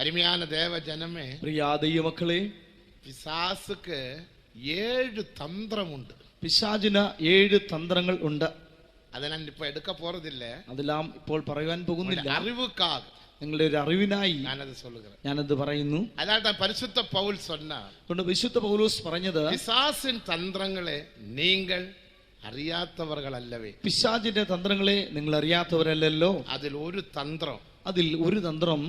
അരുമயான தேவ ஜனமே, പ്രിയ ദൈവമക്കളെ, പിശാസുക്ക് 7 തന്ത്രമുണ്ട്. പിശാചിന് 7 തന്ത്രങ്ങൾ ഉണ്ട്. അത് ഞാൻ ഇപ്പൊ എടുക്ക പോറതില്ല, അതെല്ലാം ഇപ്പോൾ പറയാൻ പോകുന്നില്ല. അറിവുക്കാക, നിങ്ങളുടെ ഒരു അറിവിനായി ഞാനത് പറയുന്നു. അതാണ് പരിശുദ്ധ പൗൽ சொன்னார். വിശുദ്ധ പൗലോസ് പറഞ്ഞത്, പിശാസിൻ തന്ത്രങ്ങളെ നിങ്ങൾ അറിയാത്തവർകളല്ലവേ. പിശാചിന്റെ തന്ത്രങ്ങളെ നിങ്ങൾ അറിയാത്തവരല്ലല്ലോ. അതിൽ ഒരു തന്ത്രം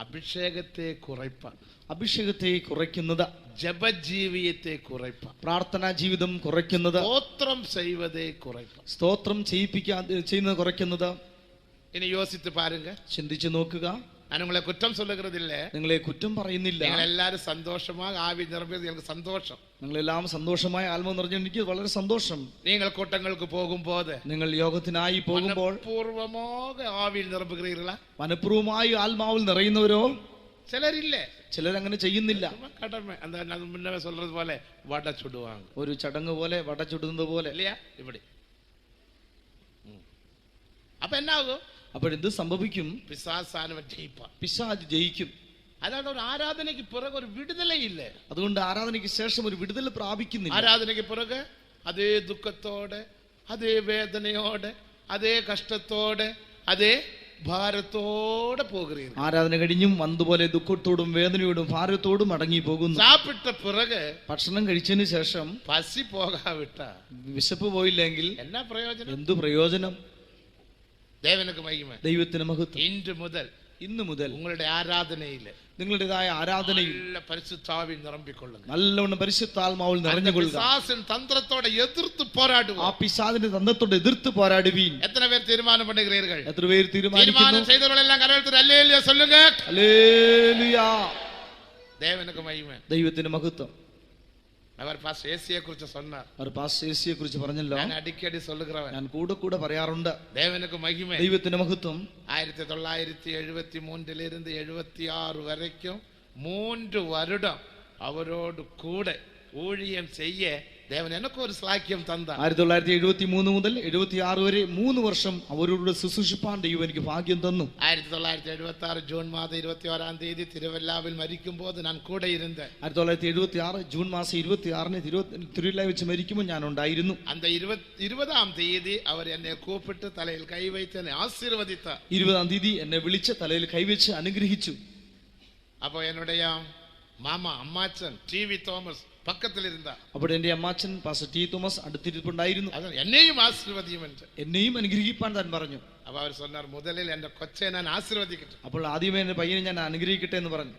അഭിഷേകത്തെ കുറയ്പ്പാൻ, അഭിഷേകത്തെ കുറയ്ക്കുന്നത്, ജപജീവിയത്തെ കുറയ്പ്പാൻ, പ്രാർത്ഥനാ ജീവിതം കുറയ്ക്കുന്നത്, സ്തോത്രം ചെയ്വതേ കുറയ്പ്പാൻ, സ്തോത്രം ചെയ്യുന്നത് കുറയ്ക്കുന്നത്. ഇനി യോസിച്ച് പാരുങ്ക, ചിന്തിച്ചു നോക്കുക. ഞാൻ നിങ്ങളെ കുറ്റം சொல்லுகிறதில்ல, നിങ്ങളെ കുറ്റം പറയുന്നില്ല. നിങ്ങൾ എല്ലാവരും സന്തോഷമായി ആവി നിറഞ്ഞത് എനിക്ക് സന്തോഷം. നിങ്ങളെല്ലാം സന്തോഷമായി ആത്മാവ് നിറഞ്ഞ എനിക്ക് വളരെ സന്തോഷം. നിങ്ങൾ കൂട്ടങ്ങൾക്ക് പോകുമ്പോൾ, നിങ്ങൾ യോഗത്തിനായി പോകുമ്പോൾ പൂർവ്വമായി ആവിയിൽ നിറമ്പുകീറ, മനഃപൂർവ്വമായി ആത്മാവിൽ നിറയുന്നവരോ ചിലരില്ലേ. ചിലരങ്ങനെ ചെയ്യുന്നില്ല. കടമ മുന്നേ சொல்றது പോലെ വട ചുടുവാங்க, ഒരു ചടങ്ങ് പോലെ, വട ചുടുന്നത് പോലെ ഇല്ലയാ ഇവിടെ. അപ്പൊ എന്നാകും? അപ്പോഴെന്ത് സംഭവിക്കും? പിശാച് ജയിക്കും. അതാണ് ഒരു ആരാധനയ്ക്ക് പിറകെ ഒരു വിടുതലയില്ല. അതുകൊണ്ട് ആരാധനയ്ക്ക് ശേഷം ഒരു വിടുതൽ പ്രാപിക്കുന്നില്ല. ആരാധനയ്ക്ക് പിറകെ അതേ ദുഃഖത്തോടെ, അതേ വേദനയോടെ, അതേ കഷ്ടത്തോടെ, അതേ ഭാരത്തോടെ പോകുകയാണ്. ആരാധന കഴിഞ്ഞും അതുപോലെ ദുഃഖത്തോടും വേദനയോടും ഭാരത്തോടും അടങ്ങി പോകുന്നു. സാപ്പിട്ട പിറകെ, ഭക്ഷണം കഴിച്ചതിന് ശേഷം പസി പോകാവിട്ട, വിശപ്പ് പോയില്ലെങ്കിൽ എന്നാ പ്രയോജനം? എന്തു പ്രയോജനം? ദേവനക്ക് മഹിമ, ദൈവത്തിന് മഹത്വം. ഇന്ന് മുതൽ നിങ്ങളുടെ ആരാധനയില്, നിങ്ങളുടേതായ ആരാധനയിൽ പരിശുദ്ധാവിൽ നിറമ്പിക്കൊള്ളുക, നല്ലവണ്ണം പരിശുദ്ധാത്മാവിൽ നിറഞ്ഞുകൊള്ളുക. തന്ത്രത്തോടെ എതിർത്ത് പോരാടുക, ആ പിശാചിന്റെ തന്ത്രത്തോടെ എതിർത്ത് പോരാടുവീൻ. എത്ര പേർ തീരുമാനം പണ്ടുകീറുകൾ? എത്ര പേർ തീരുമാനം ചെയ്തവരെല്ലാം കരത്തിൽ ഹല്ലേലൂയ சொல்லுங்க. ഹല്ലേലൂയ. ദേവനക്ക് മഹിമ, ദൈവത്തിന് മഹത്വം. അവർ പാസ്റ്റർ ഏസിയെ കുറിച്ച് சொன்னார். അവർ പാസ്റ്റർ ഏസിയെ കുറിച്ച് പറഞ്ഞല്ലോ. ഞാൻ അടിക്കടി சொல்லுகிறவன், ഞാൻ കൂടെ പറയാറുണ്ട്. ദേവനക്ക് മഹിമ, ദൈവത്തിന് മഹത്വം. 1973 76 വരയ്ക്കും 3 வருடம் അവരോട് കൂടെ ഊഴിയം ചെയ്യേ ദേവൻ എനിക്ക് ഒരു സ്ലാക്യം തന്ന. 1973 മുതൽ 76 വരെ 3 വർഷം അവരോട് ശുശ്രൂഷിപ്പാൻ ദൈവം എനിക്ക് ഭാഗ്യം തന്നു. 1976 ജൂൺ മാസം 21-ാം തീയതി തിരുവല്ലാവിൽ മരിക്കുമ്പോൾ ഞാൻ കൂടെ ഇരുന്ന്. 1976 ജൂൺ മാസം 26-ന് തിരുവല്ലാവിൽ വെച്ച് മരിക്കുമ്പോൾ ഞാൻ ഉണ്ടായിരുന്നു. അന്ത 20-ാം തീയതി അവർ എന്നെ കൂപ്പിട്ട് തലയിൽ കൈവച്ച് എന്നെ ആശീർവദിത്ത. 20-ാം തീയതി എന്നെ വിളിച്ച് തലയിൽ കൈവച്ച് അനുഗ്രഹിച്ചു. അപ്പോൾ എന്നുടേ മാമ അമ്മാച്ചൻ ടി.വി. തോമസ് പക്കത്തിലിരുന്ന. അപ്പോൾ എന്റെ അമ്മാച്ചൻ പാസ്റ്റർ ടി. തോമസ് അടുത്തിരിപ്പുണ്ടായിരുന്നു. എന്നെയും ആശീർവദിക്കും, എന്നെയും അനുഗ്രഹിപ്പാൻ താൻ പറഞ്ഞു. അപ്പൊ അവർ சொன்னார், മുതലിൽ എന്റെ കൊച്ചെ ഞാൻ ആശീർവദിക്കട്ടെ. അപ്പോൾ ആദ്യമേ എന്റെ പയ്യനെ ഞാൻ അനുഗ്രഹിക്കട്ടെ എന്ന് പറഞ്ഞു.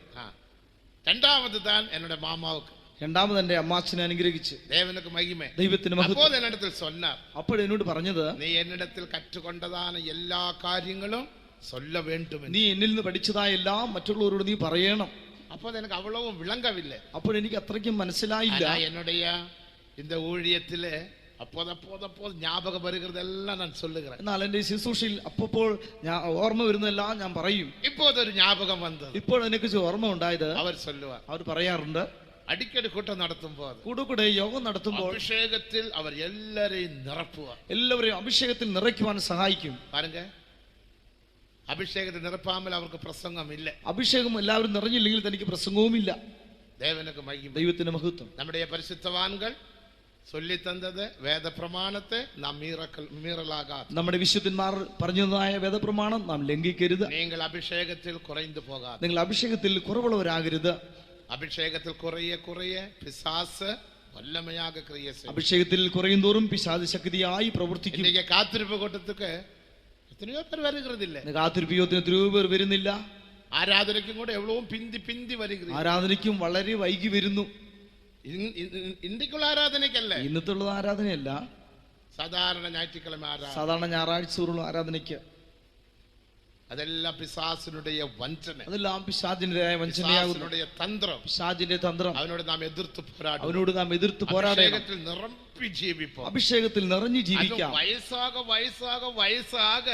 രണ്ടാമത് താൻ എന്നോട് മാമാവുക്ക്, രണ്ടാമത് എന്റെ അമ്മാച്ചനെ അനുഗ്രഹിച്ചു. ദേവനുക്ക് മഹിമ, ദൈവത്തിന് മഹത്വം. അപ്പോൾ എന്നിടത്തിൽ சொன்னார், അപ്പോൾ എന്നോട് പറഞ്ഞത്, നീ എന്നിടത്തിൽ കറ്റുകൊണ്ടതാണ് എല്ലാ കാര്യങ്ങളും சொல்ல வேண்டும். നീ എന്നിൽ നിന്ന് പഠിച്ചതായ എല്ലാം മറ്റുള്ളവരോട് നീ പറയണം. അപ്പോൾ എനിക്ക് അവളവും വിളങ്കവില്ല. അപ്പോൾ എനിക്ക് അത്രയ്ക്കും മനസ്സിലായില്ല. என்னுடைய இந்த ஊழியத்திலே அப்போதப்போ ஞாபகம் வருகிறதெல்லாம் நான் சொல்லுகிறேன். എന്നാൽ എന്റെ ശുശ്രൂഷയിൽ അപ്പോൾ ഓർമ്മ വരുന്നതെല്ലാം ഞാൻ പറയും. ഇപ്പോഴൊരു ஞாபகம் വന്നത്, ഇപ്പോൾ എനിക്ക് ഓർമ്മ ഉണ്ടായത്, അവർ சொல்லுவார், അവർ പറയാറുണ്ട്, അടിക്കടി കൂട്ടം നടത്തുമ്പോൾ, കൂടെ യോഗം നടത്തുമ്പോൾ അഭിഷേകത്തിൽ അവർ എല്ലാരെയും നിറപ്പുക, എല്ലാവരെയും അഭിഷേകത്തിൽ നിറയ്ക്കുവാൻ സഹായിക്കും. പാരുങ്ക, അഭിഷേകത്തിൽ നിറപ്പാമൽ അവർക്ക് പ്രസംഗമില്ല. അഭിഷേകം എല്ലാവരും നിറഞ്ഞില്ലെങ്കിൽ തനിക്ക് പ്രസംഗവുമില്ല. ദേവനക്ക് മഹിമ, ദൈവത്തിന് മഹത്വം. നമ്മുടെ പരിശുദ്ധവാൻകൾ ചൊല്ലിത്തന്നത് വേദപ്രമാണത്തെ നാം മീറലാകാതെ, നമ്മുടെ വിശുദ്ധന്മാർ പറഞ്ഞതായ വേദപ്രമാണം നാം ലംഘിക്കരുത്. നിങ്ങൾ അഭിഷേകത്തിൽ കുറഞ്ഞു പോകാതെ, നിങ്ങൾ അഭിഷേകത്തിൽ കുറവുള്ളവരാകരുത്. അഭിഷേകത്തിൽ കുറയെ പിശാസ് വല്ലമയാക ക്രിയ ചെയ്യും. അഭിഷേകത്തിൽ കുറയുന്തോറും പിശാച് ശക്തിയായി പ്രവർത്തിക്കും. കാത്തിരിപ്പ് കൂട്ടത്തൊക്കെ എത്രയോ പേർ വരുന്നില്ല. കാത്തിരിപ്പ് യോഗത്തിന് എത്രയോ പേർ വരുന്നില്ല. ആരാധനയ്ക്കും കൂടെ എവ്വളവും പിന്തി വരിക. ആരാധനയ്ക്കും വളരെ വൈകി വരുന്നു. ഇന്ത്യക്കുള്ള ആരാധനയ്ക്കല്ല, ഇന്നത്തുള്ള ആരാധനയല്ല, സാധാരണ ഞായറാഴ്ച ആരാധന, സാധാരണ ഞായറാഴ്ച ആരാധനയ്ക്ക്. അതെല്ലാം പിശാചിനുടേ വഞ്ചന, അതെല്ലാം പിശാചിന്റെ വഞ്ചനയാകുന്നു, തന്ത്രം, പിശാചിന്റെ തന്ത്രം. അവനോട് നാം എതിർത്ത് പോരാടും, അവനോട് നാം എതിർത്ത് പോരാടണം. നിറമ്പി ജീവിപ്പം, അഭിഷേകത്തിൽ നിറഞ്ഞു ജീവിക്കാം. വയസ്സാക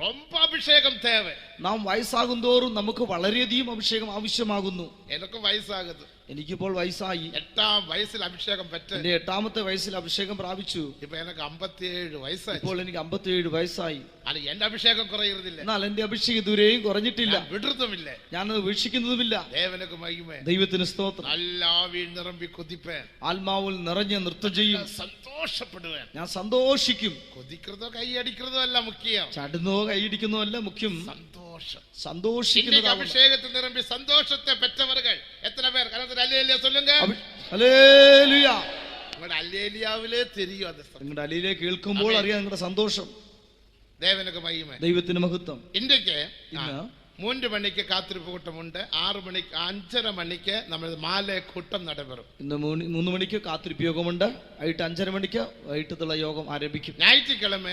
ரொம்ப അഭിഷേകം തേവ. നാം വയസ്സാകും തോറും നമുക്ക് വളരെയധികം അഭിഷേകം ആവശ്യമാകുന്നു. എനക്കും വയസ്സാകുന്നു. എനിക്കിപ്പോൾ വയസ്സായി. 8ാം വയസ്സിൽ അഭിഷേകം പറ്റ. എന്റെ 8ാമത്തെ വയസ്സിൽ അഭിഷേകം പ്രാപിച്ചു. ഇപ്പൊ എനിക്ക് 57 വയസ്സായി. ഇപ്പോൾ എനിക്ക് 57 വയസ്സായി. അത് എന്റെ അഭിഷേകം കുറയുന്നില്ല. എന്നാൽ എന്റെ അഭിഷേകം ഇതുവരെയും കുറഞ്ഞിട്ടില്ല. വിടുന്നതുമില്ല. ഞാനത് വീക്ഷിക്കുന്നതുമില്ല. ദേവനക്ക് മഹിമ. ദൈവത്തിന് സ്തോത്രം. നല്ല ആവിയിൽ നിറമ്പി കൊതിപ്പേൻ. ആത്മാവിൽ നിറഞ്ഞ് നൃത്തം ചെയ്യും. സന്തോഷപ്പെടുവാൻ. ഞാൻ സന്തോഷിക്കും. കൊതിക്കുന്നതോ കൈയടിക്കുന്നതോ അല്ല മുഖ്യം. ചടുന്നോ കൈയടിക്കുന്നോ അല്ല മുഖ്യം. സന്തോഷിക്കുന്ന അഭിഷേകത്തിൽ നിറമ്പി സന്തോഷത്തെ പെറ്റവர்கள் എത്ര പേർ? അല്ലേലിയ சொல்லுங்க. ഹല്ലേലൂയ. നിങ്ങളുടെ അല്ലേലിയാവിലെ തിരിയും. അത് നിങ്ങളുടെ അല്ലേലിയ കേൾക്കുമ്പോൾ അറിയാം നിങ്ങളുടെ സന്തോഷം. ദേവനക്ക് മഹിമ. ദൈവത്തിന് മഹത്വം. ഇന്ത്യക്ക് 3 മണിക്ക് കാത്തിരിപ്പ് കൂട്ടമുണ്ട്. 6 മണിക്ക് 5:30 മണിക്ക് നമ്മൾ മാല കൂട്ടം നടപെറും. ഇന്ന് 3 മണിക്ക് കാത്തിരിപ്പ് യോഗമുണ്ട്. വൈകിട്ട് 5:30 മണിക്ക് വൈകിട്ടുള്ള യോഗം ആരംഭിക്കും. ഞായറ്റിക്കിഴമ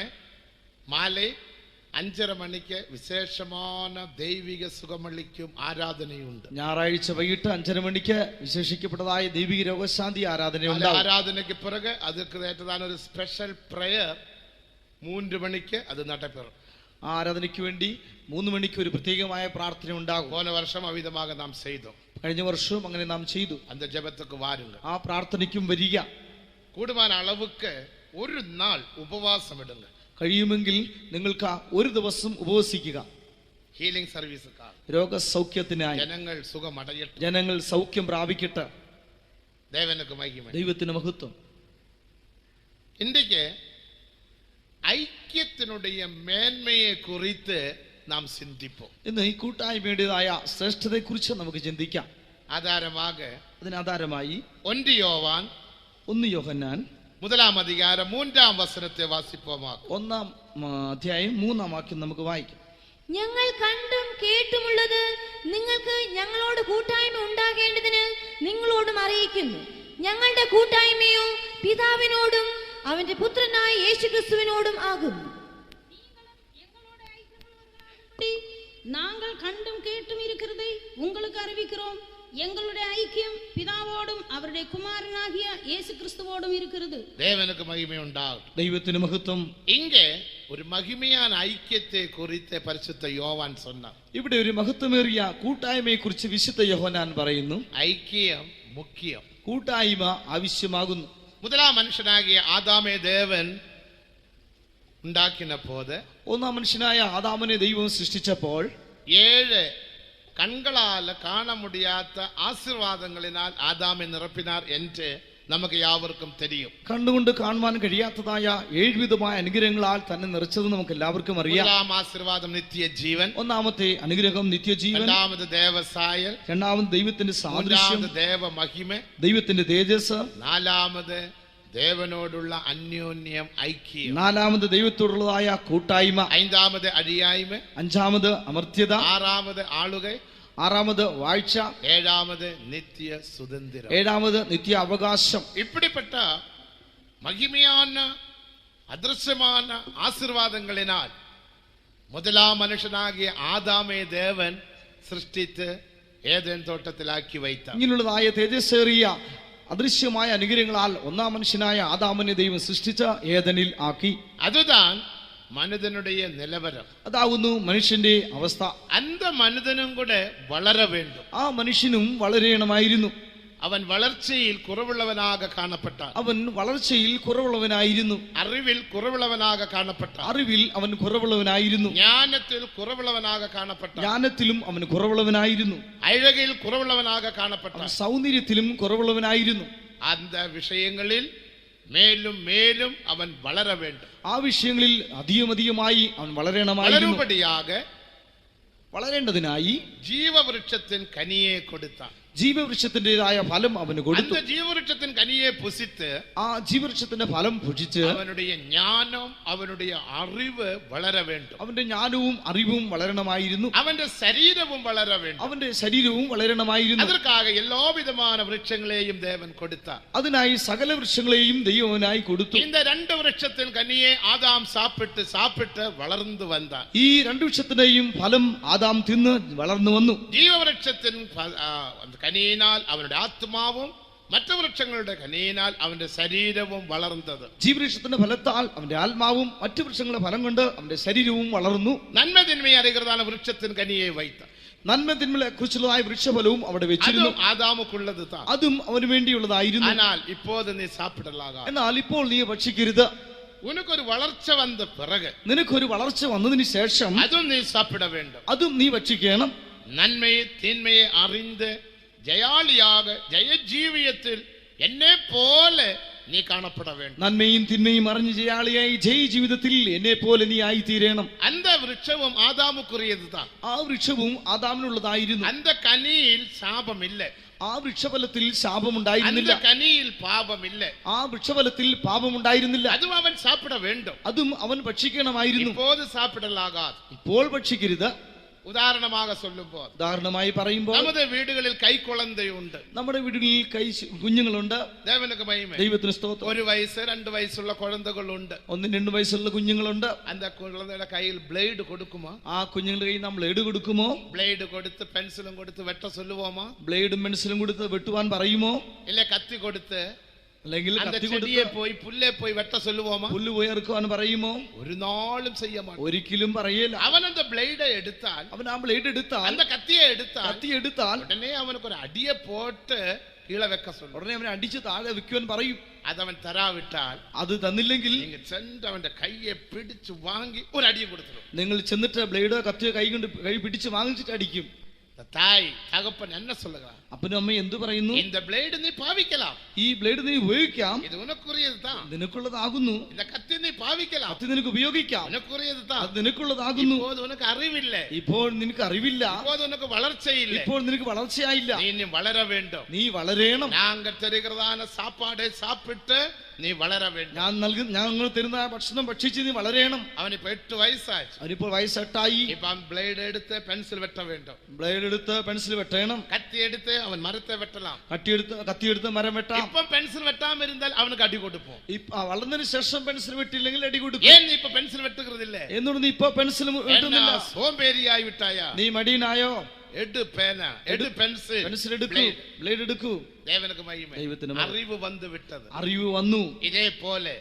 മാല 5:30 മണിക്ക് വിശേഷமான ദൈവിക സുഖമളിക്കും ആരാധനയുണ്ട്. ഞായറാഴ്ച വൈകിട്ട് 5:30 മണിക്ക് വിശേഷിക്കപ്പെട്ടതായ ദൈവിക രോഗശാന്തി ആരാധനയുണ്ട്. ആരാധനയ്ക്ക് പിറകെ അതിற்கு ഏറ്റതാണ് ഒരു സ്പെഷ്യൽ പ്രയർ 3 മണിക്ക് അത് നടപെറും. ആ ആരാധനയ്ക്ക് വേണ്ടി 3 മണിക്ക് ഒരു പ്രത്യേകമായ പ്രാർത്ഥന ഉണ്ടാകും. പോன വർഷം അവിധமாக നാം ചെയ്തു. കഴിഞ്ഞ വർഷവും അങ്ങനെ നാം ചെയ്തു. அந்த ஜெபத்துக்கு வாருங்க. ആ പ്രാർത്ഥനയ്ക്കും വരിക. കൂടുമാന അളവുക്ക് ഒരു നാൾ ഉപവാസം ഇടുക. കഴിയുമെങ്കിൽ നിങ്ങൾക്ക് ഒരു ദിവസം ഉപവസിക്കുക. ഹീലിംഗ് സർവീസുകാർ രോഗസൗഖ്യത്തിനായി ജനങ്ങൾ സുഖമടയട്ടെ. ജനങ്ങൾ സൗഖ്യം പ്രാപിക്കട്ടെ. ദേവനക്ക് മഹിമ. ദൈവത്തിന് മഹത്വം. ഇന്ത്യക്ക് ഐക്യത്തിനുடைய മേന്മയെ കുറിച്ച് നാം ചിന്തിപ്പോ. ഇന്ന് ഈ കൂട്ടായ്മയുടേതായ ശ്രേഷ്ഠതയെ കുറിച്ച് നമുക്ക് ചിന്തിക്കാം. അതിനാധാരമായി 1 യോഹന്നാൻ 1-ാം അധികാരം 3-ാം വചനത്തെ വാസിപ്പോമാ. 1-ാം അധ്യായം 3-ാം വാക്യം നമുക്ക് വായിക്കാം. ഞങ്ങൾ കണ്ടും കേട്ടുമുള്ളത് നിങ്ങൾക്ക് ഞങ്ങളോട് കൂട്ടായ്മ ഉണ്ടാകേണ്ടതിന് നിങ്ങളോടും അറിയിക്കുന്നു. ഞങ്ങളുടെ കൂട്ടായ്മയോ പിതാവിനോടും അവന്റെ പുത്രനായ യേശുക്രിസ്തുവിനോടും ആകുന്നു. நாங்கள் கண்டும் கேட்டும் இருக்கிறதை உங்களுக்கு அறிவிக்கிறோம். எங்களுடைய ஐக்கியம் பிதாவோடும் அவருடைய குமாரனாகிய இயேசு கிறிஸ்துவோடும் இருக்கிறது. தேவனுக்கு மகிமை உண்டாகட்டும். ദൈവത്തിന് മഹത്വം. ഇங்கே ഒരു മഹിമയാന ഐക്യത്തെ കുറിച്ച് പരിശുദ്ധ യോഹന്നാൻ சொன்னார். ഇവിടെ ഒരു മഹത്വമേറിയ കൂട്ടായ്മയെ കുറിച്ച് വിശുദ്ധ യോഹന്നാൻ പറയുന്നു. ഐക്യം മുഖ്യം. കൂട്ടായ്മ ആവശ്യമാകുന്നു. 1-ാം മനുഷ്യനാകിയ ആദാമേ ദേവൻ ഉണ്ടാക്കിനപ്പോൾ 1-ാം മനുഷ്യനായ ആദാമിനെ ദൈവം സൃഷ്ടിച്ചപ്പോൾ 7 കണ്ണുകളാൽ കാണാൻ മുടിയാത്ത ആശീർവാദങ്ങളിനാൽ ആദാമെ നിറപ്പിനാർ എന്ന് നമുക്ക് യാവർക്കും തെരിയും. കണ്ടുകൊണ്ട് കാണുവാൻ കഴിയാത്തതായ 7 വിധമായ അനുഗ്രഹങ്ങളാൽ തന്നെ നിറച്ചത് നമുക്ക് എല്ലാവർക്കും അറിയാം. 1-ാം ആശീർവാദം നിത്യജീവൻ. 1-ാമത്തെ അനുഗ്രഹം നിത്യജീവൻ. 2-ാമത് ദേവസായൽ. 2-ാമത് ദൈവത്തിന്റെ സാദൃശ്യം. 3-ാമത് ദേവമഹിമ, ദൈവത്തിന്റെ തേജസ്. 4-ാമത് ദേവനോടുള്ള അന്യോന്യം ഐക്യം. 4-ാമത് ദൈവത്തോടുള്ളതായ കൂട്ടായ്മ. 5-ാമത് അഴിയായ്മ. 5-ാമത് അമർത്യത. 6-ാമത് ആളുകൈ. 6-ാമത് വാഴ്ച. 7-ാമത് നിത്യ സുതന്ത്രം. 7-ാമത് നിത്യ അവകാശം. ഇപ്പിടിപ്പെട്ട മഹിമയാന അദൃശ്യமான ആശീർവാദങ്ങളിനാൽ 1-ാം മനുഷ്യനാകിയ ആദാമേ ദേവൻ സൃഷ്ടിച്ച് ഏദൻ തോട്ടത്തിലാക്കി വയ്ത്ത. ഇങ്ങനെയുള്ളതായ തേജസ്സേറിയ അദൃശ്യമായ അനുഗ്രഹങ്ങളാൽ 1-ാം മനുഷ്യനായ ആദാമിനെ ദൈവം സൃഷ്ടിച്ച ഏദനിൽ ആക്കി. അതുതാൻ മനുഷ്യനുடைய നിലവരം. അതാകുന്നു മനുഷ്യന്റെ അവസ്ഥ. അന്ത മനുഷ്യനും കൂടെ വളരെ വേണ്ടും. ആ മനുഷ്യനും വളരേണമായിരുന്നു. അവൻ വളർച്ചയിൽ കുറവുള്ളവനാകെ കാണപ്പെട്ട. അവൻ വളർച്ചയിൽ കുറവുള്ളവനായിരുന്നു. അറിവിൽ കുറവുള്ളവനാകെ കാണപ്പെട്ട. അറിവിൽ അവൻ കുറവുള്ളവനായിരുന്നു. ജ്ഞാനത്തിൽ കുറവുള്ളവനാകെ കാണപ്പെട്ട. ജ്ഞാനത്തിലും അവൻ കുറവുള്ളവനായിരുന്നു. അഴകിൽ കുറവുള്ളവനാകെ കാണപ്പെട്ട. സൗന്ദര്യത്തിലും കുറവുള്ളവനായിരുന്നു. അന്ത വിഷയങ്ങളിൽ മേലും മേലും അവൻ വളര വേണ്ടും. ആ വിഷയങ്ങളിൽ അധികമായി അവൻ വളരേണ്ടതിനായി ജീവവൃക്ഷത്തിൻ കനിയെ കൊടുത്ത. ജീവവൃക്ഷത്തിൻ്റെതായ ഫലം അവന് കൊടുത്തു. ജീവവൃക്ഷത്തിൻ കനിയെ പുസിത്ത് ആ ജീവവൃക്ഷത്തിന്റെ ഫലം ഭുജിച്ച് അവനുடைய ജ്ഞാനം അവനുடைய അറിവ് വളര വേണ്ടും. അവന്റെ ജ്ഞാനവും അറിവും വളരണമായിരുന്നു. അവന്റെ ശരീരവും വളര വേണ്ടും. അവന്റെ ശരീരവും വളരണമായിരുന്നു. അതற்காக എല്ലാവിധமான വൃക്ഷങ്ങളെയും ദേവൻ കൊടുത്ത. അതിനായി സകല വൃക്ഷങ്ങളെയും ദൈവനായി കൊടുത്തു. இந்த 2 വൃക്ഷത്തിൻ കനിയെ ആദാം സാപ്പിട്ട് വളർന്നു വന്ന. ഈ 2 വൃക്ഷത്തിന്റെയും ഫലം ആദാം തിന്ന് വളർന്നു വന്നു. ജീവവൃക്ഷത്തിൻ കനിയിനാൽ അവനുടെ ആത്മാവും മറ്റു വൃക്ഷങ്ങളുടെ കനിയിനാൽ അവന്റെ ശരീരവും വളർന്നത്. ജീവവൃക്ഷത്തിന്റെ ഫലത്താൽ അവന്റെ ആത്മാവും മറ്റു വൃക്ഷങ്ങളുടെ ഫലം കൊണ്ട് അവന്റെ ശരീരവും വളർന്നു. നന്മ തിന്മയെ അറിയുന്നതാണ് വൃക്ഷത്തിന് കനിയെ വൈത്ത. നന്മ തിന്മകളെ കുറിച്ചുള്ളതായ വൃക്ഷഫലവും അവിടെ വെച്ചിരുന്നു. ആദാമുക്കുള്ളത് അതും അവന് വേണ്ടിയുള്ളതായിരുന്നു. എന്നാൽ ഇപ്പോൾ നീ ഭക്ഷിക്കരുത്. ഉനക്കൊരു വളർച്ച വന്ന പിറകെ, നിനക്കൊരു വളർച്ച വന്നതിന് ശേഷം അതും നീ ഭക്ഷിക്കണം. നന്മയെ തിന്മയെ അറിந்து ജയാളിയാക ജയജീവിയത്തിൽ എന്നെ പോലെ നീ കാണപ്പെട വേണം. നന്മയും തിന്മയും അറിഞ്ഞ് ജയാളിയായി ജയ ജീവിതത്തിൽ എന്നെ പോലെ നീ ആയി തീരണം. അന്ത വൃക്ഷവും ആദാമുക്കുറിയത്. ആ വൃക്ഷവും ആദാമിനുള്ളതായിരുന്നു. അന്ത കനിയിൽ ശാപമില്ല. ആ വൃക്ഷഫലത്തിൽ ശാപമുണ്ടായിരുന്നില്ല. കനിയിൽ പാപമില്ല. ആ വൃക്ഷഫലത്തിൽ പാപമുണ്ടായിരുന്നില്ല. അതും അവൻ സാപ്പിട വേണ്ടും. അതും അവൻ ഭക്ഷിക്കണമായിരുന്നു. ഇപ്പോൾ ഭക്ഷിക്കരുത്. ഉദാഹരണമായി പറയുമ്പോൾ നമ്മുടെ വീടുകളിൽ കൈക്കുളന്തയുണ്ട്. നമ്മുടെ വീടുകളിൽ കുഞ്ഞുങ്ങളുണ്ട്. ദൈവത്തിന് സ്തോത്രം. 1 വയസ്സ് 2 വയസ്സുള്ള കുഴന്തകളുണ്ട്. 1-2 വയസ്സുള്ള കുഞ്ഞുങ്ങളുണ്ട്. അന്ത കുഴന്തയുടെ കയ്യിൽ ബ്ലേഡ് കൊടുക്കുമോ? ആ കുഞ്ഞുങ്ങളുടെ കയ്യിൽ നാം ബ്ലേഡ് കൊടുക്കുമോ? ബ്ലേഡ് കൊടുത്ത് പെൻസിലും കൊടുത്ത് വെട്ട ചൊല്ലുവോമോ? ബ്ലേഡും പെൻസിലും കൊടുത്ത് വെട്ടുവാൻ പറയുമോ? ഇല്ല കത്തി കൊടുത്ത് അല്ലെങ്കിൽ പോയി പുല്ലേ പോയി വെട്ട ചൊല്ലുവോമോ? പുല്ല് പോയി ഇറക്കുവാൻ പറയുമോ? ഒരു നാളും ചെയ്യാമോ? ഒരിക്കലും പറയില്ല. അവൻ ആ ബ്ലേഡ് എടുത്താൽ, അവൻ ആ ബ്ലേഡ് എടുത്താൽ, കത്തി എടുത്താൽ ഉടനെ അവനക്ക് ഒരു അടിയെ പോട്ട് കീഴെ വെക്ക ചൊല്ലും. ഉടനെ അവനെ അടിച്ച് താഴെ വെക്കുവാൻ പറയും. അതവൻ തരാവിട്ടാൽ, അത് തന്നില്ലെങ്കിൽ അവന്റെ കയ്യെ പിടിച്ചു വാങ്ങി ഒരു അടിയും കൊടുത്തു. നിങ്ങൾ ചെന്നിട്ട് ബ്ലേഡ് കത്തിയോ കൈ പിടിച്ച് വാങ്ങിച്ചിട്ട് അടിക്കും. തായ് തകപ്പൻ എന്നെ சொல்லுகிறார். അപ്പനും അമ്മയും എന്തു പറയുന്നു? இந்த ബ്ലേഡ് നീ പാവിക്കലാം. ഈ ബ്ലേഡ് നീ ഉപയോഗിക്കാം. ഇത് ഉനക്കുറിയതാണ്. നിനക്കുള്ളതാകുന്നു. இந்த കത്തി നീ പാവിക്കലാം. കത്തി നിനക്ക് ഉപയോഗിക്കാം. ഉനക്കുറിയതാണ്. അത് നിനക്കുള്ളതാകുന്നു. ഇപ്പോൾ ഉനക്ക് അറിവില്ല. ഇപ്പോൾ നിനക്ക് അറിവില്ല. ഇപ്പോൾ ഉനക്ക് വളർച്ചയില്ല. ഇപ്പോൾ നിനക്ക് വളർച്ചയായില്ല. നീ ഇനി വളര വേണ്ടും. നീ വളരണം. ഞങ്ങൾ തരുகிறதான സാപ്പാടെ സാപ്പിട്ട് നീ വളര വേണ്ടും. ഞങ്ങൾ തരുന്ന ഭക്ഷണം ഭക്ഷിച്ച് നീ വളരണം. അവനിപ്പോ 8 വയസ്സായി. അവനിപ്പോൾ വയസ്സ് 8 ആയി. ഇപ്പൊ ബ്ലേഡ് എടുത്ത് പെൻസിൽ വെട്ട വേണ്ടും. ബ്ലേഡ് എടുത്ത് പെൻസിൽ വെട്ടണം. കത്തി എടുത്ത് അവൻ മരത്തെ വെട്ടലാം. കത്തി എടുത്ത് മരം വെട്ടാം. ഇപ്പം പെൻസിൽ വെട്ടാമിരുന്നാൽ അവനക്ക് അടി കൊടുക്കും. വളർന്നതിന് ശേഷം പെൻസിൽ വെട്ടില്ലെങ്കിൽ അടി കൊടുക്കും. ഏൻ നീ ഇപ്പൊ പെൻസിൽ വെട്ടുകറില്ല? എന്തുകൊണ്ട് നീ ഇപ്പൊ പെൻസിൽ വെട്ടുന്നില്ല? സോംബേരിയായി വിട്ടായ? നീ മടിയനായോ? എട് പേന, എട് പെൻസിൽ, പെൻസിൽ എടുക്കൂ, ബ്ലേഡ് എടുക്കൂ. അറിവ് വന്നു വിട്ടത്. അറിവ് വന്നു.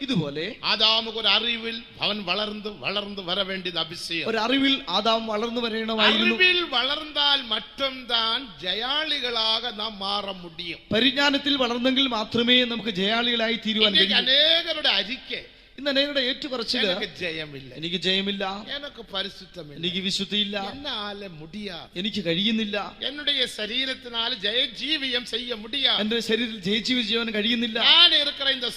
ഇതുപോലെ ആദാമുക്ക് ഒരു അറിവിൽ അവൻ വളർന്നു വളർന്നു വര വേണ്ടിയത് അഭിഷേകം. ഒരു അറിവിൽ ആദാം വളർന്നു വരേണമായിരുന്നു. അറിവിൽ വളർന്നാൽ മറ്റും താൻ ജയാളികളാക നാം മാറ മുടിയും. പരിജ്ഞാനത്തിൽ വളർന്നെങ്കിൽ മാത്രമേ നമുക്ക് ജയാളികളായി തീരുവാൻ കഴിയൂ. അനേകരുടെ അരിക്കേ ഇന്ന് അനേകരുടെ ഏറ്റുപറച്ചില് എനിക്ക് ജയമില്ല, എനിക്ക് വിശുദ്ധിയില്ല, എനിക്ക് കഴിയുന്നില്ല, എന്റെ ശരീരത്തിനാൽ ജയജീവിയം ചെയ്യ മുടിയാ, എന്റെ ശരീരത്തിൽ ജയജീവി ചെയ്യാൻ കഴിയുന്നില്ല,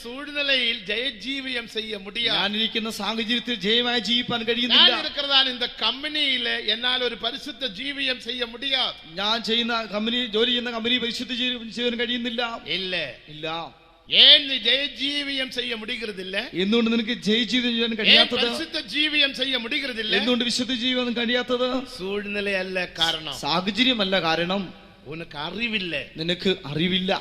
സൂഴ്നിലയിൽ ജയജീവിയം ചെയ്യ മുടിയാ, ഞാനിരിക്കുന്ന സാഹചര്യത്തിൽ ജയമായി ജീവിക്കാൻ കഴിയുന്നില്ല, കമ്പനിയില് എന്നാൽ ഒരു പരിശുദ്ധ ജീവിയം ചെയ്യ മുടിയാ, ഞാൻ ചെയ്യുന്ന കമ്പനി ജോലി ചെയ്യുന്ന കമ്പനി പരിശുദ്ധ ചെയ്യാൻ കഴിയുന്നില്ല. ഇല്ല. ஏன் நீ ஜெயஜீவியம் செய்ய முடிகிறதில்ல? എന്തുകൊണ്ട് നിനക്ക് ജയജീവിയം ചെയ്യാൻ കഴിയാത്തത്? പരിശുദ്ധ ജീവിയം ചെയ്യ முடிகிறதில்ல? എന്തുകൊണ്ട് വിശുദ്ധ ജീവിക്കാൻ കഴിയാത്തത്? സൂഴ്നിലയല്ല കാരണം, സാഹചര്യമല്ല കാരണം, ഉനക്ക് അറിവില്ല, നിനക്ക് അറിവില്ല,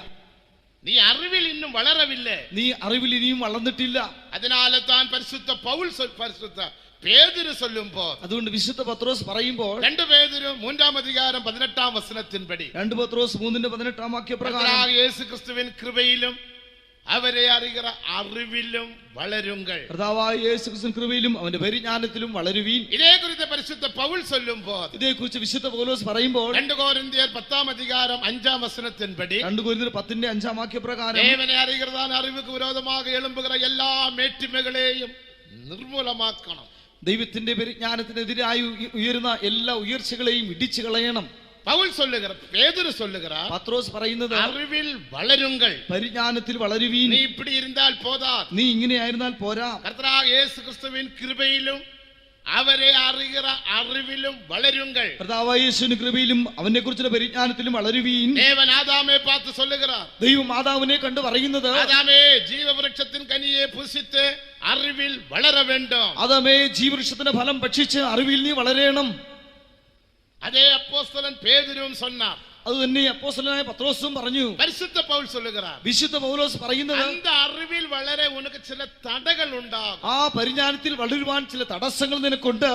നീ അറിവിൽ ഇന്നും വളരവില്ല, നീ അറിവിൽ ഇനിയും വളർന്നിട്ടില്ല. അതിനാലെ താൻ പരിശുദ്ധ പൗൽ പരിശുദ്ധ പേതുരു ചൊല്ലുമ്പോൾ, അതുകൊണ്ട് വിശുദ്ധ പത്രോസ് പറയുമ്പോൾ 2 പേതുരു 3-ാം അധികാരം 18-ാം വചനത്തിൻപടി, 2 പത്രോസ് 3-ന്റെ വാക്യപ്രകാരം യേശു ക്രിസ്തുവിൻ കൃപയിലും അവരെ അറിയുക അറിവിലും വളരുങ്ങൾ. കർത്താവായ യേശുക്രിസ്തുവിൻ കൃപയിലും അവന്റെ പരിജ്ഞാനത്തിലും വളരുവീൻ. ഇതേക്കുറിച്ച് പരിശുദ്ധ പൗൽ ചൊല്ലുമ്പോൾ, ഇതേക്കുറിച്ച് വിശുദ്ധ പൗലോസ് പറയുമ്പോൾ 2 കൊരിന്ത്യർ 10-ാം അധികാരം 5-ാം വചനത്തിൻപടി, 2 കൊരിന്ത്യർ 10-ന്റെ 5-ാം വാക്യപ്രകാരം, ദേവനെ അറിയുന്നതാണ് അറിവുക്ക് വിരോധமாக எழும்புகிற എല്ലാ മേട്ടിമകളെയും നിർമൂലമാക്കണം. ദൈവത്തിന്റെ പരിജ്ഞാനത്തിനെതിരായി ഉയരുന്ന എല്ലാ ഉയർച്ചകളെയും ഇടിച്ചു കളയണം. പൗൽ சொல்லுகிறார், பேதுரு சொல்லுகிறார், പത്രോസ് പറയുന്നത് അറിവിൽ വളരുങ്ങൾ, പരിജ്ഞാനത്തിൽ വളരുവീൻ. നീ இப்படி இருந்தாൽ പോരാ, നീ ഇങ്ങനെയായിരുന്നാൽ പോരാ, കർത്താവായ യേശു ക്രിസ്തുവിൻ കൃപയിലും അവരെ അറിയുക അറിവിലും വളരുങ്ങൾ. കർത്താവായ യേശുവിന്റെ കൃപയിലും അവനെ കുറിച്ചുള്ള പരിജ്ഞാനത്തിലും വളരുവീൻ. ദേവൻ ആദാമെ പാത്ത് சொல்லுகிறார், ദൈവം ആദാമിനെ കണ്ടു പറയുന്നത്, ആദാമേ ജീവവൃക്ഷത്തിൻ കനിയെ പുസിച്ച് അറിവിൽ വളര വേണ്ടും. ആദാമേ ജീവവൃക്ഷത്തിന്റെ ഫലം ഭക്ഷിച്ച് അറിവിൽ നീ വളരണം. അതേ അപ്പോസ്തലൻ പേതുരുവും சொன்னார், അത് തന്നെ അപ്പോസ്തലനായ പത്രോസും പറഞ്ഞു. പരിശുദ്ധ പൗൽ சொல்லுகிறார், വിശുദ്ധ പൗലോസ് പറയുന്നത്, அந்த അറിവിൽ വളരെ ഉനക്ക് ചില തടകൾ ഉണ്ടാകും. ആ പരിജ്ഞാനത്തിൽ വളരുവാൻ ചില തടസ്സങ്ങൾ നിനക്കുണ്ട്.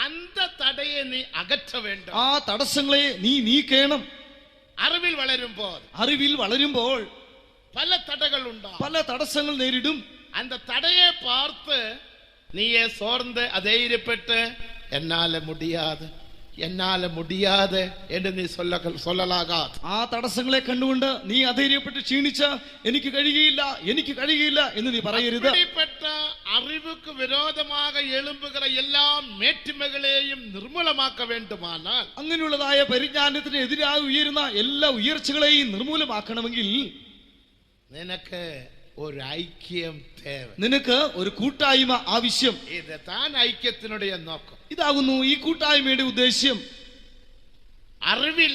அந்த തടയെ നീ അകറ്റ വേണ്ട, ആ തടസ്സങ്ങളെ നീ നീക്കണം. അറിവിൽ വളരുമ്പോൾ பல தடைகள் உண்டா, പല തടസ്സങ്ങൾ നേരിടും. அந்த தடையை பார்த்து நீயே சோர்ந்து அதைரியப்பட்டு என்னால முடியாது என்று நீ சொல்லலாகாது. ആ തടസ്സങ്ങളെ കണ്ടുകൊണ്ട് നീ അധൈര്യപ്പെട്ട് ക്ഷീണിച്ച എനിക്ക് കഴിയുകയില്ല എന്ന് നീ പറയരുത്. இப்படிப்பட்ட அறிவுக்கு விரோதமாக எழும்புகிற எல்லா மேட்டிமைகளையும் நிர்மூலமாக்க வேண்டுமானால், അങ്ങനെയുള്ളതായ പരിജ്ഞാനത്തിന് എതിരായി ഉയരുന്ന എല്ലാ ഉയർച്ചകളെയും നിർമൂലമാക്കണമെങ്കിൽ നിനക്ക് ഒരു ഐക്യം தேவை. നിനക്ക് ഒരു കൂട്ടായ്മ ആവശ്യം. இதுதான் ஐக்கியத்தினுடைய நோக்கம். ഇതാകുന്നു ഈ കൂട്ടായ്മയുടെ ഉദ്ദേശ്യം. അറിവിൽ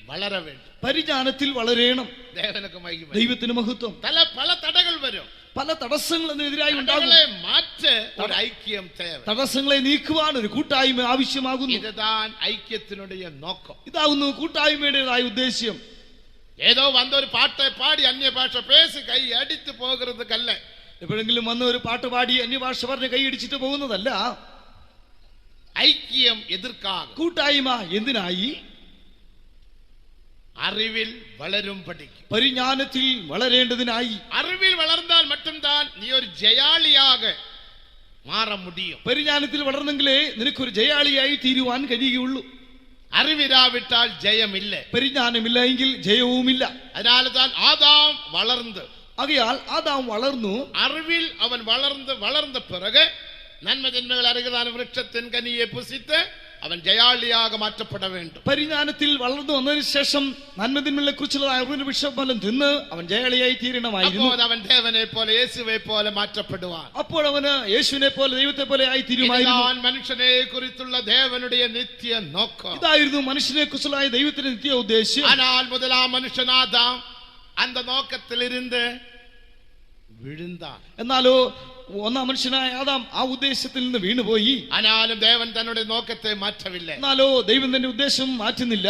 വളര வேண்டும், പരിജ്ഞാനത്തിൽ വളരണം. ദേവനക്ക് മഹിമ, ദൈവത്തിന് മഹത്വം. പല തടകൾ വരും, പല തടസ്സങ്ങളെതിരായി ഉണ്ടാകും. മാറ്റ് ഒരു ഐക്യം தேவை. തടസ്സങ്ങളെ നീക്കുവാൻ ഒരു കൂട്ടായ്മ ആവശ്യമാകുന്നു. இதுதான் ஐக்கியத்தினுடைய நோக்கம். ഇതാകുന്നു കൂട്ടായ്മയുടേതായ ഉദ്ദേശ്യം. ഏതോ വന്ന ഒരു പാട്ട് പാടി അന്യഭാഷ പേசி കൈ അടിച്ചു പോകുന്നതല്ല. എപ്പോഴെങ്കിലും വന്ന ഒരു പാട്ട് പാടി അന്യഭാഷ പറഞ്ഞ് കൈയടിച്ചിട്ട് പോകുന്നതല്ല. ഐക്യം എതിർക്കാക, കൂട്ടായ്മ എന്തിനായി? അറിവിൽ വളരും പഠിക്കും, പരിജ്ഞാനത്തിൽ വളരേണ്ടതിനായി. അറിവിൽ വളർന്നാൽ മറ്റുംതാൻ നീ ഒരു ജയാളിയാക മാറ മുടിയും. പരിജ്ഞാനത്തിൽ വളർന്നെങ്കിലേ നിനക്കൊരു ജയാളിയായി തീരുവാൻ കഴിയുകയുള്ളൂ. അറിവിരാവിട്ടാൽ ജയമില്ല, പരിജ്ഞാനമില്ല എങ്കിൽ ജയവുമില്ല. അതിനാൽதான் ആദാം വളർന്ന്, ആകയാൽ ആദാം വളർന്നു. അറിവിൽ അവൻ വളർന്ന പിറகு നന്മ തിന്മകൾ അറിയുന്ന വൃക്ഷത്തിൻ കനിയെ പുസിത്ത് അവൻ ജയാളിയാക മാറ്റപ്പെട വേണ്ടും. പരിജ്ഞാനത്തിൽ വളർന്നു വന്നതിന് ശേഷം നന്മതിന്മകളെ കുറിച്ചുള്ള അറിവിന്റെ വിഷഫലം തിന്ന് അവൻ ജയാളിയായി തീരണമായിരുന്നു. അവൻ ദേവനെ പോലെ യേശുവെ പോലെ മാറ്റപ്പെടുവാൻ, അപ്പോൾ അവന് യേശുവിനെ പോലെ ദൈവത്തെ പോലെ ആയി തീരുമായിരുന്നു. മനുഷ്യനെ കുറിച്ചുള്ള ദേവനുடைய നിത്യ നോക്കം ഇതായിരുന്നു മനുഷ്യനെ കുറിച്ചുള്ള ദൈവത്തിന്റെ നിത്യ ഉദ്ദേശ്യം. ஆனால் முதலாம் மனுஷன் ஆதாம் அந்த நோக்கத்தில் இருந்து விழுந்தான். എന്നാലോ ഒന്നാം മനുഷ്യനായ ആദാം ആ ഉദ്ദേശത്തിൽ നിന്ന് വീണുപോയി. ആനാലും ദേവൻ തന്റെ നോക്കത്തെ മാറ്റവില്ല. എന്നാലോ ദൈവം തന്റെ ഉദ്ദേശം മാറ്റുന്നില്ല.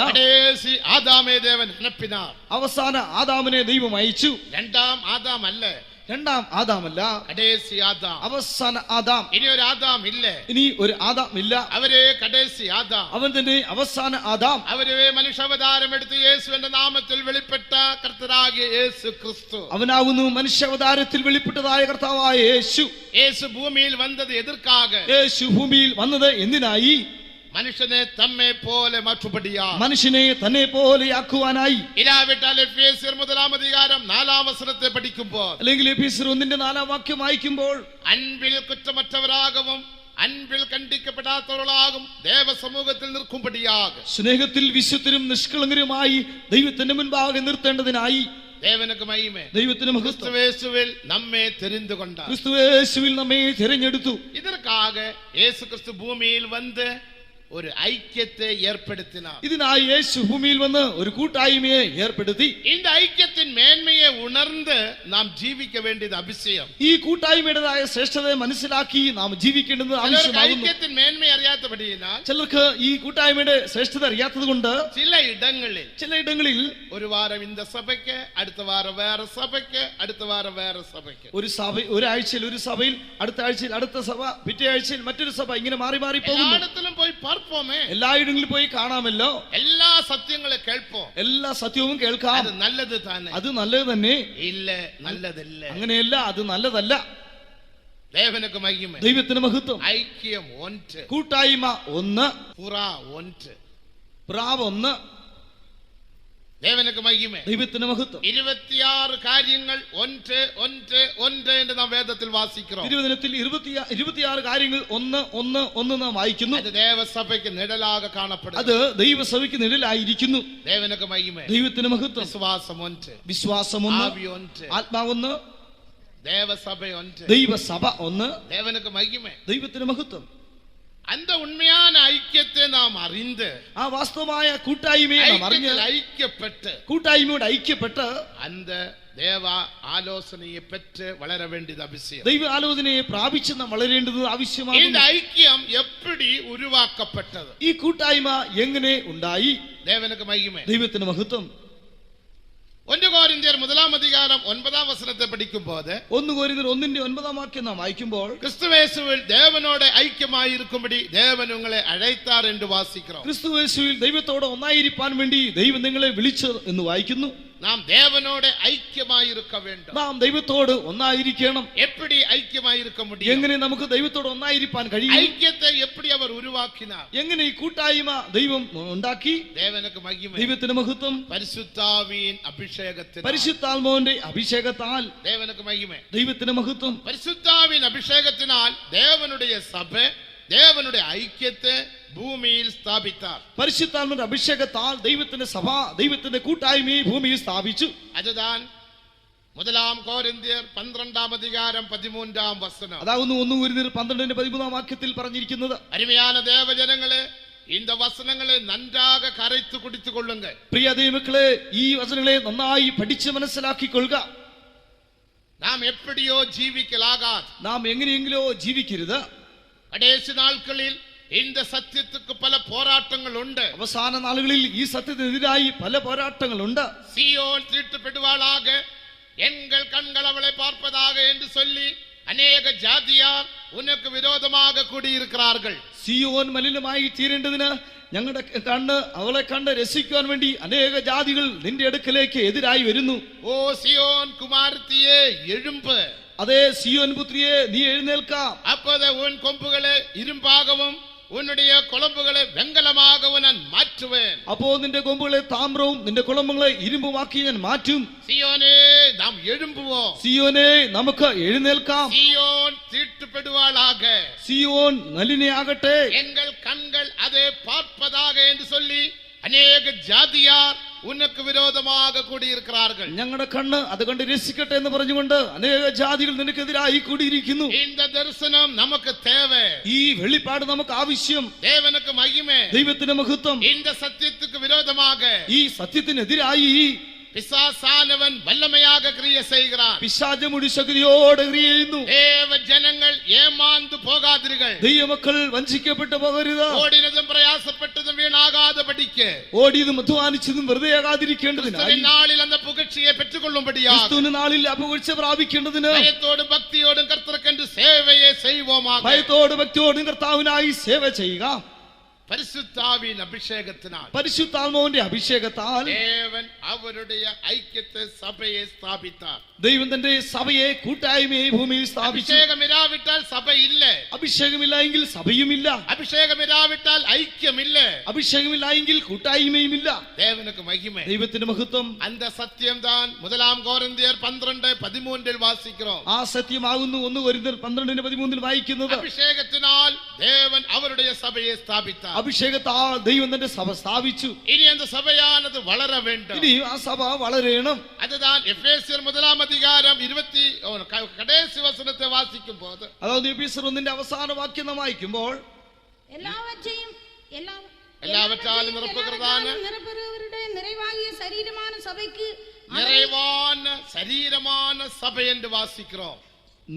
ആദാമേ ദേവൻ അനപ്പിനാർ, അവസാന ആദാമിനെ ദൈവം അയച്ചു. രണ്ടാം ആദാം അല്ല, രണ്ടാം ആദാമല്ല, കടേസി ആദാം, അവസാന ആദാം. ഇനി ഒരു ആദാം ഇല്ല, ഇനി ഒരു ആദാം ഇല്ല. അവരെ കടേസി ആദാം, അവൻ തന്നെ അവസാന ആദാം. അവരെ മനുഷ്യാവതാരം എടുത്ത് യേശുവിന്റെ നാമത്തിൽ വെളിപ്പെട്ട കർത്താവായ യേശു ക്രിസ്തു. അവനാകുന്നു മനുഷ്യാവതാരത്തിൽ വെളിപ്പെട്ടതായ കർത്താവായ യേശു. യേശു ഭൂമിയിൽ വന്നത് എതിർക്കാക, യേശു ഭൂമിയിൽ വന്നത് എന്തിനായി? മനുഷ്യനെ തമ്മെ പോലെ മാറ്റുപടിയാ, മനുഷ്യനെ തന്നെ പോലെയാക്കുവാനായി. ഇരാവിട്ടാൽ എഫേസ്യർ 1-ാം അധികാരം 4-ാം വചനത്തെ പഠിക്കുമ്പോൾ, അല്ലെങ്കിൽ എഫേസ്യർ 1-ന്റെ 4-ാം വാക്യം വായിക്കുമ്പോൾ, അൻപിൽ കുറ്റമറ്റവരാகவும் അൻപിൽ ഖണ്ഡിക്കപ്പെടാത്തവരാകും ദേവസമൂഹത്തിൽ നിൽക്കുംപടിയാകും, സ്നേഹത്തിൽ വിശുദ്ധരും നിഷ്കളങ്കരുമായി ദൈവത്തിന്റെ മുൻപാകെ നിർത്തേണ്ടതിനായി. ദേവനക്ക് മഹിമ, ദൈവത്തിന് മഹത്വം. ക്രിസ്തുവേശുവിൽ നമ്മെ தெரிந்துകൊണ്ട, ക്രിസ്തുവേശുവിൽ നമ്മെ തിരഞ്ഞെടുത്തു. இதற்காக യേശു ക്രിസ്തു ഭൂമിയിൽ വന്ന് ഒരു ഐക്യത്തെ ഏർപ്പെടുത്തിനാർ. ഇതിനായി യേശു ഭൂമിയിൽ വന്ന് ഒരു കൂട്ടായ്മയെ ഏർപ്പെടുത്തി. இந்த ஐக்கியத்தின் மேன்மையை உணர்ந்து நாம் ஜீவிக்க வேண்டியது அவசியம். ഈ കൂട്ടായ്മയുടേതായ ശ്രേഷ്ഠതയെ മനസ്സിലാക്കി നാം ജീവിക്കേണ്ടത് ആവശ്യമാകുന്നു. ஐக்கியத்தின் மேன்மை അറിയാത്തപടിയാൽ ചിലർക്ക് ഈ കൂട്ടായ്മയുടെ ശ്രേഷ്ഠത അറിയാത്തത് കൊണ്ട് ചിലയിടങ്ങളിൽ ഒരു വാരം இந்த സഭയ്ക്ക്, അടുത്ത വാരം വേറെ സഭയ്ക്ക്, അടുത്ത വാരം വേറെ സഭയ്ക്ക്, ഒരാഴ്ചയിൽ ഒരു സഭയിൽ, അടുത്ത ആഴ്ചയിൽ അടുത്ത സഭ, പിറ്റേ ആഴ്ചയിൽ മറ്റൊരു സഭ, ഇങ്ങനെ മാറി മാറി പോകുന്നു. എല്ലായിടങ്ങളിലും പോയി കാണാമല്ലോ, എല്ലാ സത്യങ്ങളും കേൾപ്പോ, എല്ലാ സത്യവും കേൾക്കാം. അത് നല്ലത് തന്നെ, അത് നല്ലത് തന്നെ ഇല്ല, നല്ലതല്ല, അങ്ങനെയല്ല, അത് നല്ലതല്ല. ദേവനക്ക് മഹിമ, ദൈവത്തിന് മഹത്വം. ഐക്യം ഒന്ന്, കൂട്ടായ്മ ഒന്ന്, പുറ ഒന്ന്, പ്രാവ് ഒന്ന്. ദേവനക്ക് മഹിമ, ദൈവത്തിന് മഹത്വം. 26 കാര്യങ്ങൾ ഒന്ന് ഒന്ന് ഒന്ന് എന്ന് നാം വേദത്തിൽ വാസിக்கிறோம். തിരുവചനത്തിൽ 26 കാര്യങ്ങൾ ഒന്ന് ഒന്ന് ഒന്ന് നാം വായിക്കുന്നു. അത് ദേവസഭയ്ക്ക് നിഴലാക കാണപ്പെടുന്നു, അത് ദൈവസഭയ്ക്ക് നിഴലായിരിക്കുന്നു. ദേവനക്ക് മഹിമ, ദൈവത്തിന് മഹത്വം. വിശ്വാസം ഒന്ന്, ആത്മാവ് ഒന്ന്, ദേവസഭ ഒന്ന്, ദൈവസഭ ഒന്ന്. ദേവനക്ക് മഹിമ, ദൈവത്തിന് മഹത്വം. அந்த உண்மையான ஐக்கியத்தை நாம் அறிந்து, ആ വാസ്തവമായ കൂട്ടായ്മയെ നാം അറിഞ്ഞ് ഐക്യപ്പെട്ട്, കൂട്ടായ്മയോട് ഐക്യപ്പെട്ട് அந்த தேவ ஆலோசனையை பெற்று வளர வேண்டியது அவசியம். ദൈവ ആലോചനയെ പ്രാപിച്ച് നാം വളരേണ്ടത് ആവശ്യമാണ്. இந்த ஐக்கியம் எப்படி உருவாக்கப்பட்டது? ഈ കൂട്ടായ്മ എങ്ങനെ ഉണ്ടായി? ദേവനക്ക് മഹിമ, ദൈവത്തിന് മഹത്വം. 1 കോരിന്ത്യർ 1-9 പഠിക്കുമ്പോൾ 1 കൊരിന്ത്യർ 1:9 നാം വായിക്കുമ്പോൾ ക്രിസ്തുവേശുവിൽ ദേവനോട് ഐക്യമായിരിക്കുമ്പടി ദേവൻ നിങ്ങളെ അழைத்தார் என்று വാസിக்கிறோം. ക്രിസ്തുവേശുവിൽ ദൈവത്തോട് ഒന്നായിരിക്കാൻ വേണ്ടി ദൈവം നിങ്ങളെ വിളിച്ചു എന്ന് വായിക്കുന്നു. നാം ദേവനോട് ഐക്യമായിരിക്ക വേണം. നാം ദൈവത്തോട് ഒന്നായിരിക്കണം. எப்படி ஐக்கியமாயிருக்க முடியும்? എങ്ങനെ നമുക്ക് ദൈവത്തോട് ഒന്നായിരിക്കാൻ കഴിയും? ഐക്യത്തെ எப்படி அவர் உருவாக்கினார்? എങ്ങനെ ഈ കൂട്ടായ്മ ദൈവം ഉണ്ടാക്കി? ദേവനക്ക് മഹിമ, ദൈവത്തിന് മഹത്വം. പരിശുദ്ധാവിൻ അഭിഷേകത്താൽ, പരിശുദ്ധാത്മാവിന്റെ അഭിഷേകത്താൽ ദേവനക്ക് മഹിമ, ദൈവത്തിന് മഹത്വം. പരിശുദ്ധാവിൻ അഭിഷേകത്തിനാൽ ദേവനുடைய സഭ, ദേവനുடைய ഐക്യത്തെ ഭൂമിയിൽ സ്ഥാപിത്താർ. പരിശുദ്ധാത്മാവിന്റെ അഭിഷേകത്താൽ ദൈവത്തിന്റെ സഭ, ദൈവത്തിന്റെ കൂട്ടായ്മയെ ഭൂമിയിൽ സ്ഥാപിച്ചു. അതുതാൻ 1 കോരിന്ത്യർ 12:13 അതാവുന്നു 1 കൊരിന്ത്യർ 12:13 പറഞ്ഞിരിക്കുന്നത്. അരുമயான ദേവജനങ്ങളെ, இந்த വസനങ്ങളെ നന്നാக കരയ്ത്തു കുടിച്ചു കൊള്ളുക. പ്രിയ ദൈവമക്കളെ, ഈ വചനങ്ങളെ നന്നായി പഠിച്ച് മനസ്സിലാക്കിക്കൊള്ളുക. നാം എപ്പടിയോ ജീവിക്കലാകാതെ, നാം എങ്ങനെയെങ്കിലോ ജീവിക്കരുത്. കടേശി നാൾക്കളിൽ இந்த സത്യത്തിക്ക് പല പോരാട്ടങ്ങളുണ്ട്. അവസാന നാളുകളിൽ ഈ സത്യത്തിനെതിരായി പല പോരാട്ടങ്ങളുണ്ട്. സിയോൻ തീട്ടപ്പെടുവാളാക, എங்கள் കண்கள் അവളെ பார்ப்பதாக என்று சொல்லி അനേക ജാതിയാർ ഉനക്ക് വിരോധமாக കൂടിയിരിக்கிறார்கள். സിയോൻ മലിനമായി തീരേണ്ടതിന് ഞങ്ങളുടെ കണ്ണ് അവളെ കണ്ട് രസിക്കുവാൻ വേണ്ടി അനേക ജാതികൾ നിന്റെ അടുക്കലേക്ക് എതിരായി വരുന്നു. ഓ സിയോൻ കുമാരത്തിയെ എഴുമ്പ്, അതേ സിയോൻ പുത്രിയെ നീ എഴുന്നേൽക്കാം. அப்போது உன் கொம்புகளை ഇരുമ്പാகவும் உன்னுடைய കുളമ്പുകളെ വെങ്കലമാகவும் ഞാൻ മാറ്റുവേൻ. അപ്പോൾ നിന്റെ കൊമ്പുകളെ താമ്രവും നിന്റെ കുളമ്പുകളെ ഇരുമ്പുമാക്കി ഞാൻ മാറ്റും. സിയോനേ നാം എഴുമ്പുവോം. സിയോനെ നമുക്ക് എഴുന്നേൽക്കാം. സിയോൻ തീട്ടപ്പെടുവാളാക, സിയോൻ നലിനയാകട്ടെ. எங்கள் கண்கள் அதை பார்ப்பதாக என்று சொல்லி അനേക ജാതിയാർ ഉനക്ക് വിരോധமாக കൂടിയിരിக்கிறார்கள். ഞങ്ങളുടെ കണ്ണ് അത് കണ്ട് രസിക്കട്ടെ എന്ന് പറഞ്ഞുകൊണ്ട് അനേക ജാതികൾ നിനക്കെതിരായി കൂടിയിരിക്കുന്നു. இந்த தரிசனம் நமக்கு தேவை. ഈ വെളിപ്പാട് നമുക്ക് ആവശ്യം. ദേവനക്ക് മഹിമ, ദൈവത്തിന്റെ മഹത്വം. இந்த സത്യത്തിക്ക് വിരോധமாக ഈ സത്യത്തിനെതിരായി പിശാസാനവൻ വല്ലമയാക ക്രിയ ചെയ്യുகிறாൻ. പിശാചമുടി ശക്തിയോടെ ക്രിയ ചെയ്യുന്നു. ദേവ ജനങ്ങൾ ഏമാന്തു പോകാതിരുകൾ, ദൈവമക്കൾ വഞ്ചിക്കപ്പെട്ടു പോകരുത്. ഓടിനതും പ്രയാസപ്പെട്ടതും വീണാകാതെ പഠിക്ക്, ഓടിയതും അധ്വാനിച്ചതും വെറുതെ ആകാതിരിക്കേണ്ടതിനായി നാളിൽ അന്ന പുകഴ്ചയെ പെറ്റുകൊള്ളുമ്പടിയാ ക്രിസ്തുവിന്റെ നാളിൽ അപകീർച്ച പ്രാപിക്കേണ്ടതിന് ഭയത്തോടും ഭക്തിയോടും കർത്തർക്കെன்று സേവയെ ചെയ്യുവോമാക. ഭയത്തോടും ഭക്തിയോടും കർത്താവിനായി സേവ ചെയ്യുക. പരിശുദ്ധാവിൻ അഭിഷേകത്തിനാൽ, പരിശുദ്ധാത്മാവിന്റെ അഭിഷേകത്താൽ ദേവൻ അവരുടെ ഐക്യത്തെ സഭയെ സ്ഥാപിത്താർ. ദൈവം തന്റെ സഭയെ കൂട്ടായ്മയെ ഭൂമിയിൽ സ്ഥാപിച്ചു. അഭിഷേകമിരാവിട്ടാൽ സഭയില്ല, അഭിഷേകമില്ല എങ്കിൽ സഭയുമില്ല. അഭിഷേകമിരാവിട്ടാൽ ഐക്യമില്ല, അഭിഷേകമില്ല എങ്കിൽ കൂട്ടായ്മയുമില്ല. ദേവനക്ക് മഹിമ, ദൈവത്തിന്റെ മഹത്വം. அந்த சத்தியம் தான் 1 കോരിന്ത്യർ 12:13 വാസിக்கிறோம். ആ സത്യമാകുന്നു 1 കൊരിന്ത്യർ 12:13 വായിക്കുന്നത്. അഭിഷേകത്തിനാൽ ദേവൻ അവരുടെ സഭയെ സ്ഥാപിത്താർ. അഭിഷേകത്താൽ ദൈവം തന്റെ സഭ സ്ഥാപിച്ചു. ഇനി அந்த സഭയാനത് വളര വേണ്ട. ഇനി ആ സഭ വളരണം. അതുதான் എഫേസ്യർ 1 കടേശി വസനത്തെ വാസിക്കുമ്പോൾ, അതായത് എഫേസ്യർ 1 അവസാന വാക്യം നാം വായിക്കുമ്പോൾ എല്ലാവറ്റാലും നിറപ്പുകൃതാണ് നിറപ്പുറവരുടെ നിറവാകിയ ശരീരமான സഭയ്ക്ക്, നിറവാന ശരീരமான സഭ എന്ന് വാസിக்கிறோം.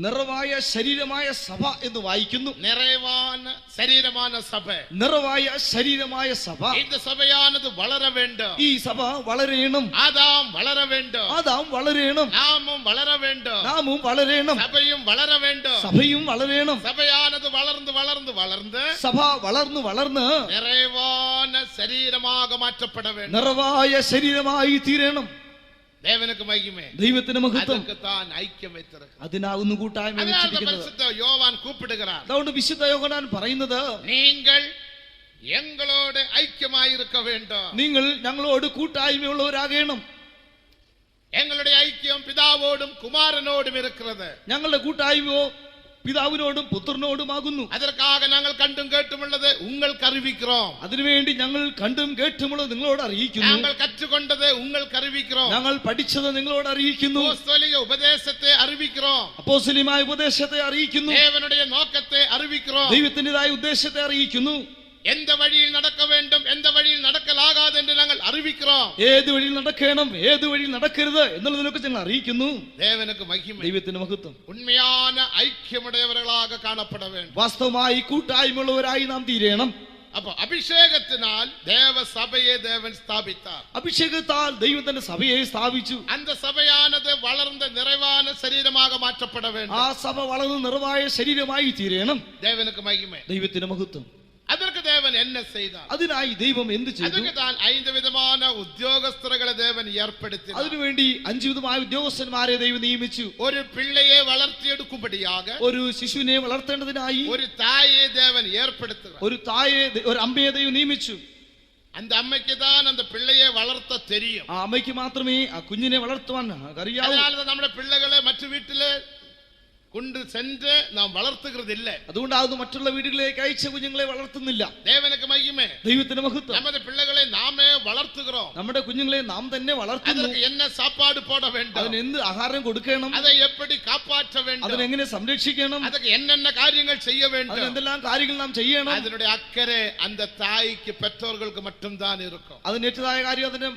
നിറവായ ശരീരമായ സഭ എന്ന് വായിക്കുന്നു. നിറവാന ശരീരமான സഭ, നിറവായ ശരീരമായ സഭ. இந்த സഭയാനത് വളര വേണ്ട. ഈ സഭ വളരണം. ആദാം വളര വേണ്ട, ആദാം വളരണം. നാമും വളര വേണ്ട, നാമും വളരണം. സഭയും വളര വേണ്ട. സഭയും വളരണം. സഭയാനത് വളർന്ന് വളർന്ന് വളർന്ന് സഭ വളർന്ന് വളർന്ന് നിറവാന ശരീരமாக മാറ്റപ്പെട വേണ്ട. നിറവായ ശരീരമായി തീരണം. ദേവനക്ക് മഹിമേ, ദൈവത്തിന് മഹത്വം. അതുക്ക് താൻ ഐക്യം വെച്ചിരിക്കുന്നു. അതിനാകുന്നു കൂട്ടായ്മ വെച്ചിരിക്കുന്നത്. പരിശുദ്ധ യോവാൻ കൂപ്പിടുகிறார். അതുകൊണ്ട് വിശുദ്ധ യോഹന്നാൻ പറയുന്നത്, നിങ്ങൾ എങ്ങളോട് ഐക്യമായിരിക്ക വേണ്ട. നിങ്ങൾ ഞങ്ങളോട് കൂട്ടായ്മയുള്ളവരാകണം. എങ്ങളുടെ ഐക്യം പിതാവോടും കുമാരനോടും ഇരിക്കുന്നത്. ഞങ്ങളുടെ കൂട്ടായ്മയോ പിതാവിനോടും പുത്രനോടുമാകുന്നു. അതற்காக ഞങ്ങൾ കണ്ടും കേട്ടുമുള്ളത് உங்களுக்கு അറിയിக்கிறோம். അതിനുവേണ്ടി ഞങ്ങൾ കണ്ടും കേട്ടുമുള്ളത് നിങ്ങളോട് അറിയിക്കുന്നു. ഞങ്ങൾ കറ്റുകൊണ്ടത് உங்களுக்கு അറിയിக்கிறோം. ഞങ്ങൾ പഠിച്ചത് നിങ്ങളോട് അറിയിക്കുന്നു. അപ്പോസ്തലിക ഉപദേശത്തെ അറിയിக்கிறோം. അപ്പോസ്തലികമായ ഉപദേശത്തെ അറിയിക്കുന്നു. ദേവനുடைய നോക്കത്തെ അറിയിக்கிறோം. ദൈവത്തിന്റേതായ ഉദ്ദേശത്തെ അറിയിക്കുന്നു. எந்த வழியில் நடக்க வேண்டும், எந்த வழியில் நடக்கலாகாது என்று நாங்கள் அறிவிக்கிறோம். ഏത് വഴിയിൽ നടക്കണം, ഏത് വഴിയിൽ നടക്കരുത് എന്നുള്ളതിനൊക്കെ ഞങ്ങൾ അറിയിക്കുന്നു. ദേവനക്ക് മഹിമ, ദൈവത്തിന് മഹത്വം. ഉണ്മயான ഐക്യമുടയവர்களாக കാണപ്പെட வேண்டும். വാസ്തവമായി കൂട്ടായ്മയുള്ളവരായി നാം തീരണം. അപ്പൊ അഭിഷേകത്തിനാൽ ദേവസഭയെ ദേവൻ സ്ഥാപിത്താർ. அபிஷேகத்தால் தெய்வம் தன் சபையை ஸ்தாபிச்சு. அந்த சபையானது வளர்ந்த நிறைவான சரீரமாக மாற்றப்பட வேண்டும். ആ സഭ വളർന്ന് നിറവായ ശരീരമായി തീരണം. தேவனுக்கு மகிமை. ദൈവത്തിന് മഹത്വം. அதற்கு தேவன் என்ன செய்தார்? അതിനായി ദൈവം എന്ത് ചെയ്തു? அதுக்கு தான் 5 விதமான உத்தியோகஸ்தர்களை தேவன் ஏற்படுத்தினார். അതിനുവേണ്ടി 5 വിധമായ ഉദ്യോഗസ്ഥന്മാരെ ദൈവം നിയമിച്ചു. ஒரு பிள்ளையை വളർത്തിയെടുക്കുம்படியாக ഒരു ശിശുവിനെ വളർത്തേണ്ടതിനായി ஒரு தாயை தேவன் ஏற்படுத்தினார். ഒരു തായെ ഒരു അമ്മയെ ദൈവം നിയമിച്ചു. அந்த அம்மைக்கு தான் அந்த பிள்ளையை வளர்த்த தெரியும். ആ അമ്മയ്ക്ക് മാത്രമേ ആ കുഞ്ഞിനെ വളർത്തുവാൻ അറിയാവൂ. அதனால നമ്മുടെ പിള്ളകളെ മറ്റു വീട്ടിലെ கொண்டு சென்று நாம் வளர்த்துகிறது இல்லை. അതുകൊണ്ടാണ് മറ്റുള്ള വീടുകളിലേക്ക് അയച്ച കുഞ്ഞുങ്ങളെ വളർത്തുന്നില്ല. தேவனுக்கு மகிமை. ദൈവത്തിന് മഹത്വം. നമ്മുടെ പിള്ളകളെ നാമേ വളർത്തുகிறோம். നമ്മുടെ കുഞ്ഞുങ്ങളെ നാം തന്നെ വളർത്തുന്നു. அதற்கு என்ன சாப்பாடு போட வேண்டும்? അതിന് എന്ത് ആഹാരം കൊടുക്കണം? அதை எப்படி காப்பாற்ற வேண்டும்? അതിനെ എങ്ങനെ സംരക്ഷിക്കണം? அதுக்கு என்னென்ன காரியங்கள் செய்ய வேண்டும்? അതിന് എന്തെല്ലാം കാര്യങ്ങൾ നാം ചെയ്യണം? அதனுடைய அக்கறை அந்த தாய்க்கு பெற்றோர்களுக்கு மட்டும்தான் இருக்கும். അതിനേറ്റതായ കാര്യം അതിന്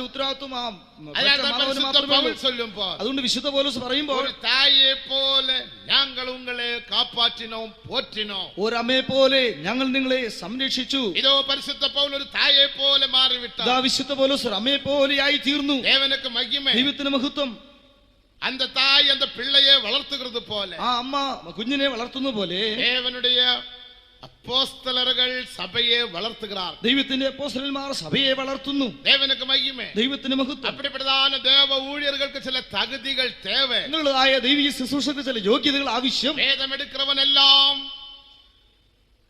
ഉത്തരവാദിത്വം ആ மாதாவுக்கு മാത്രമേ சொல்லும்போது അതുകൊണ്ട് വിശുദ്ധ പൗലോസ് പറയുമ്പോൾ ஒரு தாயை போல ഞങ്ങൾ ഉങ്ങളെ കാപ്പാറ്റിനോം പോറ്റിനോം. ഒരു അമ്മയെ പോലെ ഞങ്ങൾ നിങ്ങളെ സംരക്ഷിച്ചു. ഇതോ പരിശുദ്ധ പൗലോസ് ഒരു തായെ പോലെ മാറിവിട്ടാർ. ഇതാ വിശുദ്ധ പൗലോസ് ഒരു അമ്മയെ പോലെയായി തീർന്നു. ദേവനുക്ക് മഹിമ. ദൈവത്തിന് മഹത്വം. அந்த தாய் அந்த பிள்ளையை வளர்த்துகிறது போல ആ അമ്മ കുഞ്ഞിനെ വളർത്തുന്ന പോലെ ദേവനുடைய അപ്പോസ്തലர்கள் സഭയെ വളർത്തുகிறாർ. ദൈവത്തിന്റെ അപ്പോസ്തലന്മാർ സഭയെ വളർത്തുന്നു. ദേവനുക്ക് മഹിമ. ദൈവത്തിന് മഹത്വം. அப்படிப்பட்டதான தேவ ஊழியர்களுக்கு சில தகுதிகள் தேவை. നിങ്ങളുടേതായ ദൈവിക ശുശ്രൂഷയ്ക്ക് ചില യോഗ്യതകൾ ആവശ്യം. വേദം എടുക്കുന്നവനെല്ലാം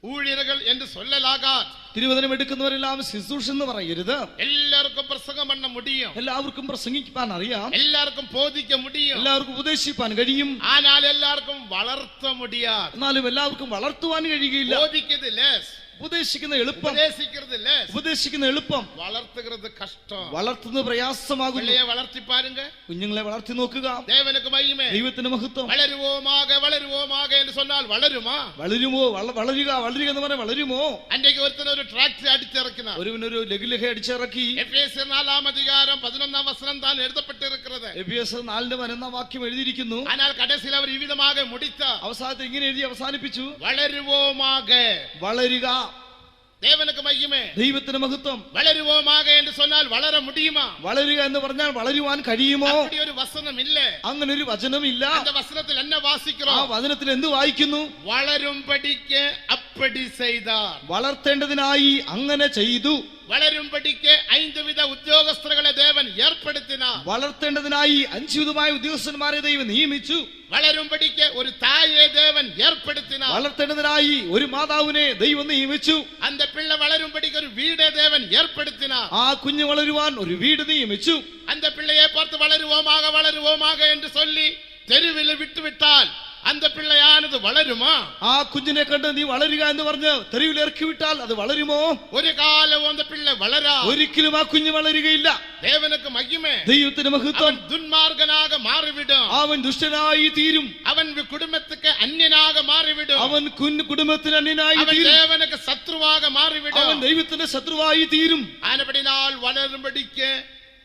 ஊழியர்கள் என்று சொல்லலாகாது. തിരുവചനം എടുക്കുന്നവരെല്ലാം ശുശ്രൂഷ എന്ന് പറയരുത്. എല്ലാവർക്കും പ്രസംഗം பண்ண முடியும். എല്ലാവർക്കും പ്രസംഗിക്കാൻ അറിയാം. എല്ലാവർക്കും ബോധിக்க முடியும். എല്ലാവർക്കും ഉപദേശിക്കാൻ കഴിയും. ஆனால் എല്ലാവർക്കും വളർത്ത முடியாது. എന്നാലും എല്ലാവർക്കും വളർത്തുവാൻ കഴിയുകയില്ല. ബോധിക്കുന്നത് ലെസ്, ഉപദേശിക്കുന്ന എളുപ്പം. ഉപദേശിക്കുന്നത് ലെസ്, ഉപദേശിക്കുന്ന എളുപ്പം. വളർത്തുന്നത് കഷ്ടം. വളർത്തുന്നത് പ്രയാസമാകുന്നു. പിള്ളയെ വളർത്തി പാരുங்க. കുഞ്ഞുങ്ങളെ വളർത്തി നോക്കുക. ദേവനുക്ക് മഹിമ. ദൈവത്തിന് മഹത്വം. വളരുവോമാക വളരുവോമാക എന്ന് சொன்னால் വളരുമാ? വളരുമോ? വളരുക വളരുക എന്ന് പറഞ്ഞാൽ വളരുമോ? അന്നേക്ക് ഒരുത്തൻ ഒരു ട്രാക്ടർ അടിച്ചിറക്കിനാർ. ഒരുവനൊരു ലഘുലേഖ അടിച്ചിറക്കി. എഫേസ്യർ 4-ാം അധികാരം 11-ാം വസനം താൻ എഴുതപ്പെട്ടിരിക്കുന്നത്. എഫേസ്യർ 4-ന്റെ വാക്യം എഴുതിയിരിക്കുന്നു. ஆனால் கடைசியில் அவர் இவ்விதமாக முடித்தார். അവസാനത്തിൽ ഇങ്ങനെ എഴുതി അവസാനിപ്പിച്ചു. വളരുവോമാക. വളരുക. தேவனுக்கு மகிமை. ദൈവത്തിന് മഹത്വം. വളരുവോമാക എന്ന് சொன்னால் വളര முடியுமா? വളരുക എന്ന് പറഞ്ഞാൽ വളരുവാൻ കഴിയുമോ? அப்படி ഒരു വസനം ഇല്ല. അങ്ങനെ ഒരു വചനമില്ല. அந்த വസനത്തിൽ என்ன വാസിக்கிறோம்? ആ വചനത്തിൽ എന്ത് വായിക്കുന്നു? വളരുംപടിക്ക് അപ്പടി ചെയ്താർ. വളർത്തേണ്ടതിനായി അങ്ങനെ ചെയ്തു. വളരുംപടിക്ക് 5 വിധ ഉദ്യോഗസ്ഥരെ ദേവൻ ഏർപ്പെടുത്തിനാർ. വളർത്തേണ്ടതിനായി 5 വിധമായ ഉദ്യോഗസ്ഥന്മാരെ ദൈവം നിയമിച്ചു. വളരുംപടിക്ക് ഒരു തായെ ദേവൻ ഏർപ്പെടുത്തിനാർ. വളർത്തേണ്ടതിനായി ഒരു മാതാവിനെ ദൈവം നിയമിച്ചു. அந்த பிள்ளை വളരുംപടിക്ക് ഒരു വീട് ദേവൻ ഏർപ്പെടുത്തിനാർ. ആ കുഞ്ഞ് വളരുവാൻ ഒരു വീട് നിയമിച്ചു. அந்த பிள்ளையை பார்த்து വളരുവോമാക വളരുവോമാക എന്ന് சொல்லி തെരുവിൽ വിട്ടുവിട്ടാൽ அந்த பிள்ளையானது വളരുമാ? ആ കുഞ്ഞിനെ കണ്ട് നീ വളരുക എന്ന് പറഞ്ഞ് തെരുവിൽ ഇറക്കി വിട്ടാൽ അത് വളരുമോ? ഒരു കാലവും அந்த பிள்ளை വളരാ. ഒരിക്കലും ആ കുഞ്ഞ് വളരുകയില്ല. ദേവനുക്ക് മഹിമ. ദൈവത്തിന് മഹത്വം. ദുന്മാർഗനാക മാറിവിടും. അവൻ ദുഷ്ടനായി തീരും. അവൻ കുടുംബത്തിക്ക് അന്യനാക മാറിവിടും. അവൻ കുടുംബത്തിന് അന്യനായി അവൻ തീരും. ദേവനുക്ക് ശത്രുവാക മാറിവിടും. അവൻ ദൈവത്തിന്റെ ശത്രുവായി തീരും. ആനപടിനാൽ വളരുംപടിക്ക്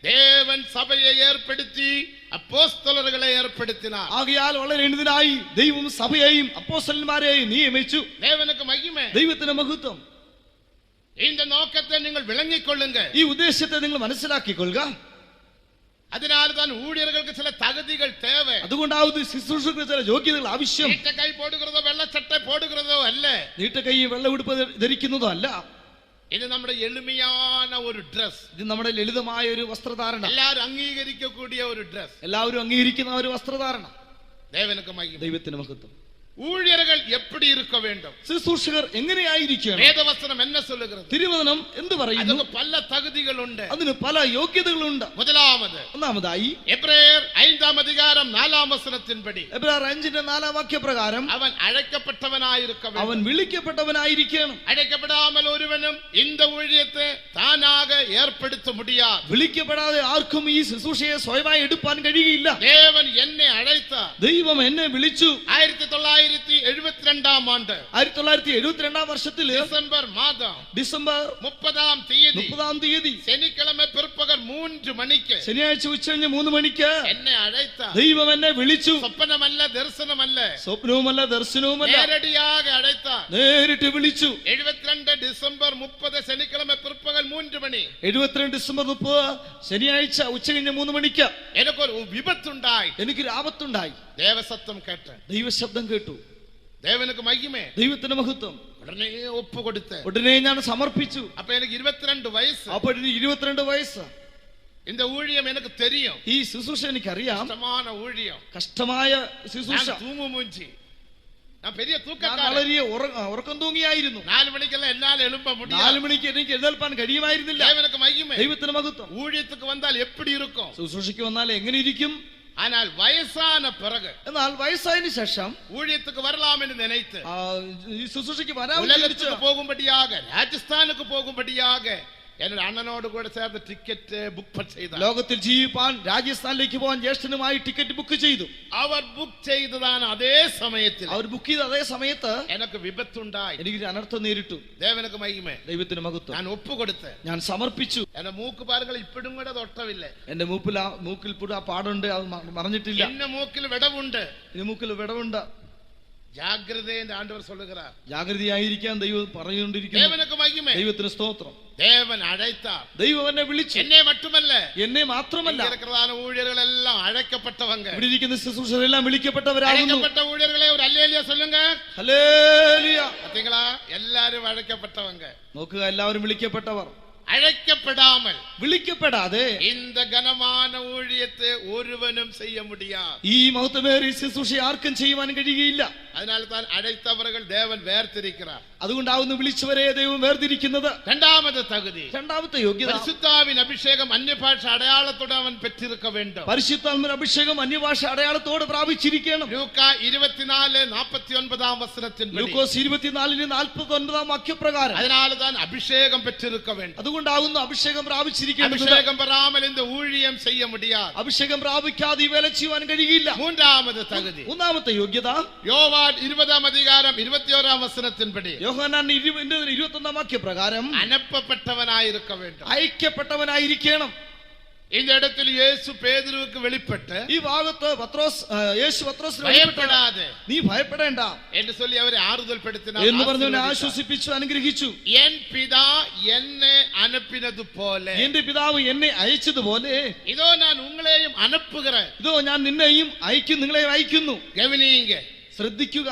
ദേവൻ സഭയെ ഏർപ്പെടുത്തി അപ്പോസ്തലരെ ഏർപ്പെടുത്തിനാർ. ആകയാൽ വളരേണ്ടതിനായി ദൈവം സഭയെയും അപ്പോസ്തലന്മാരെയും നിയമിച്ചു. ദേവനുക്ക് മഹിമ. ദൈവത്തിന് മഹത്വം. இந்த நோக்கத்தை நீங்கள் விளங்கிக்கொள்ளுங்க. ഈ ഉദ്ദേശത്തെ നിങ്ങൾ മനസ്സിലാക്കിക്കൊള്ളുക. അതിനാൽ താൻ ഊഴിയർക്ക് ചില തകുതികൾ தேவை. അതുകൊണ്ടാവുന്നത് ശുശ്രൂഷകൾക്ക് ചില യോഗ്യതകൾ ആവശ്യം. നീട്ട കൈ പോടുகிறதோ വെള്ളച്ചട്ടை പോടുகிறதോ അല്ല. നീട്ട കൈ വെള്ള ഉടുപ്പ് ധരിക്കുന്നതോ അല്ല. ഇത് നമ്മുടെ എളിമயான ഒരു ഡ്രസ്. ഇത് നമ്മുടെ ലളിതമായ ഒരു വസ്ത്രധാരണ. എല്ലാവരും അംഗീകരിക്കக்கூடிய ഒരു ഡ്രസ്. എല്ലാവരും അംഗീകരിക്കുന്ന ഒരു വസ്ത്രധാരണ. ദേവനുക്ക് മഹിമ. ദൈവത്തിന് മഹത്വം. ஊழியர்கள் எப்படி இருக்க வேண்டும்? ശുശ്രൂഷകർ എങ്ങനെയായിരിക്കണം? വേദവചനം என்ன சொல்லுகிறது? തിരുവചനം എന്ത് പറയുന്നു? അതിന് പല തകുതികളുണ്ട്. അതിന് പല യോഗ്യതകളുണ്ട്. ഒന്നാമതായി എബ്രായർ 5-ാം അധികാരം 4-ാം വചനത്തിൻപടി എബ്രായർ 5-ന്റെ 4-ാം വാക്യപ്രകാരം അവൻ അழைക്കപ്പെട്ടവനായിരിക്കണം. അവൻ വിളിക്കപ്പെട്ടവനായിരിക്കണം. അழைക്കപ്പെടാமல் ഒരുവനും இந்த ஊழியத்தை தானாக ஏற்படுத்த முடியாது. വിളിക്കപ്പെടാതെ ആർക്കും ഈ ശുശ്രൂഷയെ സ്വയമായി എടുക്കാൻ കഴിയില്ല. ദേവൻ എന്നെ അழைത്താർ. ദൈവം എന്നെ വിളിച്ചു. 1976 1972 ആണ്ട് 1972 വർഷത്തിൽ ഡിസംബർ മാസം ഡിസംബർ 30 തീയതി ശനിക്കിഴமை பிற்பகல் 3 മണിക്ക് ശനിയാഴ്ച ഉച്ചകഴിഞ്ഞ് 3 മണിക്ക് എന്നെ അழைத்தார். ദൈവം എന്നെ വിളിച്ചു. സ്വപ്നമല്ല, ദർശനമല്ല, സ്വപ്നവുമല്ല ദർശനവുമല്ല, നേരടിയാകെ അழைத்தார். നേരിട്ട് വിളിച്ചു. 72 ഡിസംബർ 30 ശനിക്കിഴமை பிற்பகல் 3 മണി. 72 ഡിസംബർ 30 ശനിയാഴ്ച ഉച്ചകഴിഞ്ഞ് 3 മണിക്ക് എനിക്കൊരു വിപത്തുണ്ടായി. എനിക്കൊരു ആപത്തുണ്ടായി. ദേവസത്വം കേട്ട്, ദൈവശബ്ദം കേട്ടു. ദേവനുക്ക് മഹിമേ, ദൈവത്തിന്റെ മഹത്വം. ഉടനെ ഒപ്പ് കൊടുത്ത് ഉടനെ ഞാൻ സമർപ്പിച്ചു. അപ്പൊ എനിക്ക് 22 വയസ്സ്. അപ്പോൾ എനിക്ക് 22 വയസ്സ്. இந்த ஊழியம் எனக்கு தெரியும். ഈ ശുശ്രൂഷ എനിക്കറിയാം. കഷ്ടமான ஊழியம், കഷ്ടമായ ശുശ്രൂഷ. തൂങ്ങു മൂഞ്ചി, ഞാൻ പെരിയ തൂക്കക്കാരൻ. വളരെ ഉറക്കം തൂങ്ങിയായിരുന്നു. 4 മണിക്കെല്ലാം എന്നാൽ എളുപ്പ முடியாது. 4 മണിക്ക് എനിക്ക് എഴുന്നേൽപ്പാൻ കഴിയുമായിരുന്നില്ല. ദേവനുക്ക് മഹിമേ, ദൈവത്തിന്റെ മഹത്വം. ஊழியத்துக்கு வந்தால் எப்படி இருக்கும்? ശുശ്രൂഷയ്ക്ക് വന്നാൽ എങ്ങനെ ഇരിക്കും? ஆனால் വയസ്സാன பிறகு, എന്നാൽ വയസ്സായതിനു ശേഷം ஊழியத்துக்கு வரலாம் என்று நினைத்து ഈ ശുശ്രൂഷയ്ക്ക് വരാൻ உலகத்துக்கு போகும்படியாக, രാജസ്ഥാനുக்கு போகும்படியாக എന്നോട് അണ്ണനോട് കൂടെ ചേർന്ന് ടിക്കറ്റ് ബുക്ക് ചെയ്തു. ലോകത്തിൽ ജീവിപ്പാൻ രാജസ്ഥാനിലേക്ക് പോകാൻ ജ്യേഷ്ഠനുമായി ടിക്കറ്റ് ബുക്ക് ചെയ്തു. അവർ ബുക്ക് ചെയ്തതാണ് അതേ സമയത്തിൽ, അവർ ബുക്ക് ചെയ്ത അതേ സമയത്ത് എനിക്ക് വിപത്തുണ്ടായി. എനിക്ക് അനർത്ഥം നേരിട്ടു. ദേവനുക്ക് മഹിമേ, ദൈവത്തിന് മഹത്വം. ഞാൻ ഒപ്പുകൊടുത്ത്, ഞാൻ സമർപ്പിച്ചു. എന്റെ മൂക്ക് പാറുകൾ ഇപ്പോഴും കൂടെ തൊട്ടവില്ല. എന്റെ മൂക്കിൽ ആ പാടുണ്ട്, അത് മറഞ്ഞിട്ടില്ല. എന്റെ മൂക്കിൽ വിടവുണ്ട്, മൂക്കിൽ വിടവുണ്ട്. ജാഗ്രതയുടെ ആണ്ടവർ சொல்லுகிறார். ജാഗ്രതയായിരിക്കാൻ ദൈവം പറഞ്ഞുകൊണ്ടിരിക്കുന്നു. ദേവനുക്ക് മഹിമേ, ദൈവത്തിന് സ്തോത്രം. ദേവൻ അழைத்தார். ദൈവം എന്നെ വിളിച്ചു. എന്നെ மட்டுமல்ல, എന്നെ മാത്രമല്ല, പ്രധാന ഊഴിയர்களെല്ലാം അழைக்கப்பட்டவங்க. ഇവിടെ ഇരിക്കുന്ന ശുശ്രൂഷരെല്ലാം വിളിക്കപ്പെട്ടവരാകുന്നു. അழைக்கப்பட்ட ஊழியர்களே ഒരു ഹല്ലേലൂയ சொல்லுங்க. ഹല്ലേലൂയ. பாத்தீங்களா, எல்லாரும் அழைக்கப்பட்டவங்க. നോക്കുക, എല്ലാവരും വിളിക്കപ്പെട്ടവർ. அழைக்கப்படாமல், വിളിക്കപ്പെടാതെ இந்த கனமான ஊழியத்தை ஒருவனும் செய்ய முடியாது. ഈ മഹത്വമേറിയ ശുശ്രൂഷ ആർക്കും ചെയ്യുവാൻ കഴിയുകയില്ല. അതിനാൽ താൻ അழைத்தவர்கள் ദേവൻ വേർതിരിக்கிறார். അതുകൊണ്ടാവുന്നു വിളിച്ചവരെ ദൈവം വേർതിരിക്കുന്നത്. രണ്ടാമത്തെ തകുതി, രണ്ടാമത്തെ യോഗ്യത, പരിശുദ്ധാവിൻ അഭിഷേകം അന്യഭാഷ അടയാളത്തോടെ അവൻ പെற்றிருக்க வேண்டும். പരിശുദ്ധാത്മാവിന്റെ അഭിഷേകം അന്യഭാഷ അടയാളത്തോടെ പ്രാപിച്ചിരിക്കണം. ലൂക്ക 24:49 വചനത്തിൻപടി, ലൂക്കോസ് 24:49 വാക്യപ്രകാരം, അതിനാൽ താൻ അഭിഷേകം പെற்றிருக்க வேண்டும். അതുകൊണ്ടാവുന്നു അഭിഷേകം പ്രാപിച്ചിരിക്കേണ്ടത്. അഭിഷേകം പെറാമൽ இந்த ஊழியம் செய்ய முடியாது. അഭിഷേകം പ്രാപിക്കാതെ ഈ വേല ചെയ്യുവാൻ കഴിയില്ല. മൂന്നാമത്തെ തകുതി, മൂന്നാമത്തെ യോഗ്യത, യോവാൻ 20:21 വചനത്തിൻപടി, യോഹന്നാൻ 20:21 വാക്യപ്രകാരം, അനപ്പപ്പെട്ടവനായിരിക്ക வேண்டும், അയക്കപ്പെട്ടവനായിരിക്കണം. இந்த இடத்தில் இயேசு பேதுருவுக்கு வெளிப்பட்டு, ഈ ഭാഗത്ത് യേശു പത്രോസിനെ ഭയപ്പെടാതെ, നീ ഭയപ്പെടേണ്ട എന്ന് சொல்லி അവരെ ആറുതൽപ്പെടുത്തിനാർ, എന്ന് പറഞ്ഞവനെ ആശ്വസിപ്പിച്ചു, അനുഗ്രഹിച്ചു. എൻ പിതാ എന്നെ അനുപ്പിനതുപോലെ, എന്റെ പിതാവ് എന്നെ അയച്ചതുപോലെ ഇതോ ഞാൻ ഉങ്ങളെയും അനുപ്പുகிறேன். ഇതോ ഞാൻ നിന്നെയും അയക്കും, നിങ്ങളെയും അയക്കുന്നു. ഗവനിയുങ്ക, ശ്രദ്ധിക്കുക.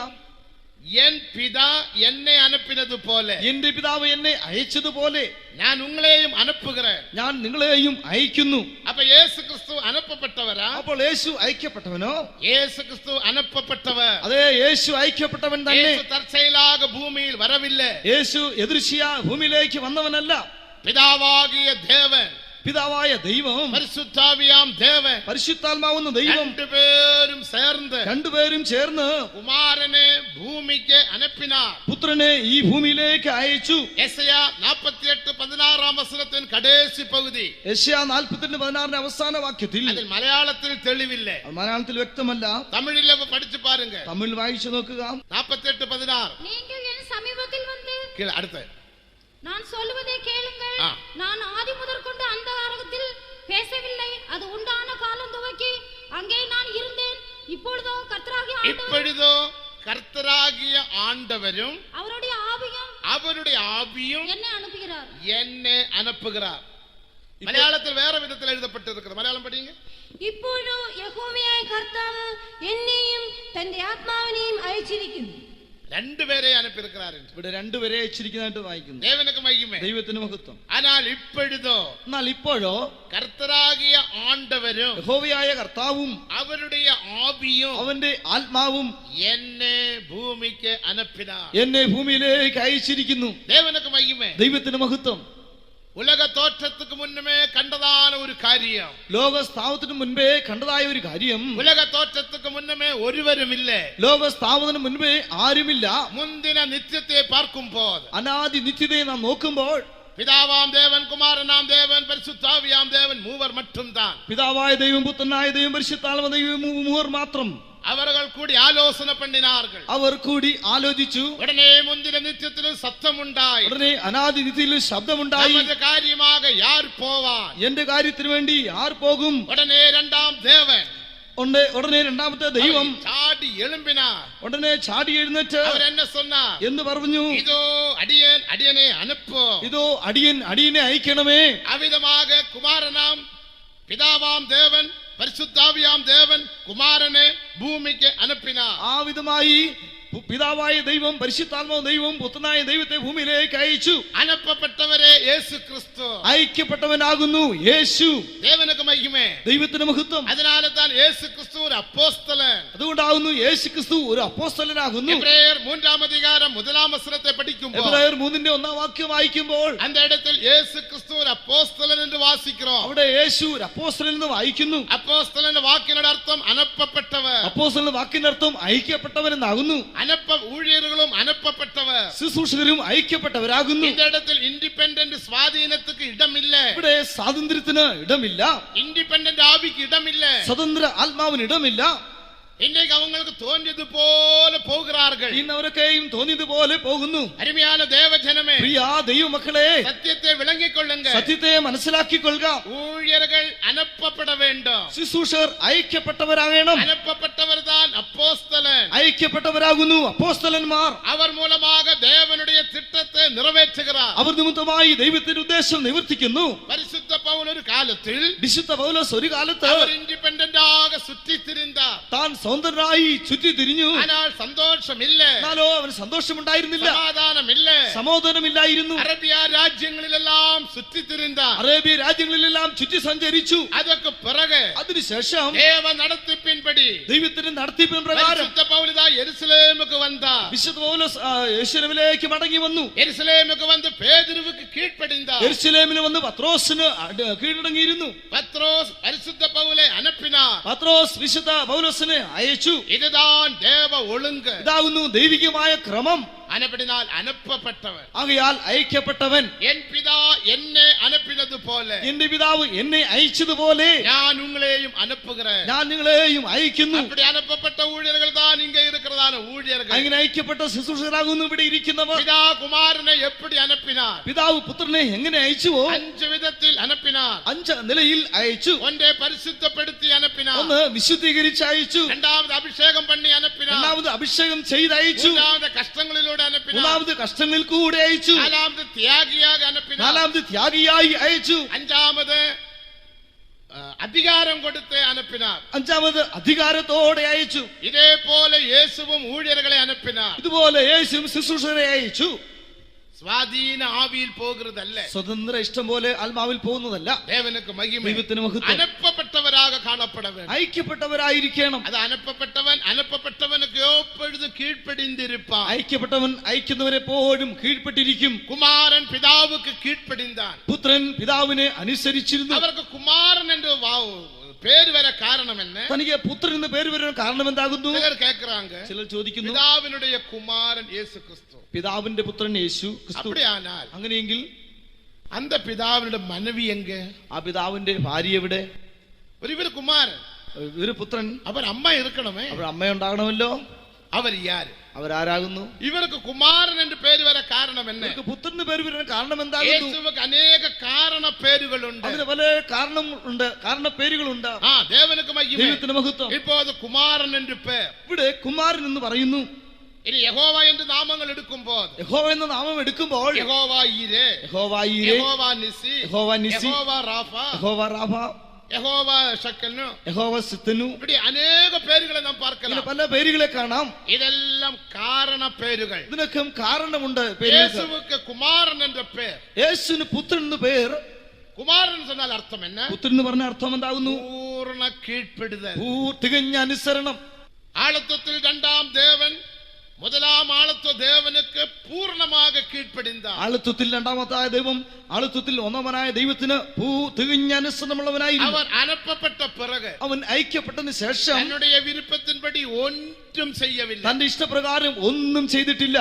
എൻ പിതാ എന്നെ അനുപ്പിനതുപോലെ, എന്റെ പിതാവ് എന്നെ അയച്ചതുപോലെ ഞാൻ ഉങ്ങളെയും അനുപ്പുகிறேன், ഞാൻ നിങ്ങളെയും അയക്കുന്നു. അപ്പൊ യേശു ക്രിസ്തു അനുപ്പപ്പെട്ടവരാ? അപ്പോൾ യേശു അയക്കപ്പെട്ടവനോ? യേശു ക്രിസ്തു അനുപ്പപ്പെട്ടവർ. അതെ, യേശു അയക്കപ്പെട്ടവൻ തന്നെ. യേശു തർച്ചയിലാക ഭൂമിയിൽ വരവില്ല. യേശു എതിർശിയ ഭൂമിയിലേക്ക് വന്നവനല്ല. പിതാവാകിയ ദേവൻ, പിതാവായ ദൈവം, പരിശുദ്ധാവിയാം ദേവൻ, പരിശുദ്ധാത്മാവുന്ന ദൈവം രണ്ടുപേരും ചേർന്ന് കുമാരനെ ഭൂമിക്ക് അനുപ്പിനാർ, പുത്രനെ ഈ ഭൂമിയിലേക്ക് അയച്ചു. യെശയ്യാ 48:16 വചനത്തിൻ കടേസി പകുതി, യെശയ്യാ 48:16 അവസാന വാക്യത്തിൽ, അതിൽ മലയാളത്തിൽ തെളിവില്ല, മലയാളത്തിൽ വ്യക്തമല്ല. തമിഴിൽ പഠിച്ചു പാരുങ്ക, തമിഴ് വായിച്ചു നോക്കുക. 48:16. நீங்கள் என் சமீபத்தில் வந்து അടുത്ത, நான் சொல்லுவதை கேளுங்கள். நான் ஆதி முதற்கொண்டு அந்த காலத்தில் பேசவில்லை, அது உண்டான காலம் துவக்கி அங்கே நான் இருந்தேன். இப்பொழுதோ கர்த்தராகிய ஆண்டவரும் அவருடைய ஆவியும் என்னை அனுப்புகிறார். மலையாளத்தில் வேற விதத்தில் எழுதப்பட்டிருக்கிறது. மலையாளம் படிங்க. ഇപ്പോഴോ യഹോവയായ കർത്താവ് എന്നെയും തന്റെ ആത്മാവിനെയും അയച്ചിരിക്കുന്നു. രണ്ടുപേരെ അനുപ്പിയിരിക്കാർ. ഇവിടെ രണ്ടുപേരെ അയച്ചിരിക്കുന്നതായിട്ട് വായിക്കുന്നു. ദേവനുക്ക് മഹിമ, ദൈവത്തിന് മഹത്വം. എന്നാൽ ഇപ്പോഴോ കർത്തരാകിയ ആണ്ടവരും യഹോവയായ കർത്താവും അവരുടെ ആവിയും അവന്റെ ആത്മാവും എന്നെ ഭൂമിക്ക് അനുപ്പിനാർ, എന്നെ ഭൂമിയിലേക്ക് അയച്ചിരിക്കുന്നു. ദേവനുക്ക് മഹിമ, ദൈവത്തിന് മഹത്വം. ഉലക തോറ്റத்துக்கு മുന്നമേ കണ്ടതാന ഒരു കാര്യം, ലോക സ്ഥാപനത്തിന് മുൻപേ കണ്ടതായ ഒരു കാര്യം, ഉലക തോറ്റத்துக்கு മുന്നമേ ഒരുവരുമില്ല, ലോക സ്ഥാപനത്തിന് മുൻപേ ആരുമില്ല. മുന്തിന നിത്യത്തെ പാർക്കുമ്പോൾ, അനാദി നിത്യതയെ നാം നോക്കുമ്പോൾ, பிதாவாம் தேவன், குமாரனாம் தேவன், பரிசுத்தாவியாம் தேவன் மூவர் மட்டும்தான். പിതാവായ ദൈവം, പുത്രനായ ദൈവം, പരിശുദ്ധാത്മാവായ ദൈവം മൂവർ മാത്രം. அவர்கள் கூடி ஆலோசனை பண்ணினார்கள். അവർ കൂടി ആലോചിച്ചു. உடனே முந்தின நித்தியத்தில் சத்தம் உண்டாയി. ഉടനെ അനാദി നിത്യത്തിൽ ശബ്ദമുണ്ടായി. நமது காரியமாக யார் போவான்? എന്റെ കാര്യത്തിന് വേണ്ടി ആർ പോകും? உடனே இரண்டாம் தேவன் ഉടനെ രണ്ടാമത്തെ ദൈവം ചാടി எழும்பினார். ഉടനെ ചാടി എഴുന്നേറ്റ് அவர் என்ன சொன்னார்? എന്ന് പറഞ്ഞു? இதோ அடியேனை அனுப்பு. ഇതോ അടിയനെ അയക്കണമേ. அவ்விதமாக குமாரனாம் பிதாவாம் தேவன், பரிசுத்தாவியாம் தேவன் குமாரனை பூமிக்கு அனுப்பினார். ആ വിധമായി പിതാവായ ദൈവം, പരിശുദ്ധാത്മാവ് ദൈവം, പുത്രനായ ദൈവത്തെ ഭൂമിയിലേക്ക് അയച്ചു. അനപ്പപ്പെട്ടവരെ യേശു ക്രിസ്തു, അയക്കപ്പെട്ടവനാകുന്നു യേശു. ദേവനുക്ക് മഹിമേ, ദൈവത്തിന് മഹത്വം. അതിനാൽ യേശു ക്രിസ്തു ഒരു അപ്പോസ്തലൻ. അതുകൊണ്ടാകുന്നു യേശു ക്രിസ്തു ഒരു അപ്പോസ്തലനാകുന്നു. എബ്രായർ 3-ാം അധികാരം 1-ാം വചനത്തെ പഠിക്കുമ്പോൾ, എബ്രായർ 3-ന്റെ 1-ാം വാക്യം വായിക്കുമ്പോൾ அந்த இடத்தில் യേശു ക്രിസ്തു ഒരു അപ്പോസ്തലൻ എന്ന് വാസിக்கிறோം. അവിടെ യേശു ഒരു അപ്പോസ്തലൻ എന്ന് വായിക്കുന്നു. അപ്പോസ്തലന്റെ വാക്കിന്റെ അർത്ഥം അനപ്പപ്പെട്ടവർ. അപ്പോസ്തലന്റെ വാക്കിന്റെ അർത്ഥം അയക്കപ്പെട്ടവരെന്നാകുന്നു. ஊழியர்களும் அனுப்பப்பட்டவர், ശുശ്രൂഷകരും അയക്കപ്പെട്ടവരാകുന്നു. இந்த இடத்தில் இண்டிபெண்டன்ட் സ്വാധീനத்துக்கு இடமில்லை. ഇവിടെ സ്വാതന്ത്ര്യത്തിന് ഇടമില്ല. இண்டிபெண்டன்ட் ஆவிக்கு இடமில்லை. സ്വതന്ത്ര ആത്മാവിന് ഇടമില്ല. இன்னைக்கு அவங்களுக்கு தோன்றியது போல போகிறார்கள். ഇന്നവരൊക്കെയും തോന്നിയതുപോലെ പോകുന്നു. அருமையான தேவஜனமே, പ്രിയ ദൈവമക്കളെ, சத்தியத்தை விளங்கிக் கொள்ளுங்க. സത്യത്തെ മനസ്സിലാക്കിക്കൊള്ളുക. ஊழியர்கள் அனுப்பப்பட வேண்டும். ശുശ്രൂഷകർ അയക്കപ്പെട്ടവരാകണം. அனுப்பப்பட்டவர் தான் அப்போஸ்தலன். അയക്കപ്പെട്ടവരാകുന്നു അപ്പോസ്തലന്മാർ. அவர் மூலமாக தேவனுடைய திட்டத்தை நிறைவேற்றுகிறார். അവർ നിമിത്തമായി ദൈവത്തിന്റെ ഉദ്ദേശം നിവർത്തിക്കുന്നു. பரிசுத்த பவுல் ஒரு காலத்தில், വിശുദ്ധ പൗലോസ് ഒരു കാലത്ത് அவர் இண்டிபெண்டன்ட் ஆக சுற்றி திரிந்தார். താൻ സ്വതന്ത്രനായി ചുറ്റി തിരിഞ്ഞു. ஆனால் சந்தோஷம் இல்லை. എന്നാലോ അവന് സന്തോഷമുണ്ടായിരുന്നില്ല, சமாதானம் இல்லை. സമാധാനമില്ലായിരുന്നു. அரேபியா ராஜ்யங்களிலெல்லாம் சுற்றி திரிந்தார். അറേബ്യ രാജ്യങ്ങളിലെല്ലാം ചുറ്റി സഞ്ചരിച്ചു. அதற்கு பிறகு അതിനുശേഷം தேவ நடத்திப்பின்படி ദൈവത്തിന്റെ നടത്തിപ്പിൻ പ്രകാരം பரிசுத்த பவுல் எருசலேமுக்கு வந்தார். വിശുദ്ധ പൗലോസ് യെരൂശലേമിലേക്ക് മടങ്ങി വന്നു. எருசலேமுக்கு வந்து பேதுருவுக்கு கீழ்ப்படிந்தார். യെരൂശലേമിൽ വന്ന് പത്രോസിന് കീഴടങ്ങിയിരുന്നു. பத்ரோஸ் பரிசுத்த பவுலை அனுப்பினார். പത്രോസ് വിശുദ്ധ പൗലോസിനെ അയച്ചു. இதுதான் தேவ ஒழுங்கு. ഇതാകുന്നു ദൈവികമായ ക്രമം. அனுப்பினால் அனுப்பப்பட்டவன். ആകയാൽ അയക്കപ്പെട്ടവൻ. என் பிதா என்னை அனுப்பினது போல എന്റെ പിതാവ് എന്നെ അയച്ചതുപോലെ நான் உங்களையும் அனுப்புகிறேன். ഞാൻ നിങ്ങളെയും അയക്കുന്നു. அப்படி அனுப்பப்பட்ட ஊழியர்கள் தான் இங்க இருக்கிறதான ஊழியர்கள். അങ്ങനെ അയക്കപ്പെട്ട ശുശ്രൂഷകരാകുന്നു ഇവിടെ ഇരിക്കുന്നവർ. பிதா குமாரனை எப்படி அனுப்பினார்? പിതാവ് പുത്രനെ എങ്ങനെ അയച്ചുവോ 5 വിധത്തിൽ അനുപ്പിനാർ. 5 നിലയിൽ അയച്ചു. ஒன்றை பரிசுத்தப்படுத்தி அனுப்பினார். ഒന്ന് വിശുദ്ധീകരിച്ച് അയച്ചു. இரண்டாவது அபிஷேகம் பண்ணி அனுப்பினார். രണ്ടാമത് അഭിഷേകം ചെയ്ത് അയച്ചു. மூன்றாவது கஷ்டங்களிலൂടെ அனுப்பினார். മൂന്നാമത് കഷ്ടങ്ങളിൽ കൂടെ അയച്ചു. നാലാമത് ത്യാഗിയായി അനുപ്പിനാർ. നാലാമത് ത്യാഗിയായി അയച്ചു. അഞ്ചാമത് അധികാരം കൊടുത്ത് അനുപ്പിനാർ. അഞ്ചാമത് അധികാരത്തോടെ അയച്ചു. ഇതേപോലെ യേശുവും ഊഴിയർകളെ അനുപ്പിനാർ. ഇതുപോലെ യേശുവും ശുശ്രൂഷകരെ അയച്ചു. സ്വാധീന ആവിയിൽ പോകുന്നതല്ല, സ്വതന്ത്ര ഇഷ്ടം പോലെ ആത്മാവിൽ പോകുന്നതല്ല. ദേവനുക്ക് മഹിമ. ദൈവത്തിന് മഹത്വം. അനപ്പപ്പെട്ടവരാக കാണപ്പെட வேண்டும். അയക്കപ്പെട്ടവരായിരിക്കണം. അത് അനപ്പപ്പെട്ടവനുക്ക് എപ്പോഴും കീഴ്പ്പടിന്തിരിപ്പാൻ. അയക്കപ്പെട്ടവൻ അയക്കുന്നവരെ എപ്പോഴും കീഴ്പ്പെട്ടിരിക്കും. കുമാരൻ പിതാവുക്ക് കീഴ്പ്പടിന്താൻ. പുത്രൻ പിതാവിനെ അനുസരിച്ചിരുന്നു. അവർക്ക് കുമാരൻ என்று പേര് വരെ കാരണം എന്ന്, തനിക്ക് പുത്രൻ എന്ന് പേര് വരാൻ കാരണം എന്താകുന്നു? ചിലർ കേൾക്കുறாங்க. ചിലർ ചോദിക്കുന്നു, പിതാവിനുடைய കുമാരൻ യേശു ക്രിസ്തു, പിതാവിന്റെ പുത്രൻ യേശു ക്രിസ്തു. அப்படியானால் അങ്ങനെയെങ്കിൽ அந்த പിതാവിനുടെ മനവി എങ്ക? ആ പിതാവിന്റെ ഭാര്യ എവിടെ? ഇവർ കുമാരൻ, ഒരു പുത്രൻ, അവർ അമ്മ ഇരിക്കണമേ. അവർ അമ്മയുണ്ടാകണമല്ലോ. അവർ യാര്? അവരാരാകുന്നു? ഇവർക്ക് കുമാരൻ എന്ന് പേര് വരാൻ കാരണം എന്ന്, പുത്രന് പേര് വരാൻ കാരണം എന്താകുന്നു? യേശുവിന് അനേക കാരണ പേരുകളുണ്ട്. അതിന് പല കാരണങ്ങളുണ്ട്, കാരണ പേരുകളുണ്ട്. ദേവനുക്ക് മഹിമ. ദൈവത്തിന് മഹത്വം. ഇപ്പോൾ കുമാരൻ എന്ന് പേർ. ഇവിടെ കുമാരൻ എന്ന് പറയുന്നു. ഇനി യഹോവ എന്ന് നാമങ്ങൾ എടുക്കുമ്പോൾ, യഹോവ എന്ന നാമം എടുക്കുമ്പോൾ യഹോവ ഈരേ, യഹോവ ഈരേ, യഹോവ നിസി, യഹോവ നിസി, യഹോവ റാഫ, യഹോവ റാഫ, യഹോവ ശക്കനു, യഹോവ സിത്തനു, இப்படி അനേക പേരുകളെ നാം പാർக்கலாம். പല പേരുകളെ കാണാം. ഇതെല്ലാം കാരണ പേരുകൾ. ഇതിനൊക്കെ കാരണമുണ്ട്. യേശുവിന് കുമാരൻ എന്ന പേർ. യേശുവിന് പുത്രൻ എന്ന് പേർ. കുമാരൻ എന്നാൽ അർത്ഥം എന്നാ? പുത്രൻ എന്ന് പറഞ്ഞ അർത്ഥം എന്താകുന്നു? പൂർണ്ണ കീഴ്പ്പെടുതൽ, തികഞ്ഞ അനുസരണം. ആളത്വത്തിൽ രണ്ടാം ദേവൻ முதலாம் ஆளத்துவ தேவனுக்கு பூர்ணமாக கீழ்ப்படிந்தார். ആളത്വത്തിൽ രണ്ടാമത്തായ ദൈവം ആളത്വത്തിൽ ഒന്നാമനായ ദൈവത്തിന് തികഞ്ഞ അനുസരണമുള്ളവനായിരുന്നു. அவர் அனுப்பப்பட்ட பிறகு, അവൻ അയക്കപ്പെട്ടതിന് ശേഷം தன்னுடைய விருப்பத்தின்படி ஒன்றும் செய்யவில்லை. തന്റെ ഇഷ്ടപ്രകാരം ഒന്നും ചെയ്തിട്ടില്ല.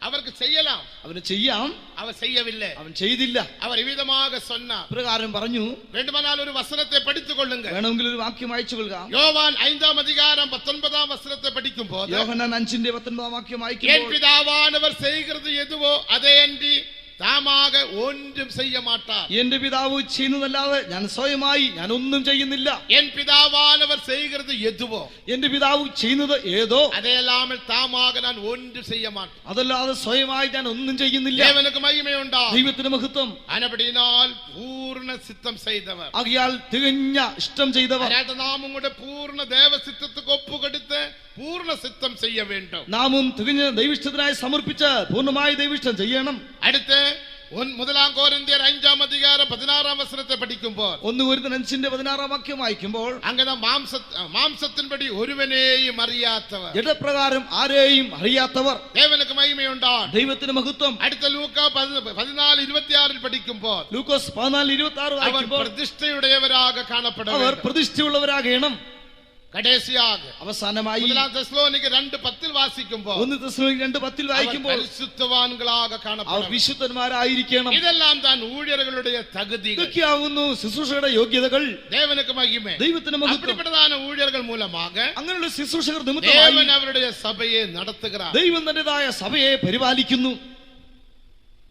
அவருக்கு செய்யலாம், അവന് ചെയ്യാം, அவர் செய்யவில்லை. അവൻ ചെയ്തില്ല. அவர் இவ்விதமாக சொன்னார். പ്രകാരം പറഞ്ഞു. வேண்டுமானால் ஒரு வசனத்தை படித்துக் கொள்ளுங்கள். വേണമെങ്കിൽ ഒരു വാക്യം വായിച്ചു കൊള്ളുക. யோவான் 5ஆம் அதிகாரம் 19ஆம் வசனத்தை படிக்கும் போது യോഹന്നാൻ 5:19 വാക്യം என் വായിക്കുമ്പോൾ பிதாவானவர் செய்கிறது எதுவோ அதையன்றி താമാക ഒന്നും செய்ய മാട്ടാർ. എന്റെ പിതാവ് ചെയ്യുന്നതല്ലാതെ ഞാൻ സ്വയമായി ഞാൻ ഒന്നും ചെയ്യുന്നില്ല. എൻ പിതാവാനവർ ചെയ്യുന്നത് എതുവോ, എന്റെ പിതാവ് ചെയ്യുന്നത് ഏതോ അതെല്ലാമൽ താമാക ഞാൻ ഒന്നും ചെയ്യ മാട്ടാം, അതല്ലാതെ സ്വയമായി ഞാൻ ഒന്നും ചെയ്യുന്നില്ല. ദേവനുക്ക് മഹിമയുണ്ടാ, ദൈവത്തിന് മഹത്വം. അനപടിയാൽ പൂർണ്ണ സിദ്ധം ചെയ്തവർ, ആകയാൽ തികഞ്ഞ ഇഷ്ടം ചെയ്തവർ. നാമും കൂടെ പൂർണ്ണ ദേവസിദ്ധத்துக்கு ഒപ്പ് കൊടുത്ത് പൂർണ്ണ സിദ്ധം ചെയ്യ വേണ്ടും. നാമും തികഞ്ഞ ദൈവിഷ്ടത്തിനായി സമർപ്പിച്ച് പൂർണ്ണമായി ദൈവിഷ്ടം ചെയ്യണം. അടുത്ത് 1 കോരിന്ത്യർ 5ആം അധികാരം 16ആം വചനത്തെ പഠിക്കുമ്പോൾ 1 കൊരിന്ത്യർ 5:16 വാക്യം വായിക്കുമ്പോൾ അങ്ങനെ മാംസത്തിൻപടി ഒരുവനെയും അറിയാത്തവർ, ജഡപ്രകാരം ആരെയും അറിയാത്തവർ. ദേവനുക്ക് മഹിമയുണ്ടാ, ദൈവത്തിന് മഹത്വം. അടുത്ത ലൂക്ക 14:26 പഠിക്കുമ്പോൾ ലൂക്കോസ് 14:26 അവർ വായിക്കുമ്പോൾ പ്രതിഷ്ഠയുടേവരാക കാണപ്പെടും, അവർ പ്രതിഷ്ഠയുള്ളവരാകണം. കടേസിയാക അവസാനമായി 1 തെസ്സലോനിക്കർ 2:10 വാസിക്കുമ്പോൾ 1 തെസ്സലോനിക്കർ 2:10 വായിക്കുമ്പോൾ പരിശുദ്ധവാൻകളാക അവർ കാണപ്പെടും. വിശുദ്ധന്മാരായിരിക്കണം. ഇതെല്ലാം താൻ ഊഴിയരുടെ തകുതികൾ, ഇതൊക്കെയാവുന്നു ശുശ്രൂഷയുടെ യോഗ്യതകൾ. ദേവനുക്ക് മഹിമ. ദൈവത്തിന് മഹത്വം. അപ്പടിപ്പെട്ടതാന ഊഴിയர்கள் മൂലமாக അങ്ങനെയുള്ള ശുശ്രൂഷകർ ദേവൻ നിമിത്തമായി അവരുടെ സഭയെ നടത്തുகிறார். ദൈവം തന്റേതായ സഭയെ പരിപാലിക്കുന്നു.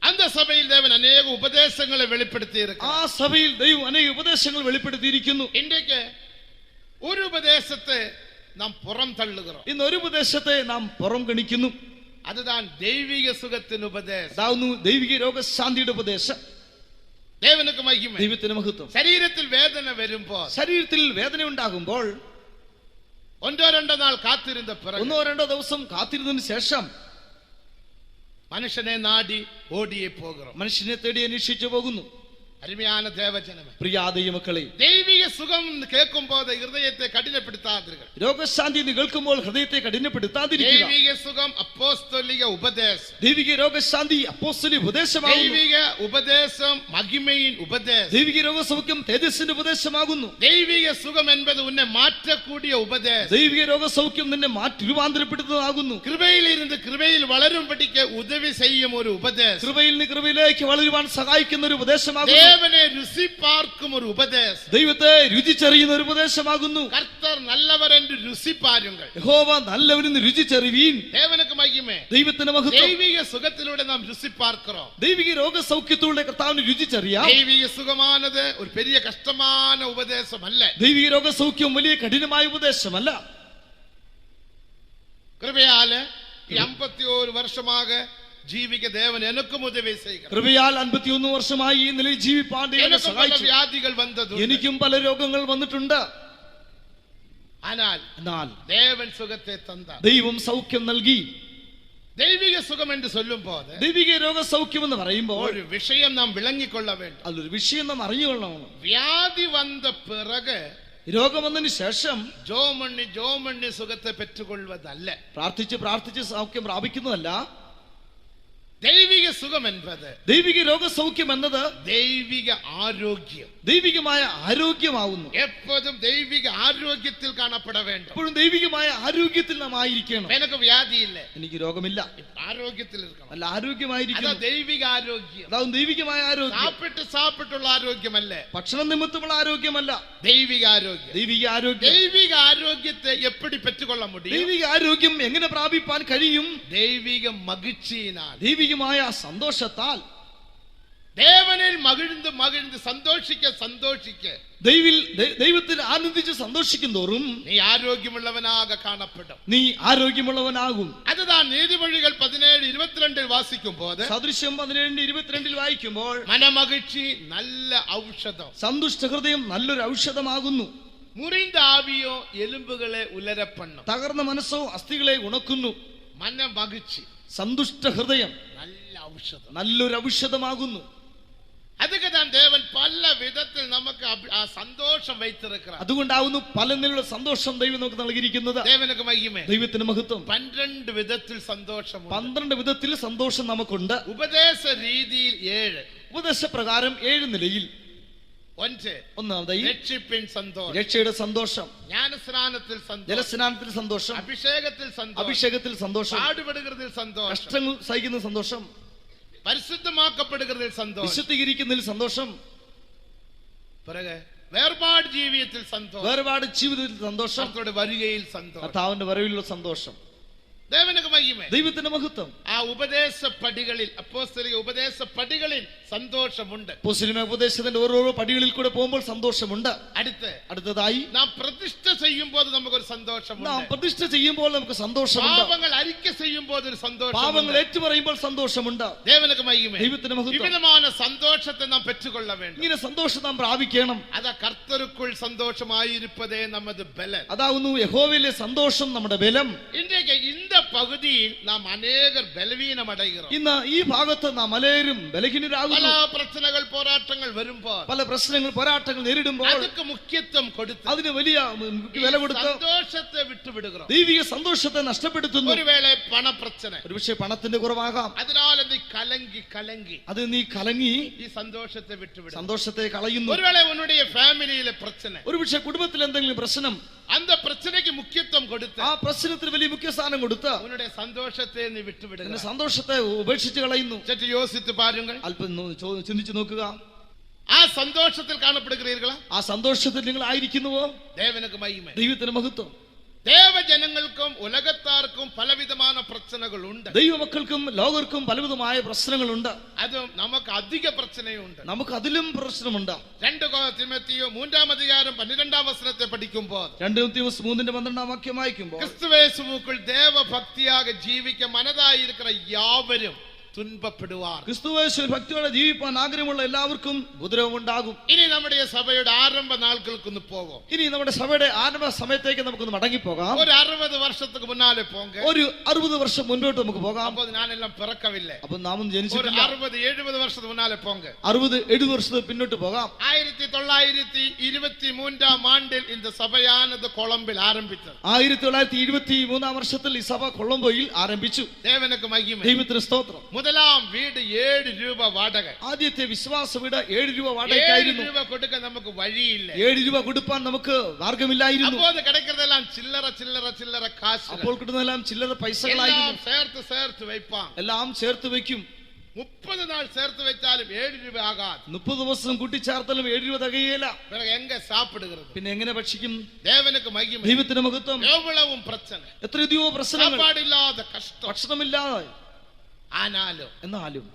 அந்த சபையில் தேவன் அநேக உபதேசங்களை வெளிப்படுத்தியிருக்கிறார். ആ സഭയിൽ ദൈവം അനേക ഉപദേശങ്ങൾ വെളിപ്പെടുത്തിയിരിക്കുന്നു. ഇன்றைக்கு ഒരു ഉപദേശത്തെ നാം പുറം തള്ളുகிறோം. ഇന്ന് ഒരു ഉപദേശത്തെ നാം പുറം ഗണിക്കുന്നു. അതുതാൻ ദൈവിക സുഖത്തിന് ഉപദേശം, അതാവുന്നു ദൈവിക രോഗശാന്തിയുടെ ഉപദേശം. ദേവനുക്ക് മഹിമ. ദൈവത്തിന് മഹത്വം. ശരീരത്തിൽ വേദന വരുമ്പോൾ, ശരീരത്തിൽ വേദന ഉണ്ടാകുമ്പോൾ 1-2 നാൾ കാത്തിരുന്ന പിറകെ 1-2 ദിവസം കാത്തിരുന്നതിന് ശേഷം മനുഷ്യനെ നാടി ഓടിയേ പോകും, മനുഷ്യനെ തേടി അന്വേഷിച്ചു പോകുന്നു. അരുമயான தேவஜனமே, പ്രിയ ദൈവമക്കളെ, ദൈവിക സുഖം കേൾക്കുമ്പോൾ ഹൃദയത്തെ കഠിനപ്പെടുത്താതിരിക്കുക. രോഗശാന്തി കേൾക്കുമ്പോൾ ഹൃദയത്തെ കഠിനപ്പെടുത്താതിരിക്കുക. ദൈവിക സുഖം അപ്പോസ്തലിക ഉപദേശം, ദൈവിക രോഗശാന്തി അപ്പോസ്തലിക ഉപദേശമാകുന്നു. ദൈവിക ഉപദേശം മഹിമയിൻ ഉപദേശം, ദൈവിക രോഗസൗഖ്യം തേജസ്സിന്റെ ഉപദേശമാകുന്നു. ദൈവിക സുഖം എന്നത് ഉന്നെ മാറ്റക്കൂടിയ ഉപദേശം, ദൈവിക രോഗസൗഖ്യം നിന്നെ മാറ്റി രൂപാന്തരപ്പെടുത്തുന്നതാകുന്നു. കൃപയിൽ ഇരുന്ന് കൃപയിൽ വളരുംപടിക്ക് ഉദവി ചെയ്യും ഒരു ഉപദേശം, കൃപയിൽ നിന്ന് കൃപയിലേക്ക് വളരുവാൻ സഹായിക്കുന്ന ഒരു ഉപദേശമാകുന്നു. ദേവനെ രുചി പാർക്കും ഒരു ഉപദേശം, ദൈവത്തെ രുചിച്ചറിയുന്ന ഒരു ഉപദേശമാകുന്നു. കർത്തർ നല്ലവർ എന്ന് രുചി പാരുങ്ങൾ, യഹോവ നല്ലവനെന്ന് രുചിച്ചറിവീൻ. ദേവനുക്ക് മഹിമേ. ദൈവത്തിന് മഹത്വം. ദൈവിക സുഖത്തിലൂടെ നാം രുചി പാർக்கிறோம். ദൈവിക രോഗസൗഖ്യത്തിലൂടെ കർത്താവിന് രുചിച്ചറിയാം. ദൈവിക സുഖമാനത് ഒരു പെരിയ കഷ്ടமான ഉപദേശമല്ല, ദൈവിക രോഗസൗഖ്യം വലിയ കഠിനമായ ഉപദേശമല്ല. കൃപയാല് 51 വർഷமாக ജീവിക്ക ദേവൻ എനിക്കും ഉദവി ചെയ്യുക. കൃപയാൽ 51 വർഷമായി ഈ നിലയിൽ ജീവിപ്പാൻ ദൈവം സഹായിച്ചു. വ്യാധികൾ വന്നത്, എനിക്കും പല രോഗങ്ങൾ വന്നിട്ടുണ്ട്. എന്നാൽ ദേവൻ സുഖത്തെ തന്ന, ദൈവം സൗഖ്യം നൽകി. ദൈവിക സുഖം എന്ന് ചൊല്ലുമ്പോൾ ദൈവിക രോഗസൗഖ്യം എന്ന് പറയുമ്പോൾ ഒരു വിഷയം നാം വിളങ്ങിക്കൊള്ള വേണ്ട. അതൊരു വിഷയം നാം അറിഞ്ഞുകൊള്ളണം. വ്യാധി വന്ന പിറകെ, രോഗം വന്നതിന് ശേഷം ജോമണ്ണി സുഖത്തെ പെറ്റുകൊള്ളുവതല്ല, പ്രാർത്ഥിച്ച് സൗഖ്യം പ്രാപിക്കുന്നതല്ല. ദൈവിക സുഖം എന്നത്, ദൈവിക രോഗസൗഖ്യം എന്നത് ദൈവിക ആരോഗ്യം, ദൈവികമായ ആരോഗ്യമാവുന്നു. എപ്പോഴും ദൈവിക ആരോഗ്യത്തിൽ കാണപ്പെട വേണ്ട. എപ്പോഴും ദൈവികമായ ആരോഗ്യത്തിൽ നാം ആയിരിക്കണം. എനിക്ക് വ്യാധിയില്ല, എനിക്ക് രോഗമില്ല, ആരോഗ്യത്തിൽ ഇരിക്കണം, നല്ല ആരോഗ്യമായിരിക്കണം. ദൈവിക ആരോഗ്യം, അതാവും ദൈവികമായ ആരോഗ്യം. സാപ്പിട്ടുള്ള ആരോഗ്യമല്ല, ഭക്ഷണം നിമിത്തമുള്ള ആരോഗ്യമല്ല, ദൈവിക ആരോഗ്യം. ദൈവിക ആരോഗ്യം. ദൈവിക ആരോഗ്യത്തെ എപ്പടി പെറ്റുകൊള്ള മുടിയും, ദൈവിക ആരോഗ്യം എങ്ങനെ പ്രാപിപ്പാൻ കഴിയും? ദൈവിക മകിഴ്ചിനാൽ, ദൈവികമായ സന്തോഷത്താൽ. ദേവനിൽ മകിഴ്ന്ന് സന്തോഷിക്ക ദൈവത്തിൽ ആനന്ദിച്ച് സന്തോഷിക്കും തോറും നീ ആരോഗ്യമുള്ളവനാക കാണപ്പെടും, നീ ആരോഗ്യമുള്ളവനാകും. അതുതാ നീതിമൊഴികൾ 17:22 വാസിക്കുമ്പോൾ, സദൃശ്യം 17:22 വായിക്കുമ്പോൾ, മനമകിഴ്ചി നല്ല ഔഷധം, സന്തുഷ്ട ഹൃദയം നല്ലൊരു ഔഷധമാകുന്നു. മുറിந்த ആവിയോ എലുമ്പുകളെ ഉലരപ്പണ്ണും, തകർന്ന മനസ്സോ അസ്ഥികളെ ഉണക്കുന്നു. മനമകിഴ്ചി, സന്തുഷ്ട ഹൃദയം നല്ല ഔഷധം, നല്ലൊരു ഔഷധമാകുന്നു. അതൊക്കെ താൻ ദേവൻ പല വിധത്തിൽ നമുക്ക് ആ സന്തോഷം വൈത്തിരിക്കണം. അതുകൊണ്ടാവുന്നു പല നിലയിലുള്ള സന്തോഷം ദൈവം നമുക്ക് നൽകിയിരിക്കുന്നത്. ദേവനക്ക് മഹിമേ. ദൈവത്തിന് മഹത്വം. 12 വിധത്തിൽ സന്തോഷം, 12 വിധത്തിൽ സന്തോഷം നമുക്കുണ്ട്. ഉപദേശ രീതിയിൽ 7, ഉപദേശപ്രകാരം 7 നിലയിൽ. ഒന്നാമതായി രക്ഷിപ്പിൻ സന്തോഷം, രക്ഷയുടെ സന്തോഷം, ജ്ഞാനസ്നാനത്തിൽ സന്തോഷം, ജലസ്നാനത്തിൽ സന്തോഷം, അഭിഷേകത്തിൽ സന്തോഷം, അഭിഷേകത്തിൽ സന്തോഷം, പാടുപെടുகிறതിൽ സന്തോഷം, കഷ്ടങ്ങൾ സഹിക്കുന്ന സന്തോഷം, പരിശുദ്ധമാക്കപ്പെടുகிறതിൽ സന്തോഷം, വിശുദ്ധീകരിക്കുന്നതിൽ സന്തോഷം, പിറകെ വേർപാട് ജീവിതത്തിൽ സന്തോഷം, വേർപാട് ജീവിതത്തിൽ സന്തോഷം, കർത്താവിന്റെ വരികയിൽ സന്തോഷം, കർത്താവിന്റെ വരവിലുള്ള സന്തോഷം. ദൈവത്തിന്റെ മഹത്വം. ആ ഉപദേശ പടികളിൽ, അപ്പോസ്തലിക ഉപദേശ പടികളിൽ സന്തോഷമുണ്ട്. അപ്പോസ്തലിക ഉപദേശത്തിന്റെ ഓരോ പടികളിൽ കൂടെ പോകുമ്പോൾ സന്തോഷമുണ്ട്. അടുത്തതായി നാം പ്രതിഷ്ഠ ചെയ്യുമ്പോൾ നമുക്കൊരു സന്തോഷമുണ്ട്. നാം പ്രതിഷ്ഠ ചെയ്യുമ്പോൾ നമുക്ക് സന്തോഷമുണ്ട്. പാപങ്ങൾ അറിക്കை ചെയ്യുമ്പോൾ ഒരു സന്തോഷം, പാപങ്ങൾ ഏറ്റുപറയുമ്പോൾ സന്തോഷമുണ്ട്. ദൈവത്തിന്റെ മഹത്വം. വിവിധമായ സന്തോഷത്തെ നാം പെറ്റുകൊള്ള വേണം. ഇങ്ങനെ സന്തോഷം നാം പ്രാപിക്കണം. അതാ കർത്തരുക്കുൾ സന്തോഷമായിരിപ്പതേ നമ്മത് ബലം. അതാവുന്നു യഹോവയിലെ സന്തോഷം നമ്മുടെ ബലം. இந்த பகுதியில் நாம் அநேகர் பலவீனம் அடைகிறோம். ഇന്ന് ഈ ഭാഗത്ത് നാം അനേകരും ബലഹീനരാകുന്നു. പല പ്രശ്നങ്ങൾ പോരാട്ടങ്ങൾ വരുമ്പോൾ, പല പ്രശ്നങ്ങൾ പോരാട്ടങ്ങൾ നേരിടുമ്പോൾ അതിന് മുഖ്യത്വം കൊടുത്ത്, അതിന് വലിയ വില കൊടുത്ത് സന്തോഷത്തെ വിട്ടുവിടുகிறோம். ദൈവിക സന്തോഷത്തെ നഷ്ടപ്പെടുത്തുന്നു. ഒരുവേളை പണപ്രശ്ന, ഒരുപക്ഷെ പണത്തിന്റെ കുറവാകാം. അതിനാൽ നീ കലങ്ങി അത് നീ കലങ്ങി ഈ സന്തോഷത്തെ വിട്ടുവിടും, സന്തോഷത്തെ കളയുന്നു. ഒരുവേളை ഉன்னுடைய ഫാമിലിയിലെ പ്രശ്ന, ഒരുപക്ഷെ കുടുംബത്തിൽ എന്തെങ്കിലും പ്രശ്നം, அந்த பிரச்சனைக்கு முக்கியத்துவம் கொடுத்து, ആ പ്രശ്നത്തിന് വലിയ മുഖ്യ സ്ഥാനം കൊടുത്ത് உன்னுடைய സന്തോഷത്തെ നീ വിട്ടുവിടുക, സന്തോഷത്തെ ഉപേക്ഷിച്ച് കളയുന്നു. சற்று யோசித்து பாருங்கள். അല്പം ചിന്തിച്ചു നോക്കുക. ആ സന്തോഷത്തിൽ കാണപ്പെടുகிறீர்களா? ആ സന്തോഷത്തിൽ നിങ്ങൾ ആയിരിക്കുന്നുവോ? ദേവനുക്ക് മഹിമ, ദൈവത്തിന് മഹത്വം. ദേവജനങ്ങൾക്കും ഉലകത്താർക്കും പലവിധമായ പ്രശ്നങ്ങളുണ്ട്. ദൈവമക്കൾക്കും ലോകർക്കും പലവിധമായ പ്രശ്നങ്ങളുണ്ട്. അത് നമുക്ക് അധിക പ്രശ്നയുണ്ട്, നമുക്ക് അതിലും പ്രശ്നമുണ്ട്. 2 തിമോത്തിയോ 3:12 പഠിക്കുമ്പോൾ, 2 തിമോത്തി 3:12 വാക്യം വായിക്കുമ്പോൾ, ക്രിസ്തുവേശുവുക്കുൾ ദേവഭക്തിയാக ജീവിക്ക മനതായിരിക്കുന്ന യാവരും തുன்பപ്പെടുവാർ. ക്രിസ്തുവേശുവിൽ ഭക്തിയോടെ ജീവിപ്പാൻ ആഗ്രഹമുള്ള എല്ലാവർക്കും ഉപദ്രവം ഉണ്ടാകും. ഇനി നമ്മുടെ സഭയുടെ ആരംഭ നാളുകൾക്കൊന്ന് പോകും. ഇനി നമ്മുടെ സഭയുടെ ആരംഭ സമയത്തേക്ക് നമുക്കൊന്ന് മടങ്ങി പോകാം. ഒരു 60 വർഷத்துக்கு മുന്നാലെ പോങ്ക, ഒരു 60 വർഷം മുന്നോട്ട് നമുക്ക് പോകാം. അപ്പോൾ ഞാനെല്ലാം പിറക്കവില്ല. അപ്പോൾ നാം ജനിച്ചിട്ടില്ല. 60-70 വർഷத்துக்கு മുന്നാലെ പോങ്ക, 60-70 വർഷത്തിന് പിന്നോട്ട് പോകാം. 1923 ആണ്ടിൽ இந்த സഭയാനത് കൊളംബിൽ ആരംഭിച്ചത്. 1923 വർഷത്തിൽ ഈ സഭ കൊളംബോയിൽ ആരംഭിച്ചു. ദേവനുക്ക് മഹിമ, ദൈവത്തിന് സ്തോത്രം. മുതലാം വീട് 7 രൂപ വാടക. ആദ്യത്തെ വിശ്വാസ വീട് 7 രൂപ വാടകയായിരുന്നു. 7 രൂപ കൊടുക്കാൻ നമുക്ക് വഴിയില്ല. 7 രൂപ കൊടുക്കാൻ നമുക്ക് മാർഗമില്ലായിരുന്നു. അപ്പോൾ കിടക്കുന്നതെല്ലാം ചില്ലറ കാശ്. അപ്പോൾ കിട്ടുന്നതെല്ലാം ചില്ലറ പൈസകളായിരുന്നു. ചേർത്ത് വയ്പ്പാം, എല്ലാം ചേർത്ത് വെക്കും. 30 നാൾ ചേർത്ത് വെച്ചാലും 7 രൂപ ആകാതെ. 30 ദിവസം കൂട്ടിച്ചേർത്താലും 7 രൂപ തികയില്ല. എങ്ക സാപ്പിടുகிறது, പിന്നെ എങ്ങനെ ഭക്ഷിക്കും? ദേവനുക്ക് മഹിമ, ദൈവത്തിന് മഹത്വം. എവ്വളവും പ്രശ്നം, എത്രയോ പ്രശ്നങ്ങൾ, സാപ്പാടില്ലാതെ കഷ്ടം, ഭക്ഷണമില്ലാതെ. എന്നാലും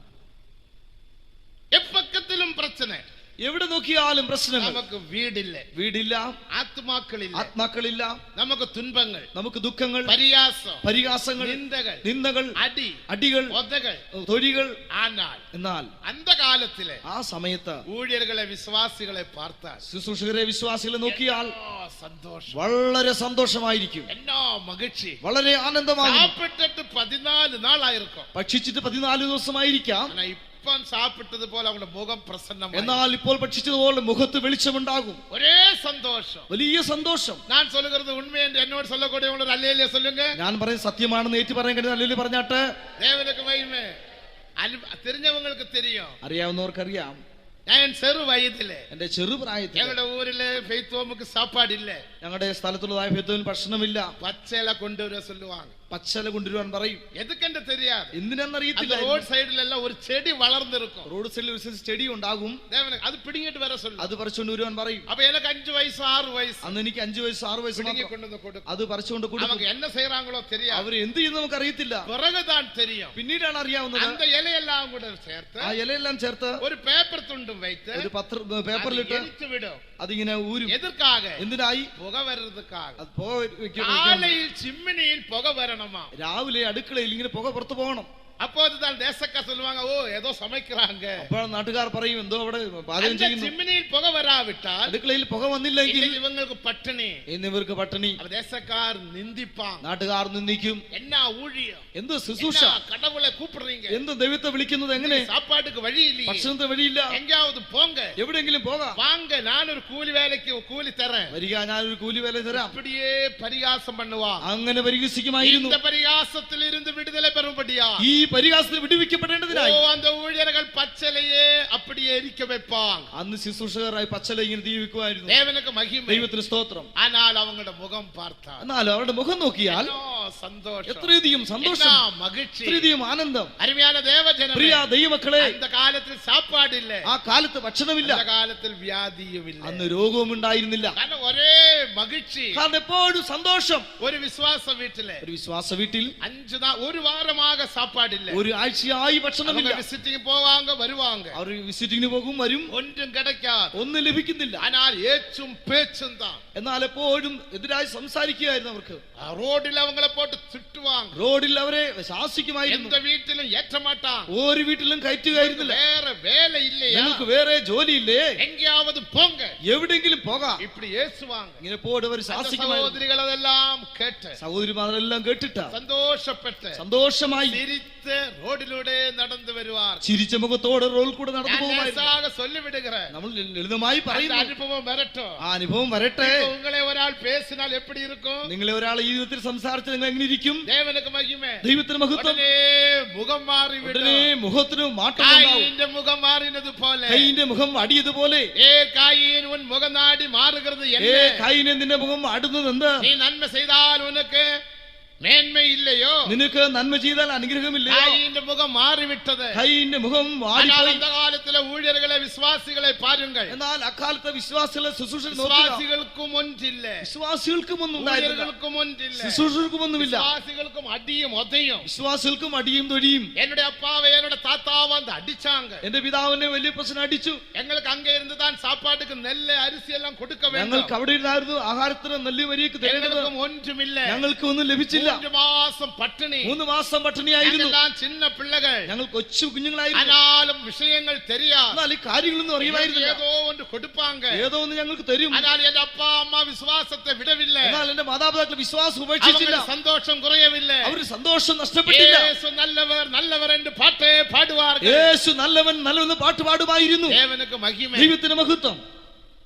എപ്പക്കത്തിലും പ്രശ്നം, എവിടെ നോക്കിയാലും പ്രശ്നങ്ങൾ. നമുക്ക് വീടില്ല, ആത്മാക്കളില്ല, നമുക്ക് തുன்பങ്ങൾ, നമുക്ക് ദുഃഖങ്ങൾ, പരിഹാസങ്ങൾ, നിന്ദകൾ, അടികൾ, തൊഴികൾ. എന്നാൽ അന്ധകാലത്തിലെ ആ സമയത്ത് ഊഴിയർകളെ വിശ്വാസികളെ പാർത്താൽ, ശുശ്രൂഷകരെ വിശ്വാസികളെ നോക്കിയാൽ സന്തോഷം, വളരെ സന്തോഷമായിരിക്കും, എന്നോ മകിഴ്ചി, വളരെ ആനന്ദമാകും. 14 നാളായിരിക്കും, ഭക്ഷിച്ചിട്ട് 14 ദിവസമായിരിക്കാം. സാപ്പിട്ടത് പോലെ അവരുടെ മുഖം പ്രസന്നമാണ്. എന്നാൽ ഇപ്പോൾ ഭക്ഷിച്ചതുപോലെ മുഖത്ത് വെളിച്ചമുണ്ടാകും. ഒരേ സന്തോഷം, വലിയ സന്തോഷം. ഞാൻ சொல்லுகிறது உண்மை என்று എന്നോട് சொல்லக்கூடிய அல்லேலூயா சொல்லுங்க. ഞാൻ പറയുന്നത് സത്യമാണെന്ന് ഏറ്റു പറയാൻ കഴിയുന്ന அல்லேலൂയ പറഞ്ഞാട്ടെ. ദേവനുക്ക് മഹിമ. தெரிஞ்சவங்களுக்கு தெரியும், അറിയാവുന്നവർക്കറിയാം. ഞാൻ ചെറു വയതിലെ, എന്റെ ചെറുപ്രായത്തിൽ ഞങ്ങളുടെ ഊരിലെ ഫെയ്ത്ത് ഹോമുക്ക് സാപ്പാടില്ല. ഞങ്ങളുടെ സ്ഥലത്തുള്ളതായ ഫെയ്ത്ത് ഭക്ഷണമില്ല. പച്ചല കൊണ്ടുവരാ சொல்லுவாங்க, പച്ചല കൊണ്ടുവരുവാൻ പറയും. എതുക്കെന്ന് தெரியாது, എന്തിനാന്നറിയത്തില്ല. റോഡ് സൈഡിലെല്ലാം ഒരു ചെടി വളർന്നിരിക്കും, റോഡ് സൈഡിൽ ഒരു ചെടി ഉണ്ടാകും. അത് പിടിങ്ങിട്ട് വരെ சொல்லும், അത് പറിച്ചുകൊണ്ട് വരുവാൻ പറയും. അപ്പൊ എനിക്ക് 5 വയസ്സ് 6 വയസ്സ്, അന്ന് എനിക്ക് 5 വയസ്സ് 6 വയസ്സ് അത് പറിച്ചുകൊണ്ട് കൊടുക്കും. എന്നെ ചെയ്യറാങ്ങളോ தெரியாது, അവർ എന്ത് ചെയ്യുന്ന നമുക്ക് അറിയത്തില്ല. പിറകുതാൻ தெரியும், പിന്നീടാണ് അറിയാവുന്നത്. அந்த ഇലയെല്ലാം കൂടെ ചേർത്ത്, ആ ഇലയെല്ലാം ചേർത്ത് ഒരു പേപ്പർ തുണ്ടും വെച്ച്, ഒരു പേപ്പറിലിട്ട് അതിങ്ങനെ ഊരും. എന്തിനായി? പുക വരുന്നതുക്കാக. കാലയിൽ ചിമ്മിനിയിൽ പുക വരണമാ, രാവിലെ അടുക്കളയിൽ ഇങ്ങനെ പുക പുറത്തു പോകണം. அப்போதுதான் தேசக்கார் சொல்லுவாங்க, ஓ ஏதோ சமைக்கிறாங்க. അപ്പോൾ നാട്ടുകാർ പറയും എന്തോ അവിടെ പാചകം ചെയ്യുന്നു. ചിമ്മിനിയിൽ പുക വരാവിട്ടാൽ, അടുക്കളയിൽ പുക വന്നില്ലെങ്കിൽ ഇവങ്ങൾക്ക് പട്ടിണി, എന്നിവർക്ക് പട്ടിണി. ദേശക്കാർ നിന്ദിപ്പാൻ, നാട്ടുകാർ നിന്ദിക്കും. എന്നാ ഊഴിയം, എന്ത് ശുശ്രൂഷ, കടവുളെ കൂപ്പിടുறீங்க, എന്ത് ദൈവത്തെ വിളിക്കുന്നത് എങ്ങനെ? സാപ്പാട്ടുക്ക് വഴിയില്ല, ഭക്ഷണത്തിന് വഴിയില്ല. എങ്കാവത് പോങ്ക, എവിടെയെങ്കിലും പോകാം. വാങ്ക, ഞാനൊരു കൂലി വേലയ്ക്ക് കൂലി തരാം. വരിക, ഞാനൊരു കൂലി വേല തരാം. இப்படியே பரிகாசம் பண்ணுவா, അങ്ങനെ പരിഹസിക്കുമായിരുന്നു. இந்த பரிகாசத்தில் இருந்து விடுதலை பெறும்படியா, ഈ പരിഹാസത്തിൽ വിടുവിക്കപ്പെടേണ്ടതിനായി அந்த ஊழியர்கள் பச்சலையே அப்படியே எரிக்க வைப்பாங்க. അന്ന് ശുശ്രൂഷകരായി പച്ചല ഇങ്ങനെ ജീവിക്കുമായിരുന്നു. தேவனுக்கு மகிமை. ദൈവത്തിന് സ്തോത്രം. ஆனால் அவங்களோட முகம் பார்த்தா എന്നാൽ അവരുടെ മുഖം നോക്കിയാൽ സന്തോഷം, എത്രയധികം സന്തോഷം, മகிழ்ச்சி, എത്രയധികം ആനന്ദം. അരുമயான தேவஜனமே, പ്രിയ ദൈവമക്കളെ, அந்த காலத்தில் சாப்பாடு இல்ல, ആ കാലത്ത് ഭക്ഷണമില്ല, அந்த காலத்தில் வியாதியும் இல்ல, അന്ന് രോഗവും ഉണ്ടായിരുന്നില്ല. കാരണം ഒരേ മகிழ்ச்சி, കാരണം എപ്പോഴും സന്തോഷം. ഒരു വിശ്വാസ വീട്ടിലെ ഒരു വിശ്വാസ വീട്ടിൽ 5 നാൾ ഒരു വാരமாக சாப்பாடு இல்ல, ഒരു ആഴ്ചയായി ഭക്ഷണമില്ല. വിസിറ്റിംഗ് പോവാങ്ക വരുവാങ്ക, അവർ വിസിറ്റിംഗിന് പോകും വരും, ഒന്നും கிடைக்காது, ഒന്നും ലഭിക്കുന്നില്ല. ஆனால் ஏச்சும் பேச்சும் தான். എന്നാൽ എപ്പോഴും എതിരായി സംസാരിക്കുകയായിരുന്നു അവർക്ക്. റോഡിൽ അവങ്ങളെ പോട്ട് തിട്ടുവാങ്ക, റോഡിൽ അവരെ ശാസിക്കുമായിരുന്നു. എந்த വീട്ടിലും ஏற்றமாட்டான், ഒരു വീട്ടിലും കയറ്റുകയായിരുന്നില്ല. വേറെ വേല ഇല്ലയാ, നിങ്ങൾക്ക് വേറെ ജോലിയില്ലേ, എങ്കിയാവത് പോങ്ക, എവിടെങ്കിലും പോകാം, இப்படி ஏசுவாங்க. ഇങ്ങനെ പോട് അവർ ശാസിക്കുമായിരുന്നു. സഹോദരികൾ അതെല്ലാം കേട്ട്, സഹോദരിമാരെല്ലാം കേട്ടിട്ടാ സന്തോഷപ്പെട്ട് സന്തോഷമായി ചിരിച്ച് റോഡിലൂടെ നടന്നു വരുവാർ. ചിരിച്ച മുഖത്തോടെ റോഡിൽ കൂടെ നടന്നു പോകുമായിരുന്നു. சொல்லிவிடுகிறேன், നമ്മൾ ലളിതമായി പറയുന്നു, അനുഭവം വരട്ടോ, ആ അനുഭവം വരട്ടെ. ഉങ്ങളെ ഒരാൾ പേസിനാൽ എപ്പടി இருக்கும், നിങ്ങളെ ഒരാൾ ഈ വിധത്തിൽ സംസാരിച്ചാൽ നിങ്ങൾ എങ്ങനെ ഇരിക്കും? ദേവനുക്ക് മഹിമേ, ദൈവത്തിന് മഹത്വം. ഉടനെ മുഖം മാറി വിടും, ഉടനെ മുഖത്തിന് മാറ്റം ഉണ്ടാവും. കായീന്റെ മുഖം മാറിനത് പോലെ, കൈയിന്റെ മുഖം അടിയതുപോലെ. കായീൻ ഉൻ മുഖം നാടി മാറുகிறது ഏ കൈയിനെ നിന്റെ മുഖം അടുന്നത് എന്താ? നീ നന്മ ചെയ്താൽ ഉനക്ക് മേന്മ ഇല്ലയോ, നിനക്ക് നന്മ ചെയ്താൽ അനുഗ്രഹമില്ലയോ? കായീന്റെ മുഖം മാറിവിട്ടത്, കൈയിന്റെ മുഖം அந்த காலத்திலே ஊழியர்களை விசுவாசிகளை பாருங்கள், എന്നാൽ അക്കാലത്തെ വിശ്വാസികളെ ശുശ്രൂഷ വിശ്വാസികൾക്കും ഒന്നില്ല, വിശ്വാസികൾക്കും ഒന്നും ഉണ്ടായിരുന്നില്ല, ஊழியர்களுக்கும் ஒன்றில்ல, ശുശ്രൂഷകൾക്കും ഒന്നുമില്ല. விசுவாசிகளுக்கும் அடியும் உதையும், വിശ്വാസികൾക്കും അടിയും തൊഴിയും. என்னுடைய அப்பாவை என்னோட தாத்தாவை வந்து அடிச்சாங்க, എന്റെ പിതാവിനെ വലിയ പ്രശ്നം അടിച്ചു. எங்களுக்கு அங்க இருந்து தான் சாப்பாட்டுக்கு நெல் அரிசி எல்லாம் கொடுக்க வேண்டும், ഞങ്ങൾക്ക് അവിടെ ഇരുന്നായിരുന്നു ആഹാരത്തിന് നെല്ല് വരിയൊക്കെ തരുന്നത്. எங்களுக்கும் ஒன்றுமில்ல, ഞങ്ങൾക്ക് ഒന്നും ലഭിച്ചില്ല. 3 மாசம் பட்டினி, 3 മാസം പട്ടിണിയായിരുന്നു. எல்லாம் சின்ன பிள்ளைகள், ഞങ്ങൾ കൊച്ചു കുഞ്ഞുങ്ങളായിരുന്നു. ஆனாலும் விஷயங்கள் தெரியாது, എന്നാൽ ഈ കാര്യങ്ങളൊന്നും അറിയുമായിരുന്നില്ല. ஏதோ ஒன்று கொடுப்பாங்க, ഏതോ ഒന്ന് ഞങ്ങൾക്ക് തരും. ஆனால் என் அப்பா அம்மா விசுவாசத்தை விடவில்லை, എന്നാൽ എന്റെ മാതാപിതാക്കൾ വിശ്വാസം ഉപേക്ഷിച്ചില്ല. சந்தோஷம் குறையவில்லை, അവര് സന്തോഷം നഷ്ടപ്പെട്ടില്ല. യേശു நல்லவர் நல்லவர் என்று பாட்டே பாடுவார்கள், യേശു നല്ലവൻ നല്ലവെന്ന് പാട്ട് പാടുമായിരുന്നു. தேவனுக்கு மகிமை. ദൈവത്തിന് മഹത്വം.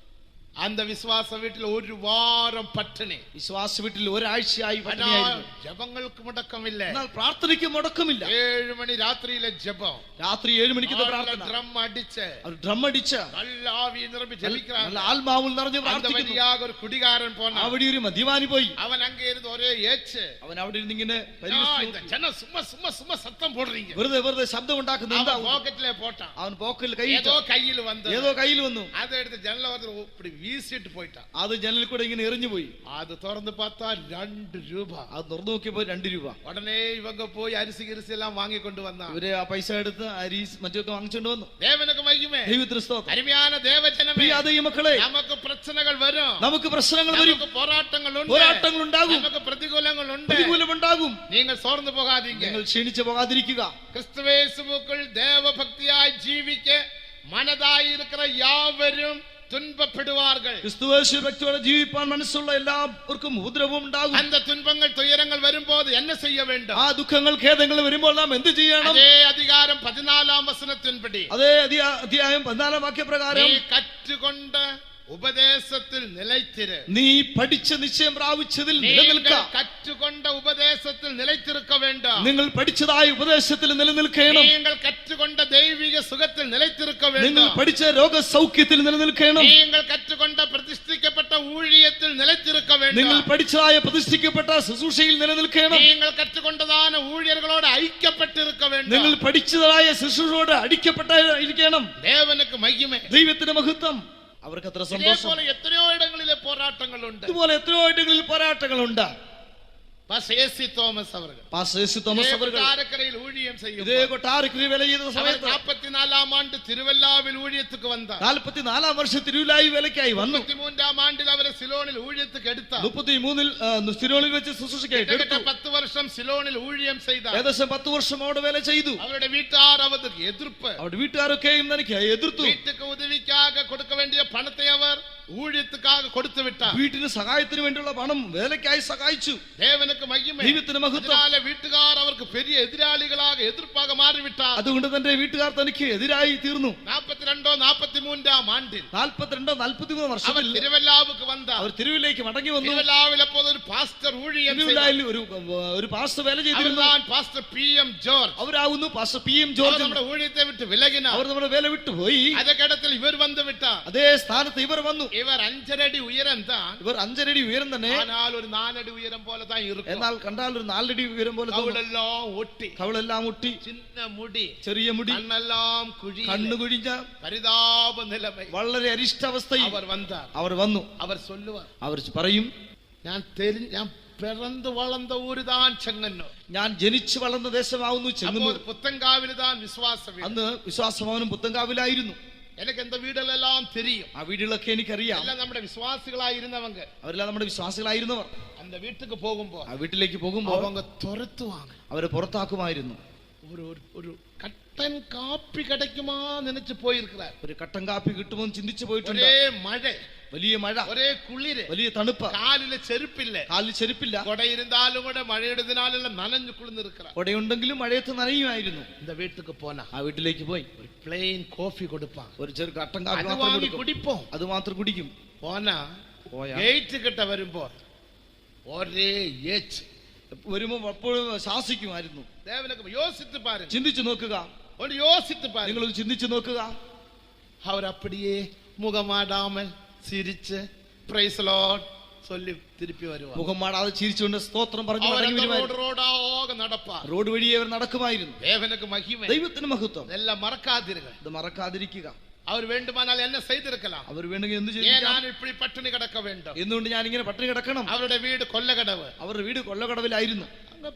அந்த விசுவாச வீட்டில் ஒரு வாரம் பட்டினி, വിശ്വാസ വീട്ടിൽ ഒരാഴ്ചയായി പട്ടിണിയായിരുന്നു. ജപങ്ങൾക്ക് മുടക്കമില്ല, എന്നാൽ പ്രാർത്ഥനയ്ക്ക് മുടക്കമില്ല. 7 മണി രാത്രിയിലെ ജപം, രാത്രി 7 മണിക്ക് പ്രാർത്ഥന, ഡ്രം അടിച്ച്, ഡ്രം അടിച്ച് നല്ല ആവി നിറഞ്ഞ് ജപിക്கிறாங்க, നല്ല ആത്മാവിൽ നിറഞ്ഞ് പ്രാർത്ഥിക്കുന്നു. ഒരു കുടികാരൻ പോന്ന, അവിടെ ഒരു മദ്യപാനി പോയി. അവൻ അങ്ങേ ഇരുന്ന് ഒരേ ഏച്ച്, അവൻ അവിടെ ഇരുന്ന് ഇങ്ങനെ ജനം സുമ്മാ സുമ്മാ സുമ്മാ സത്തം പോടുறீங்க, വെറുതെ വെറുതെ ശബ്ദം ഉണ്ടാക്കുന്ന എന്താ? പോക്കറ്റിലെ പോട്ടാൻ, അവൻ പോക്കറ്റിൽ കൈ, ഏതോ കയ്യിൽ വന്നു, ഏതോ കയ്യിൽ വന്നു. അതെടുത്ത് ജനലവത്തിൽ இப்படி വീശിട്ട് പോയിട്ടാ, അത് ജനലിൽ കൂടെ ഇങ്ങനെ എറിഞ്ഞു പോയി. അത് തുറന്ന് பார்த்தாൽ 2 രൂപ. അത് തുറന്നു നോക്കിയപ്പോ 2 രൂപ. ഉടനെ ഇവങ്ക പോയി അരിസി കിരിസി എല്ലാം വാങ്ങിക്കൊണ്ട് വന്ന, ഇവര് ആ പൈസ എടുത്ത് അരി മറ്റൊക്കെ വാങ്ങിച്ചോണ്ട് വന്നു. ദേവനുക്ക് മഹിമേ, ദൈവത്തിന് സ്തോത്രം. അരുമயான தேவஜனமே, പ്രിയ ദൈവമക്കളെ, നമുക്ക് പ്രശ്നങ്ങൾ വരും, നമുക്ക് പ്രശ്നങ്ങൾ വരും, നമുക്ക് പോരാട്ടങ്ങളുണ്ട്, പോരാട്ടങ്ങൾ ഉണ്ടാകും, നമുക്ക് പ്രതികൂലങ്ങളുണ്ട്. പ്രതികൂലമുണ്ടാകും. നിങ്ങൾ സോർന്നു പോകാതീങ്ക, നിങ്ങൾ ക്ഷീണിച്ചു പോകാതിരിക്കുക. ക്രിസ്തുയേശുവുക്കുൾ ദേവഭക്തിയായി ജീവിക്ക മനതായിരിക്കുന്ന യാവരും തുன்பപ്പെടുവാர்கள். ക്രിസ്തുയേശു ഭക്തിയോടെ ജീവിപ്പാൻ മനസ്സുള്ള എല്ലാവർക്കും ഉപദ്രവം ഉണ്ടാകും. அந்த துன்பங்கள் துயரங்கள் வரும்போது என்ன செய்ய வேண்டும்? ആ ദുഃഖങ്ങൾ ഖേദങ്ങൾ വരുമ്പോൾ നാം എന്ത് ചെയ്യണം? അതേ അധികാരം 14 വചനത്തിൻപടി, അതേ അധ്യായം 14 വാക്യപ്രകാരം, നീ കറ്റുകൊണ്ട് ഉപദേശത്തിൽ നിലയ്ത്തിര്, നീ പഠിച്ച നിശ്ചയം പ്രാപിച്ചതിൽ നിലനിൽക്ക. കറ്റുകൊണ്ട ഉപദേശത്തിൽ നിലയ്ത്തിരുക്ക വേണ്ട, നിങ്ങൾ പഠിച്ചതായ ഉപദേശത്തിൽ നിലനിൽക്കണം. നിങ്ങൾ കറ്റുകൊണ്ട ദൈവിക സുഖത്തിൽ നിലയ്ത്തിരുക്ക വേണ്ട, നിങ്ങൾ പഠിച്ച രോഗസൗഖ്യത്തിൽ നിലനിൽക്കണം. നിങ്ങൾ കറ്റുകൊണ്ട പ്രതിഷ്ഠിക്കപ്പെട്ട ഊഴിയത്തിൽ നിലയ്ത്തിരുക്ക വേണ്ട, നിങ്ങൾ പഠിച്ചതായ പ്രതിഷ്ഠിക്കപ്പെട്ട ശുശ്രൂഷയിൽ നിലനിൽക്കണം. നിങ്ങൾ കറ്റുകൊണ്ടതാന ഊഴിയர்களோடு ഐക്യപ്പെട്ടിരുക്ക വേണ്ട, നിങ്ങൾ പഠിച്ചതായ ശുശ്രൂഷയോട് അടിക്കപ്പെട്ടിരിക്കണം. ദേവനുക്ക് മഹിമേ, ദൈവത്തിന്റെ മഹത്വം. അവർക്ക് എത്ര സന്തോഷം. എത്രയോ ഇടങ്ങളിലെ പോരാട്ടങ്ങളുണ്ട്, ഇതുപോലെ എത്രയോ ഇടങ്ങളിൽ പോരാട്ടങ്ങളുണ്ട്. തോമസ് അവർ ஊழியம் செய்யும் இதே கொட்டாரக்கரையில் வேலை செய்த சமயத்தில் 44ஆம் ஆண்டு திருவல்லாவில் ஊழியத்துக்கு வந்தார். 44ஆம் வருஷம் திருவிழாவில் வேலைக்காയി വന്നു. 33ஆம் ആണ്ടിൽ അവരെ സിലോണിൽ ഊഴിയத்துக்கு എടുത്താർ. 33ൽ സിലോണിൽ വെച്ച് ശുശ്രൂഷയ്ക്കായി എടുത്തു. 10 വർഷം സിലോണിൽ ഊഴിയം ചെയ്താർ. ഏകദേശം 10 വർഷം അവിടെ വേല ചെയ്തു. അവരുടെ വീട്ടുകാർ അവർക്ക് എതിർപ്പ്, അവരുടെ വീട്ടുകാരൊക്കെയും എനിക്ക് എതിർത്തു. വീട്ടുക്ക് ഉദവിക്കാக കൊടുக்க வேண்டிய പണത്തെ അവർ ஊழியத்துக்காக கொடுத்து விட்டார். വീട്ടിന് സഹായത്തിന് വേണ്ടിയുള്ള പണം വേലയ്ക്കായി സഹായിച്ചു. தேவனுக்கு மகிமை. ദൈവത്തിന് മഹത്വം. அதனால வீட்டுக்கார் அவருக்கு பெரிய எதிராளிகளாக எதிர்ப்பாக மாறிவிட்டார். അതുകൊണ്ട് തന്റെ വീട്ടുകാർ തനിക്ക് എതിരായി തീർന്നു. 42 43 ആണ്ടിൽ 42 43 വർഷത്തിൽ തിരുവല്ലാവുക്ക് വந்தார். അവർ തിരുവല്ലയിലേക്ക് മടങ്ങി വന്നു. തിരുവല്ലാവിൽ അപ്പോൾ ഒരു പാസ്റ്റർ ഊഴിയം തിരുവല്ലയിൽ ഒരു പാസ്റ്റർ വേല ചെയ്തിരുന്നു. Pastor PM George. അവരാകുന്നു പാസ്റ്റർ PM ജോർജ്. നമ്മുടെ ഊഴിയത്തെ വിട്ട് വിലകിനാർ. അവർ നമ്മുടെ വേല വിട്ടു പോയി. അതേഘട്ടത്തിൽ ഇവർ വന്നു വിട്ടാർ. അതേ സ്ഥാനത്ത് ഇവർ വന്നു. ഇവർ 5 അടി ഉയരം താൻ. ഇവർ 5 അടി ഉയരം തന്നെ. എന്നാൽ ഒരു 4 അടി ഉയരം പോലെ താൻ ഇരിക്കും. എന്നാൽ കണ്ടാൽ ഒരു 4 അടി ഉയരം പോലെ കവളെല്ലാം ഒട്ടി, ചിന്ന മുടി, ചെറിയ മുടി, കണ്ണുകുഴിഞ്ഞ പരിതാപ നിലമൈ, വളരെ അരിഷ്ടാവസ്ഥയിൽ അവർ വന്നു. അവർ പറയും, ഞാൻ പിറந்து വളർന്ന ഊരുതാൻ ചെങ്ങന്നൂർ, ഞാൻ ജനിച്ചു വളർന്ന ദേശമാവുന്നു ചെങ്ങന്നൂർ. പുത്തൻകാവിൽ താൻ വിശ്വാസം. അന്ന് വിശ്വാസഭവനും പുത്തൻകാവിലായിരുന്നു. എനിക്ക് എന്താ വീടുകളെല്ലാം തെരിയും. ആ വീടുകളൊക്കെ എനിക്കറിയാം. നമ്മുടെ വിശ്വാസികളായിരുന്നവങ്ക, അവരെല്ലാം നമ്മുടെ വിശ്വാസികളായിരുന്നവർ. அந்த வீட்டுக்கு പോകുമ്പോൾ, ആ വീട്ടിലേക്ക് പോകുമ്പോൾ அவங்க തുരത്തുവാங்க, അവരെ പുറത്താക്കുമായിരുന്നു. ഒരു കട്ടൻ കാപ്പി കിടക്കുമാ നനച്ചു പോയിരിക്കാർ. ഒരു കട്ടൻ കാപ്പി കിട്ടുമെന്ന് ചിന്തിച്ചു പോയിട്ടുണ്ട്. ഒരേ മഴ, വലിയ മഴ, ഒരേ കുളിര്, വലിയ തണുപ്പ്, കാലില് ചെരുപ്പില്ല. കൊടയിരുന്നാലും കൂടെ മഴയിടുന്നതിനാലെല്ലാം നനഞ്ഞു കുളിർന്നിരിക്കാർ. കൊടയുണ്ടെങ്കിലും മഴയത്ത് നനയുമായിരുന്നു. இந்த വീട്ടിലേക്ക് പോനാ, ആ വീട്ടിലേക്ക് പോയി ഒരു പ്ലെയിൻ കോഫി കൊടുപ്പാൻ, ഒരു ചെറു കട്ടൻ കാപ്പി കുടിപ്പോ, അത് മാത്രം കുടിക്കും. പോനാ ഗേറ്റ് കിട്ട വരുമ്പോ ഒരേ ഏച്ച് വരുമ്പോ അപ്പോഴും ശാസിക്കുമായിരുന്നു. യോസിத்து பாருங்க, ചിന്തിച്ചു നോക്കുക, നിങ്ങൾ ചിന്തിച്ചു നോക്കുക. അവർ അപ്പടിയേ മുഖമാടാമൽ ചിരിച്ച് പ്രൈസ് ലോർഡ് ചൊല്ലി തിരുപ്പി വരുവാ. മുഖം മാടാതെ ചിരിച്ചുകൊണ്ട് സ്തോത്രം പറഞ്ഞു റോഡ് വഴി അവർ നടക്കുമായിരുന്നു. ദൈവത്തിന് മഹത്വം. എല്ലാം മറക്കാതിരിക്കുക. അവർ വേണ്ടുമാനാൽ എന്നെ ചെയ്തിരിക്കലാം. അവർ വേണമെങ്കിൽ എന്ത് ചെയ്യും? പട്ടിണി കിടക്ക വേണ്ട. എന്തുകൊണ്ട് ഞാൻ ഇങ്ങനെ പട്ടിണി കിടക്കണം? അവരുടെ വീട് കൊല്ലകടവ്. അവരുടെ വീട് കൊല്ലകടവിലായിരുന്നു.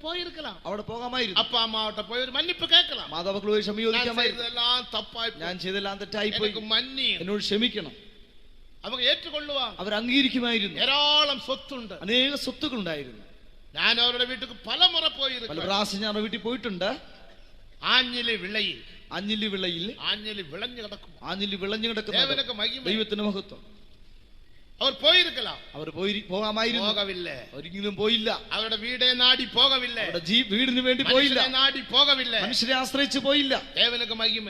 പോയിരിക്കണം, അവിടെ പോകാമായിരുന്നു. അപ്പ അമ്മാവട്ടെ പോയി ഒരു മന്നിപ്പ് കേൾക്കണം. മാതാപിതാക്കളോട് ക്ഷമ ചോദിക്കാമായിരുന്നു. ഞാൻ ചെയ്തെല്ലാം തെറ്റായി പോയി, എന്നോട് ക്ഷമിക്കണം. അവർ ഏറ്റുകൊള്ളുവാ, അവർ അംഗീകരിക്കുമായിരുന്നു. ധാരാളം സ്വത്തുണ്ട്, അനേക സ്വത്തുക്കൾ ഉണ്ടായിരുന്നു. ഞാൻ അവരുടെ വീട്ടിൽ പല മുറ പോയിരിക്കും. പല പ്രാവശ്യം ഞാൻ അവരുടെ വീട്ടിൽ പോയിട്ടുണ്ട്. ആഞ്ഞിലി വിളയിൽ ആഞ്ഞിലി വിളഞ്ഞു കിടക്കും. ആഞ്ഞിലി വിളഞ്ഞു കിടക്കും. ദൈവത്തിന് മഹത്വം. അവർ പോയിരിക്കലാം, അവർ പോകാമായിരുന്നു. പോകവില്ലേ, ഒരിക്കലും പോയില്ല. അവരുടെ വീടേ നാടി പോകവില്ലേ, വീടിന് വേണ്ടി പോയില്ല, നാടി പോകവില്ലേ, മനുഷ്യരെ ആശ്രയിച്ച് പോയില്ല.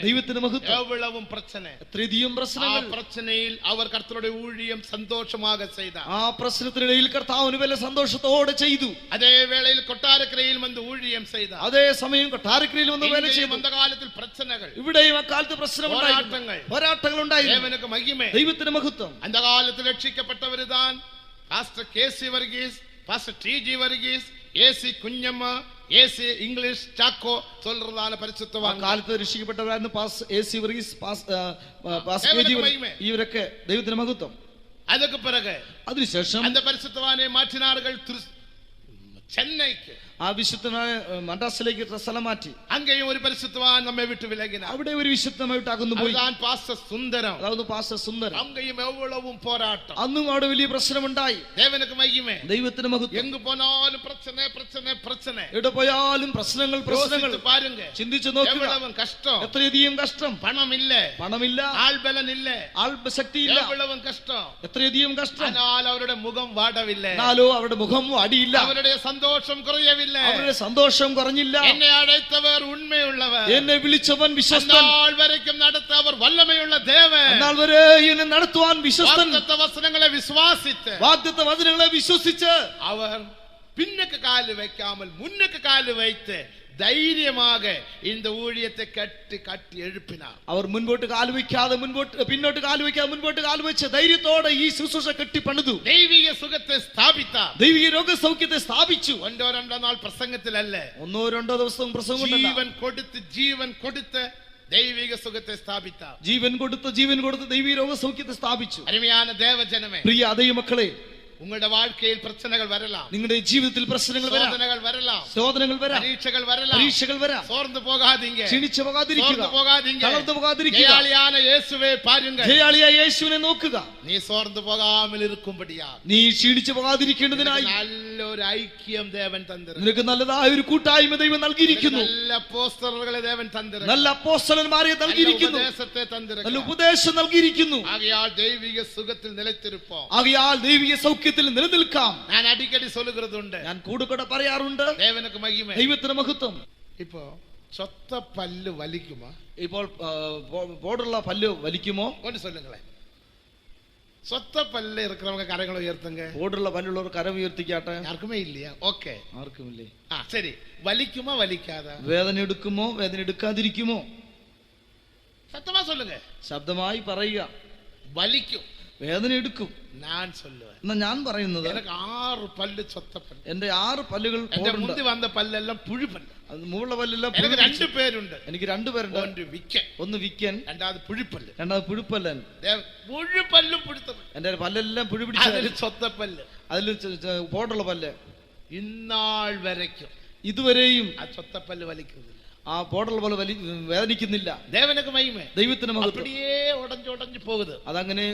ദൈവത്തിന് മഹത്വം. എവ്വളവും പ്രശ്നം, എത്രയധികം പ്രശ്നങ്ങൾ. പ്രശ്നയിൽ അവർ കർത്താവിന്റെ ഊഴിയം സന്തോഷമാക ചെയ്ത. ആ പ്രശ്നത്തിനിടയിൽ കർത്താവിന് വല്ല സന്തോഷത്തോടെ ചെയ്തു. അതേ വേളയിൽ കൊട്ടാരക്കരയിൽ വന്ന് ഊഴിയം ചെയ്ത. അതേ സമയം കൊട്ടാരക്കരയിൽ വന്ന് വേല ചെയ്തു. അന്തകാലത്തിൽ പ്രശ്നങ്ങൾ, ഇവിടെയും അക്കാലത്ത് പ്രശ്നമുണ്ടായിരുന്നു, പോരാട്ടങ്ങൾ ഉണ്ടായിരുന്നു. ദൈവത്തിന് മഹത്വം. അന്തകാലത്തിൽ രക്ഷിക്കപ്പെട്ടവരുതാൻ pastor KC Varghese, pastor TG Varghese, AC Kunjamma, AC English Chacko சொல்றதான പരിശുദ്ധവാൻ. കാലത്ത് രക്ഷിക്കപ്പെട്ടവരായിരുന്നു pastor AC Varghese, pastor KG ഇവരൊക്കെ. ദൈവത്തിന് മഹത്വം. அதுக்கு பிறகு അതിനുശേഷം அந்த பரிசுத்தவானை மாற்றினார்கள் ചെന്നൈക്ക്. ആ വിശുദ്ധനായ മദ്രാസിലേക്ക് സ്ഥലം മാറ്റി. അങ്ങേയും ഒരു പരിശുദ്ധവാൻ നമ്മെ വിട്ടു വിലകിന. അവിടെ ഒരു വിശുദ്ധമായിട്ട് അകന്നു പോയി. പാസ്റ്റർ സുന്ദരം. അതായത് പാസ്റ്റർ സുന്ദരം. അങ്ങേയും എവ്വളവും പോരാട്ടം. അന്നും അവിടെ വലിയ പ്രശ്നമുണ്ടായി. ദേവനക്ക് മഹിമേ. ദൈവത്തിന് മഹത്വം. എങ്ങു പോയാലും പ്രശ്നം. എവിടെ പോയാലും പ്രശ്നങ്ങൾ. ചിന്തിച്ചു നോക്കുക, കഷ്ടം, എത്രയധികം കഷ്ടം. പണമില്ല, ആൾബലനില്ല, ആൾശക്തിയില്ല, കഷ്ടം, എത്രയധികം കഷ്ടം. എന്നാൽ അവരുടെ മുഖം വാടവില്ല, എന്നാലോ അവരുടെ മുഖം അടിയില്ല, അവരുടെ സന്തോഷം കുറയവില്ല, അവരുടെ സന്തോഷം കുറഞ്ഞില്ല. എന്നെ അழைத்தவர் ഉണ്മയുള്ളവർ, എന്നെ വിളിച്ചവൻ വിശ്വസ്തൻ, നാൾ വരയ്ക്കും നടത്തവർ വല്ലമയുള്ള ദേവൻ, എന്നാൽ വരെ എന്നെ നടത്തുവാൻ വിശ്വസ്തൻ. വാഗ്ദത്ത വചനങ്ങളെ വിശ്വസിച്ച് അവർ പിന്നക്ക് കാല് വയ്ക്കാമൽ മുന്നക്ക് കാല് വയ്ത്ത് ധൈര്യமாக இந்த ஊழியத்தை கட்டி எழுப்பினார். അവർ മുൻപോട്ട് കാല് വയ്ക്കാതെ പിന്നോട്ട് കാല് വയ്ക്കാതെ മുൻപോട്ട് കാല് വെച്ച് ധൈര്യത്തോടെ ഈ ശുശ്രൂഷ കെട്ടി പണിതു. ദൈവിക സുഖത്തെ സ്ഥാപിത്താർ, ദൈവിക രോഗസൗഖ്യത്തെ സ്ഥാപിച്ചു. ഒന്നോ രണ്ടോ നാൾ പ്രസംഗത്തിലല്ല, ഒന്നോ രണ്ടോ ദിവസം പ്രസംഗം, ജീവൻ കൊടുത്ത് ദൈവിക സുഖത്തെ സ്ഥാപിത്താർ. ജീവൻ കൊടുത്ത് ദൈവിക രോഗസൗഖ്യത്തെ സ്ഥാപിച്ചു. അരുമയാണ് ദേവജനമേ, പ്രിയ ദൈവമക്കളെ, உங்களுடைய வாழ்க்கையில் பிரச்சனைகள் வரலாம், നിങ്ങളുടെ ജീവിതത്തിൽ പ്രശ്നങ്ങൾ വരാം, சோதனைகள் வரலாம், ശോധനകൾ വരാം, പരീക്ഷകൾ வரலாம், പരീക്ഷകൾ വരാം. சோர்ந்து போகாதீங்க, ക്ഷീണിച്ചു പോകാതിരിക്കുക, சோர்ந்து போகாதீங்க, തളർന്നു പോകാതിരിക്കുക. ஜெயாலியான இயேசுவை பாருங்கள். ജയാളിയായ യേശുവിനെ നോക്കുക. നീ സോർந்து പോകാமல் இருக்கும்படியா നീ ക്ഷീണിച്ചു പോകാതിരിക്കേണ്ടതിനായി നല്ലൊരു ഐക്യം ദേവൻ തന്നിരുന്നു. നിനക്ക് നല്ലതായ ഒരു കൂട്ടായ്മ ദൈവം നൽകിയിരിക്കുന്നു. നല്ല അപ്പോസ്തലരെ ദേവൻ തന്നിരുന്നു. നല്ല അപ്പോസ്തലന്മാരെ നൽകിയിരിക്കുന്നു. ഉപദേശത്തെ തന്നിരുന്നു. നല്ല ഉപദേശം നൽകിയിരിക്കുന്നു. ആകയാൽ ദൈവിക സുഖത്തിൽ നിലത്തിരിപ്പോ, ആകയാൽ ദൈവിക സൗഖ്യത്തിൽ നിലനിൽക്കാം. ഞാൻ അടിക്കടി சொல்லுகிறதுണ്ട്, ഞാൻ കൂടെ പറയാറുണ്ട്. ദേവനക്ക് മഹിമ, ദൈവത്തിന് മഹത്വം. ഇപ്പോ ചൊത്ത പല്ല് വലിക്കുമോ? ഇപ്പോൾ പോടുള്ള പല്ല് വലിക്കുമോ? കൊണ്ട് சொல்லுங்களே. சொத்த பல்ல இருக்கிறவங்க கரங்களை உயர்த்துங்க. போடுள்ள பல்லுள்ள ஒரு கரம் உயர்த்திக்காட்ட. யாருக்குமே இல்லையா? ஓகே, ആർക്കും ഇല്ലേ? சரி. വലിക്കുമോ വലിക്കാതെ? വേദന എടുക്കുമോ വേദന എടുക്കാതിരിക്കുമോ? സത്യമാ சொல்லுங்க. ശബ്ദമായി പറയുക. വലിക്കും, വേദന എടുക്കും. ഞാൻ சொல்லுவேன். എന്നാ ഞാൻ പറയുന്നത്, എനിക്ക് 6 പല്ല് ചൊത്ത പല്ല്. എന്റെ 6 പല്ലുകൾ എന്റെ മുന്തി വന്ന പല്ലെല്ലാം പുഴുപ്പല്ല്. അത് മുകളിലെ പല്ലെല്ലാം എനിക്ക് 2 പേരുണ്ട്. എനിക്ക് 2 പേരുണ്ട്. ഒന്ന് വിക്കൻ, ഒന്ന് വിക്കൻ, രണ്ടാമത് പുഴുപ്പല്ല്. രണ്ടാമത് പുഴുപ്പല്ലൻ. പുഴുപ്പല്ലും പുഴുത്തത്. എന്റെ പല്ലെല്ലാം പുഴു പിടിച്ച ചൊത്ത പല്ല്, അതിൽ പോടുള്ള പല്ല്. ഇന്നാൾ വരയ്ക്കും ഇതുവരെയും ആ ചൊത്ത പല്ല് വലിക്കുന്നില്ല, ആ പോടുള്ള പല്ല് വേദനിക്കുന്നില്ല. ദേവനക്ക് മഹിമ. ദൈവത്തിന് മഹത്വം. அப்படியே ഉടഞ്ഞുടഞ്ഞു പോകുന്നത്. അതങ്ങനെ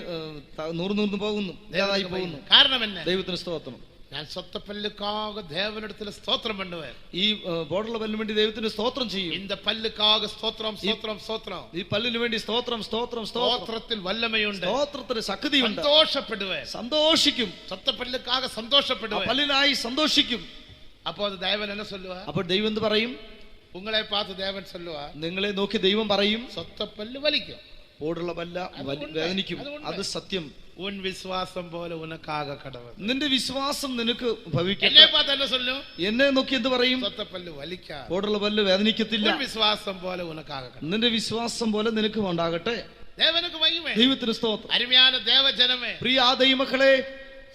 നൂർന്നു പോകുന്നു, ഇല്ലാതായി പോകുന്നു. കാരണം എന്നെ ദൈവത്തിന് സ്തോത്രം. ഞാൻ സ്വത്തപ്പല്ലുക്കാക ദേവനിടത്തിൽ സ്തോത്രം പണ്ടുവേ. ഈ പോടുള്ള പല്ലിന് വേണ്ടി ദൈവത്തിന് സ്തോത്രം ചെയ്യും. இந்த பல்லுக்காக സ്തോത്രം സ്തോത്രം സ്തോത്രം. ഈ പല്ലിന് വേണ്ടി സ്തോത്രം സ്തോത്രം സ്തോത്രത്തിൽ വല്ലമയുണ്ട്, സ്തോത്രത്തിന് ശക്തിയുണ്ട്. സന്തോഷപ്പെടുവേ, സന്തോഷിക്കും. സ്വത്തപ്പല്ലുക്കാക സന്തോഷപ്പെടുവേ, പല്ലിനായി സന്തോഷിക്കും. അപ്പോ അത് ദേവൻ എന്നെ சொல்லுவா. അപ്പോൾ ദൈവം എന്ത് പറയും? ഉങ്ങളെ പാത്ത് ദേവൻ சொல்லுவா, നിങ്ങളെ നോക്കി ദൈവം പറയും, സ്വത്തപ്പല്ല് വലിക്കും, പോടുള്ള പല്ല വേദനിക്കും. അത് സത്യം. ഉൻ വിശ്വാസം പോലെ ഉനക്കാക കടവ്. നിന്റെ വിശ്വാസം നിനക്ക് ഭവിക്കട്ടെ. എന്നെ പാത്ത് എന്നെ சொல்லும், എന്നെ നോക്കി എന്ത് പറയും? സ്വത്തപ്പല്ല് വലിക്കാ, പോടുള്ള പല്ല് വേദനിക്കത്തില്ല. വിശ്വാസം പോലെ ഉനക്കാക കടവ്. നിന്റെ വിശ്വാസം പോലെ നിനക്ക് ഉണ്ടാകട്ടെ. ദേവനക്ക് മഹിമ. ദൈവത്തിന് സ്തോത്രം. അരുമയാന ദേവജനമേ, പ്രിയ ദൈവമക്കളെ,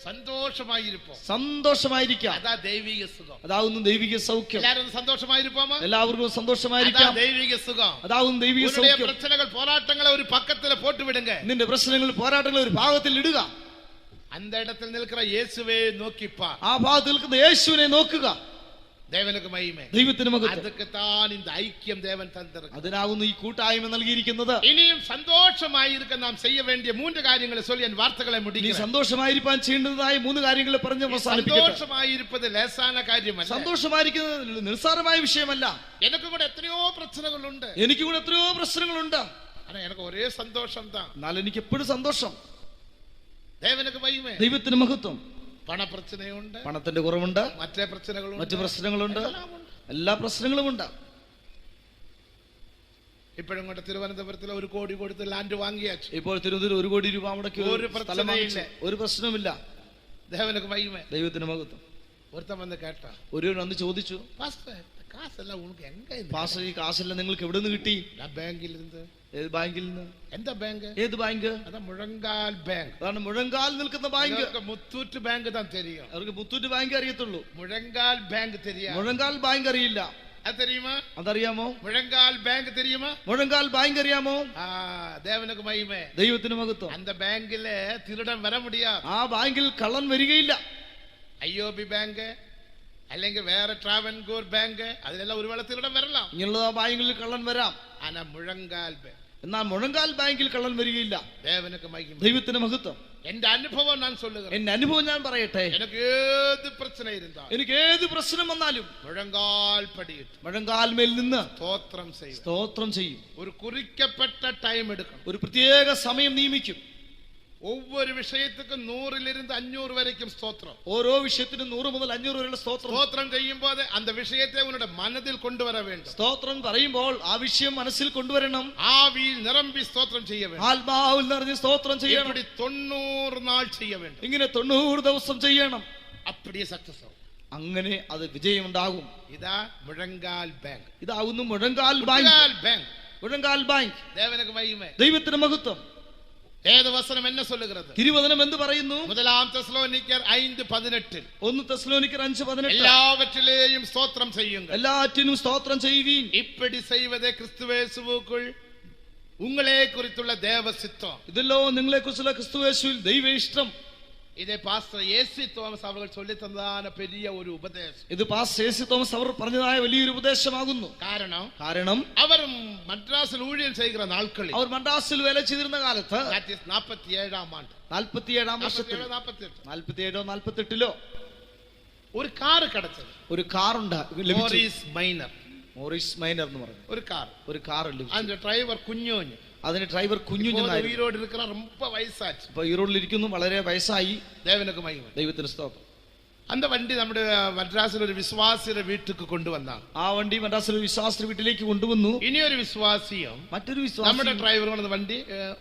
സന്തോഷമായിരിക്കും, സന്തോഷമായിരിക്കാം. അതാ ദൈവിക സുഖം. അതാവുന്നു ദൈവിക സൗഖ്യം. എല്ലാവരും സന്തോഷമായിരിക്കാമോ? എല്ലാവർക്കും സന്തോഷമായിരിക്കാം. ദൈവിക സുഖം. അതാവുന്നു ദൈവിക സൗഖ്യം. പ്രശ്നങ്ങൾ പോരാട്ടങ്ങളെ ഒരു പക്കത്തില് പോട്ട് വിടുങ്ക. നിന്റെ പ്രശ്നങ്ങൾ പോരാട്ടങ്ങൾ ഒരു ഭാഗത്തിൽ ഇടുക. அந்த இடத்தில் நிற்கிற இயேசுவே நோக்கிப்பா. ആ ഭാഗത്ത് നിൽക്കുന്ന യേശുവിനെ നോക്കുക. ദേവനക്ക് മഹിമ. ദൈവത്തിന് മഹത്വം. അതൊക്കെ താൻ இந்த ஐக்கியம் தேவன் தந்திருக்கிறார். അതിനാകുന്നു ഈ കൂട്ടായ്മ നൽകിയിരിക്കുന്നത്. ഇനിയും സന്തോഷമായിരിക്കാൻ നാം ചെയ്യ വേണ്ടിയ 3 കാര്യങ്ങളെ சொல்லி എൻ വാർത്തകളെ മുടിക്കുക. നീ സന്തോഷമായിരിക്കാൻ ചെയ്യേണ്ടതായ 3 കാര്യങ്ങളെ പറഞ്ഞ് അവസാനിപ്പിക്കട്ടെ. സന്തോഷമായിരിപ്പത് ലേസാന കാര്യമല്ല. സന്തോഷമായിരിക്കുന്നത് നിസ്സാരമായ വിഷയമല്ല. എനിക്ക് കൂടെ എത്രയോ പ്രശ്നങ്ങളുണ്ട്. എനിക്ക് കൂടെ എത്രയോ പ്രശ്നങ്ങളുണ്ട്. എനിക്ക് ഒരേ സന്തോഷം താ. എന്നാൽ എനിക്ക് എപ്പോഴും സന്തോഷം. ദേവനക്ക് മഹിമ. ദൈവത്തിന് മഹത്വം. പണപ്രശ്നയുണ്ട്, പണത്തിന്റെ കുറവുണ്ട്, മറ്റേ പ്രശ്നങ്ങളുണ്ട്, മറ്റു പ്രശ്നങ്ങളുണ്ട്, എല്ലാ പ്രശ്നങ്ങളുമുണ്ട്. ഇപ്പോഴും കൊണ്ട് തിരുവനന്തപുരത്തിൽ 1 കോടി കൊടുത്ത് ലാൻഡ് വാങ്ങിയാച്ചു. ഇപ്പോൾ തിരുവനന്തപുരം 1 കോടി രൂപ മുടക്കി ഒരു പ്രശ്നമില്ല. ദേവനക്ക് മഹിമ. ദൈവത്തിന് മഹത്വം. ഒരുത്തൻ വന്ന് കേട്ട, ഒരു വന്ന് ചോദിച്ചു, കാശെല്ലാം ഉനക്ക് എങ്ക? പാസ്റ്റർ, ഈ കാശെല്ലാം നിങ്ങൾക്ക് എവിടെ നിന്ന് കിട്ടി? ബാങ്കിൽ നിന്ന്. ഏത് ബാങ്കിൽ നിന്ന്? എന്താ ബാങ്ക്? ഏത് ബാങ്ക്? അതാ മുഴങ്കാൽ ബാങ്ക്. അതാണ് മുഴങ്കാൽ നിൽക്കുന്ന ബാങ്ക്. മുത്തൂറ്റ് ബാങ്ക് താൻ തെരിയും. അവർക്ക് മുത്തൂറ്റ് ബാങ്ക് അറിയത്തുള്ളൂ, മുഴങ്കാൽ ബാങ്ക് തെരിയാ. മുഴങ്കാൽ ബാങ്ക് അറിയില്ല. അത് തെരിയുമാ? അതറിയാമോ? മുഴങ്കാൽ ബാങ്ക് തെരിയുമാ? മുഴങ്കാൽ ബാങ്ക് അറിയാമോ? ദേവനക്ക് മഹിമ. ദൈവത്തിന് മഹത്വം. அந்த ബാങ്കില് திருடன் വര முடியாது. ആ ബാങ്കിൽ കള്ളൻ വരികയില്ല. IOB ബാങ്ക് അല്ലെങ്കിൽ വേറെ ട്രാവൻകൂർ ബാങ്ക്, അതിലെല്ലാം ഒരു വേള திருடன் വരலாம். ഇങ്ങനെയുള്ള ആ ബാങ്കിൽ കള്ളൻ വരാം. ആന മുഴങ്കാൽ ബാങ്ക്, എന്നാൽ മുഴങ്കാൽ ബാങ്കിൽ കള്ളൻ വരികയില്ല. ദേവനക്ക് മഹിമ. ദൈവത്തിന് മഹത്വം. എന്റെ അനുഭവം ഞാൻ சொல்லுகிறேன். എന്റെ അനുഭവം ഞാൻ പറയട്ടെ. എനിക്ക് ഏത് പ്രശ്നം ഇരുന്നാലും, എനിക്ക് ഏത് പ്രശ്നം വന്നാലും മുഴങ്കാൽ പടിയിട്ട് മുഴങ്കാൽ മേൽ നിന്ന് സ്തോത്രം ചെയ്യും. ഒരു കുറിക്കപ്പെട്ട ടൈം എടുക്കണം. ഒരു പ്രത്യേക സമയം നിയമിക്കും. ஒவ்வொரு விஷயத்துக்கும் 100லிருந்து 500 வரைக்கும் ஸ்தோத்திரம். ഓരോ വിഷയത്തിനും 100 മുതൽ 500 വരെയുള്ള സ്തോത്രം ചെയ്യുമ്പോൾ அந்த விஷயத்தை உன்னுடைய மனதில் கொண்டு வர வேண்டும். സ്തോത്രം പറയുമ്പോൾ ആ വിഷയം മനസ്സിൽ കൊണ്ടുവരണം. ആവിയിൽ നിറമ്പി സ്തോത്രം ചെയ്യ வேண்டும். ആത്മാവിൽ നിറഞ്ഞ് സ്തോത്രം ചെയ്യണം. இப்படி 90 നാൾ ചെയ്യ வேண்டும். ഇങ്ങനെ 90 ദിവസം ചെയ്യണം. அப்படியே സക്സസ് ആവും. അങ്ങനെ അത് വിജയമുണ്ടാകും. ഇതാ മുഴങ്കാൽ ബാങ്ക്. ഇതാവുന്നു മുഴങ്കാൽ ബാങ്ക്. മുഴങ്കാൽ ബാങ്ക്. ദേവനക്ക് മഹിമ. ദൈവത്തിന് മഹത്വം. വേദവചനം എന്നെ சொல்லுகிறது. തിരുവചനം എന്ത് പറയുന്നു? 1 തെസ്സലോനിക്കർ 5:18. 1 തെസ്സലോനിക്കർ 5:18. എല്ലാവற்றிலேயும் സ്തോത്രം ചെയ്യുங்கள். എല്ലാറ്റിനും സ്തോത്രം ചെയ്യുവീൻ. இப்படி செய்வதே கிறிஸ்துவேசுவுக்குள் உங்களே குறித்துள்ள தேவ சித்தம். ഇതല്ലോ നിങ്ങളെ കുറിച്ചുള്ള ക്രിസ്തുയേശുവിൽ ദൈവ ഇഷ്ടം. ഇതേ പാസ്റ്റർ എ.സി. തോമസ് അവർ ചൊല്ലി തന്നതാണ് പെരിയ ഒരു ഉപദേശം. ഇത് പാസ്റ്റർ എ.സി. തോമസ് അവർ പറഞ്ഞതായ വലിയൊരു ഉപദേശമാകുന്നു. കാരണം അവർ മദ്രാസിൽ ഊഴിയം ചെയ്യുന്ന നാൾക്കളിൽ, അവർ മദ്രാസിൽ വേല ചെയ്തിരുന്ന കാലത്ത്, 47-ാം ആണ്ട്, 47-ാം വർഷത്തിൽ, 47-ഓ 48-ലോ ഒരു കാർ കിടച്ചത്. ഒരു കാർ മോറിസ് മൈനർ എന്ന് പറഞ്ഞു ഒരു കാർ അതിന്റെ ഡ്രൈവർ കുഞ്ഞോഞ്ഞ്. അതിന്റെ ഡ്രൈവർ കുഞ്ഞുഞ്ഞായി. ഈറോഡിലിരിക്കുന്നു, വളരെ വയസ്സായി. ദൈവത്തിന് സ്തോത്രം. அந்த വണ്ടി നമ്മുടെ മദ്രാസിൽ ഒരു വിശ്വാസിയുടെ വീട്ടിലേക്ക് കൊണ്ടുവന്നാണ്. ആ വണ്ടി മദ്രാസിൽ ഒരു വിശ്വാസിയുടെ വീട്ടിലേക്ക് കൊണ്ടുവന്നു. ഇനി ഒരു വിശ്വാസിയും മറ്റൊരു വിശ്വാസി നമ്മുടെ ഡ്രൈവറും വണ്ടി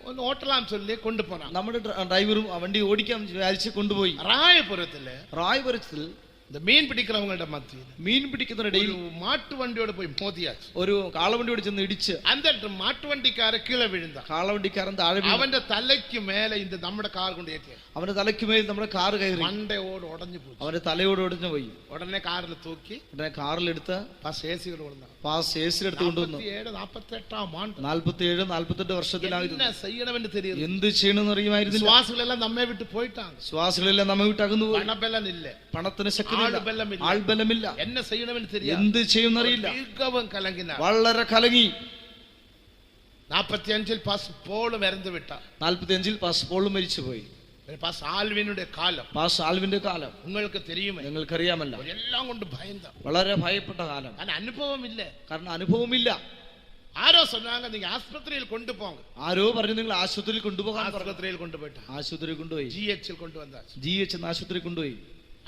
ഒന്ന് ഓട്ടലാം ചൊല്ലി കൊണ്ടുപോകണം. നമ്മുടെ ഡ്രൈവറും ആ വണ്ടി ഓടിക്കാൻ വിചാരിച്ച് കൊണ്ടുപോയി. റായപുരത്തിൽ മീൻ പിടിക്കുന്നവങ്ങളുടെ മധ്യയിൽ, മീൻ പിടിക്കുന്നവരുടെയിൽ മാട്ടു വണ്ടിയോട് പോയി മോദിയാച്ചു. ഒരു കാളവണ്ടിയോട് ചെന്ന് ഇടിച്ച് എന്നിട്ട് മാട്ടുവണ്ടിക്കാരെ കീഴെ വീഴുന്ന, കാളവണ്ടിക്കാരൻ താഴെ, അവന്റെ തലയ്ക്ക് മേലെ ഇത് നമ്മുടെ കാർ കൊണ്ട് ഏറ്റിയ, അവന്റെ തലയ്ക്ക് മേൽ നമ്മുടെ കാർ കയറി മണ്ടയോട് ഉടഞ്ഞു പോയി. അവന്റെ തലയോട് ഉടഞ്ഞു പോയി. ഉടനെ കാറിൽ തൂക്കി, ഉടനെ കാറിലെടുത്ത് പാസ് ഏസിലെടുത്ത് കൊണ്ടുവന്നു. 47-48 വർഷത്തിലായിരുന്നു. എന്ത് ചെയ്യണമെന്ന് അറിയുമായിരുന്നില്ല. വിശ്വാസികളെല്ലാം നമ്മെ വിട്ട് പോയിട്ടാണ്. വിശ്വാസികളെല്ലാം നമ്മെ വിട്ട് അകന്നു പോയി. പണത്തിന് ശക്തി, ആൾബലമില്ല. എന്ത് ചെയ്യുമെന്നറിയില്ല. വളരെ കലങ്ങി. 45-ൽ പാസ് പോൾ മരിച്ചു വിട്ട. 45-ൽ പാസ് പോൾ മരിച്ചുപോയി. ആൽവിന്റെ കാലം നിങ്ങൾക്ക് തെരിയുമോ? നിങ്ങൾക്കറിയാമല്ലോ. എല്ലാം കൊണ്ട് ഭയന്ത, വളരെ ഭയപ്പെട്ട കാലം. കാരണം അനുഭവമില്ല. ആരോ சொன்னாங்க நீங்க ആശുപത്രിയിൽ കൊണ്ടുപോங்க. ആരോ പറഞ്ഞു നിങ്ങൾ ആശുപത്രിയിൽ കൊണ്ടുപോകാൻ. ആശുപത്രിയിൽ കൊണ്ടുപോയി. ആശുപത്രി കൊണ്ടുപോയി. ജിഎച്ചിൽ കൊണ്ടുവന്നാ. ജിഎച്ച് എന്ന ആശുപത്രി കൊണ്ടുപോയി.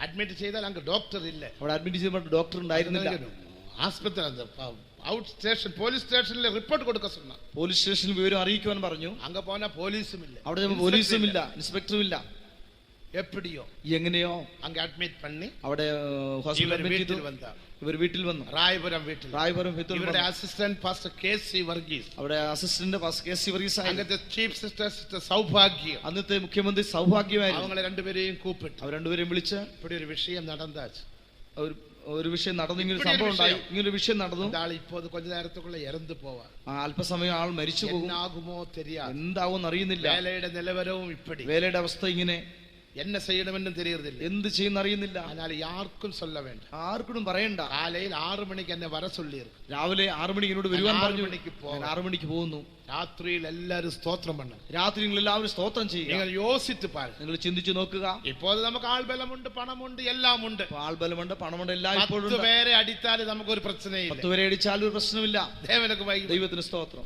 അഡ്മിറ്റ് ചെയ്താൽ അങ്ങ് ഡോക്ടർ ഇല്ല. അവിടെ അഡ്മിറ്റ് ചെയ്തപ്പോൾ ഡോക്ടർ ഉണ്ടായിരുന്നില്ല. ആശുപത്രി ഔട്ട് സ്റ്റേഷൻ പോലീസ് സ്റ്റേഷനിൽ റിപ്പോർട്ട് കൊടുക്കാൻ சொன்னா. പോലീസ് സ്റ്റേഷനിൽ വിവരം അറിയിക്കുവാൻ പറഞ്ഞു. അങ്ങ് പോനാ പോലീസും ഇല്ല. അവിടെ പോലീസും ഇല്ല, ഇൻസ്പെക്ടറും ഇല്ല. എപ്പടിയോ എങ്ങനെയോ അങ്ങ് അഡ്മിറ്റ് പണി അവിടെ ഹോസ്പിറ്റലിൽ വന്നു. ഇവർ വീട്ടിൽ വന്നു. റായപുരം ഇവരുടെ അസിസ്റ്റന്റ് പാസ്റ്റർ കെ.സി. വർഗീസ്, അവിടെ അസിസ്റ്റന്റ് പാസ്റ്റർ കെ.സി. വർഗീസ്, അന്നത്തെ ചീഫ് സിസ്റ്റർ സിസ്റ്റർ സൗഭാഗ്യം, അന്നത്തെ മുഖ്യമന്ത്രി സൗഭാഗ്യമായിരുന്നു. അവങ്ങളെ രണ്ടുപേരെയും കൂപ്പിട്ട് അവർ രണ്ടുപേരെയും വിളിച്ച് ഇവിടെ ഒരു വിഷയം നടന്നാച്ച്. ഒരു വിഷയം നടന്നു, ഇങ്ങനെ സംഭവം ഉണ്ടായി, ഇങ്ങനൊരു വിഷയം നടന്നു. ഇപ്പോൾ കൊഞ്ച നേരത്തുള്ള ഇറந்து പോവാ. അല്പസമയം ആൾ മരിച്ചു പോകും. എന്താകുമെന്ന് അറിയുന്നില്ല. വേലയുടെ നിലവരവും ഇപ്പടി, വേലയുടെ അവസ്ഥ ഇങ്ങനെ. என்ன செய்யணும்னு தெரியறதில்ல. എന്ത് ചെയ്യുന്ന അറിയുന്നില്ല. അതിനാൽ ആർക്കും சொல்ல വേണ്ട, ആർക്കും പറയണ്ട. കാലയിൽ 6 മണിക്ക് എന്നെ വര சொல்லியிருக்கு. രാവിലെ 6 മണിക്ക് എന്നോട് വരുവാൻ പറഞ്ഞു. 6 മണിക്ക് പോകുന്നു. രാത്രിയിൽ എല്ലാവരും സ്തോത്രം பண்ணണം. രാത്രി നിങ്ങൾ എല്ലാവരും സ്തോത്രം ചെയ്യുക. നിങ്ങൾ യോസിച്ച് പാരുക, നിങ്ങൾ ചിന്തിച്ചു നോക്കുക. ഇപ്പോൾ നമുക്ക് ആൾബലമുണ്ട്, പണമുണ്ട്, എല്ലാം ഉണ്ട്. ആൾബലമുണ്ട്, പണമുണ്ട്, എല്ലാം ഇപ്പോൾ ഉണ്ട്. 10 പേരെ അടിച്ചാൽ നമുക്ക് ഒരു പ്രശ്നമില്ല. 10 പേരെ അടിച്ചാൽ ഒരു പ്രശ്നമില്ല. ദൈവത്തിന് സ്തോത്രം.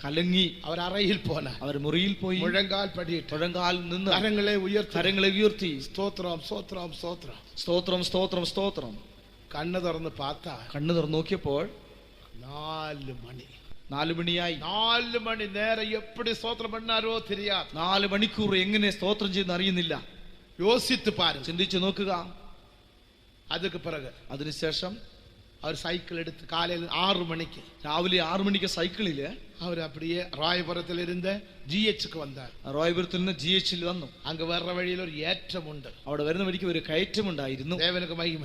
കലങ്ങി അവർ അറയിൽ പോന, അവർ മുറിയിൽ പോയി മുഴങ്കാൽ പടിയിട്ട്, മുഴങ്കാൽ നിന്ന് കരങ്ങളെ ഉയർത്തി സ്തോത്രം സ്തോത്രം സ്തോത്രം സ്തോത്രം സ്തോത്രം സ്തോത്രം. കണ്ണു തുറന്ന് പാത്ത, കണ്ണു തുറന്ന് നോക്കിയപ്പോൾ 4 മണി. 4 മണിയായി. 4 മണി നേരം എപ്പടി സ്തോത്രം പണ്ണാരോ തിരിയാ. 4 മണിക്കൂർ എങ്ങനെ സ്തോത്രം ചെയ്യുന്ന അറിയുന്നില്ല. യോസിത്ത് പാരും, ചിന്തിച്ചു നോക്കുക. அதுக்கு பிறகு അതിനുശേഷം അവർ സൈക്കിൾ എടുത്ത് കാലയിൽ 6 മണിക്ക്, രാവിലെ 6 മണിക്ക് സൈക്കിളില് അവർ അപ്പടിയെ റായപുരത്തിൽ ഇരുന്ന് ജിഎച്ച്ക്ക് വന്നാൽ. റായപുരത്തിൽ നിന്ന് ജിഎച്ചിൽ വന്നു. അങ്ങ് വേറെ വഴിയിൽ ഒരു ഏറ്റമുണ്ട്. അവിടെ വരുന്ന വഴിക്ക് ഒരു കയറ്റമുണ്ടായിരുന്നു.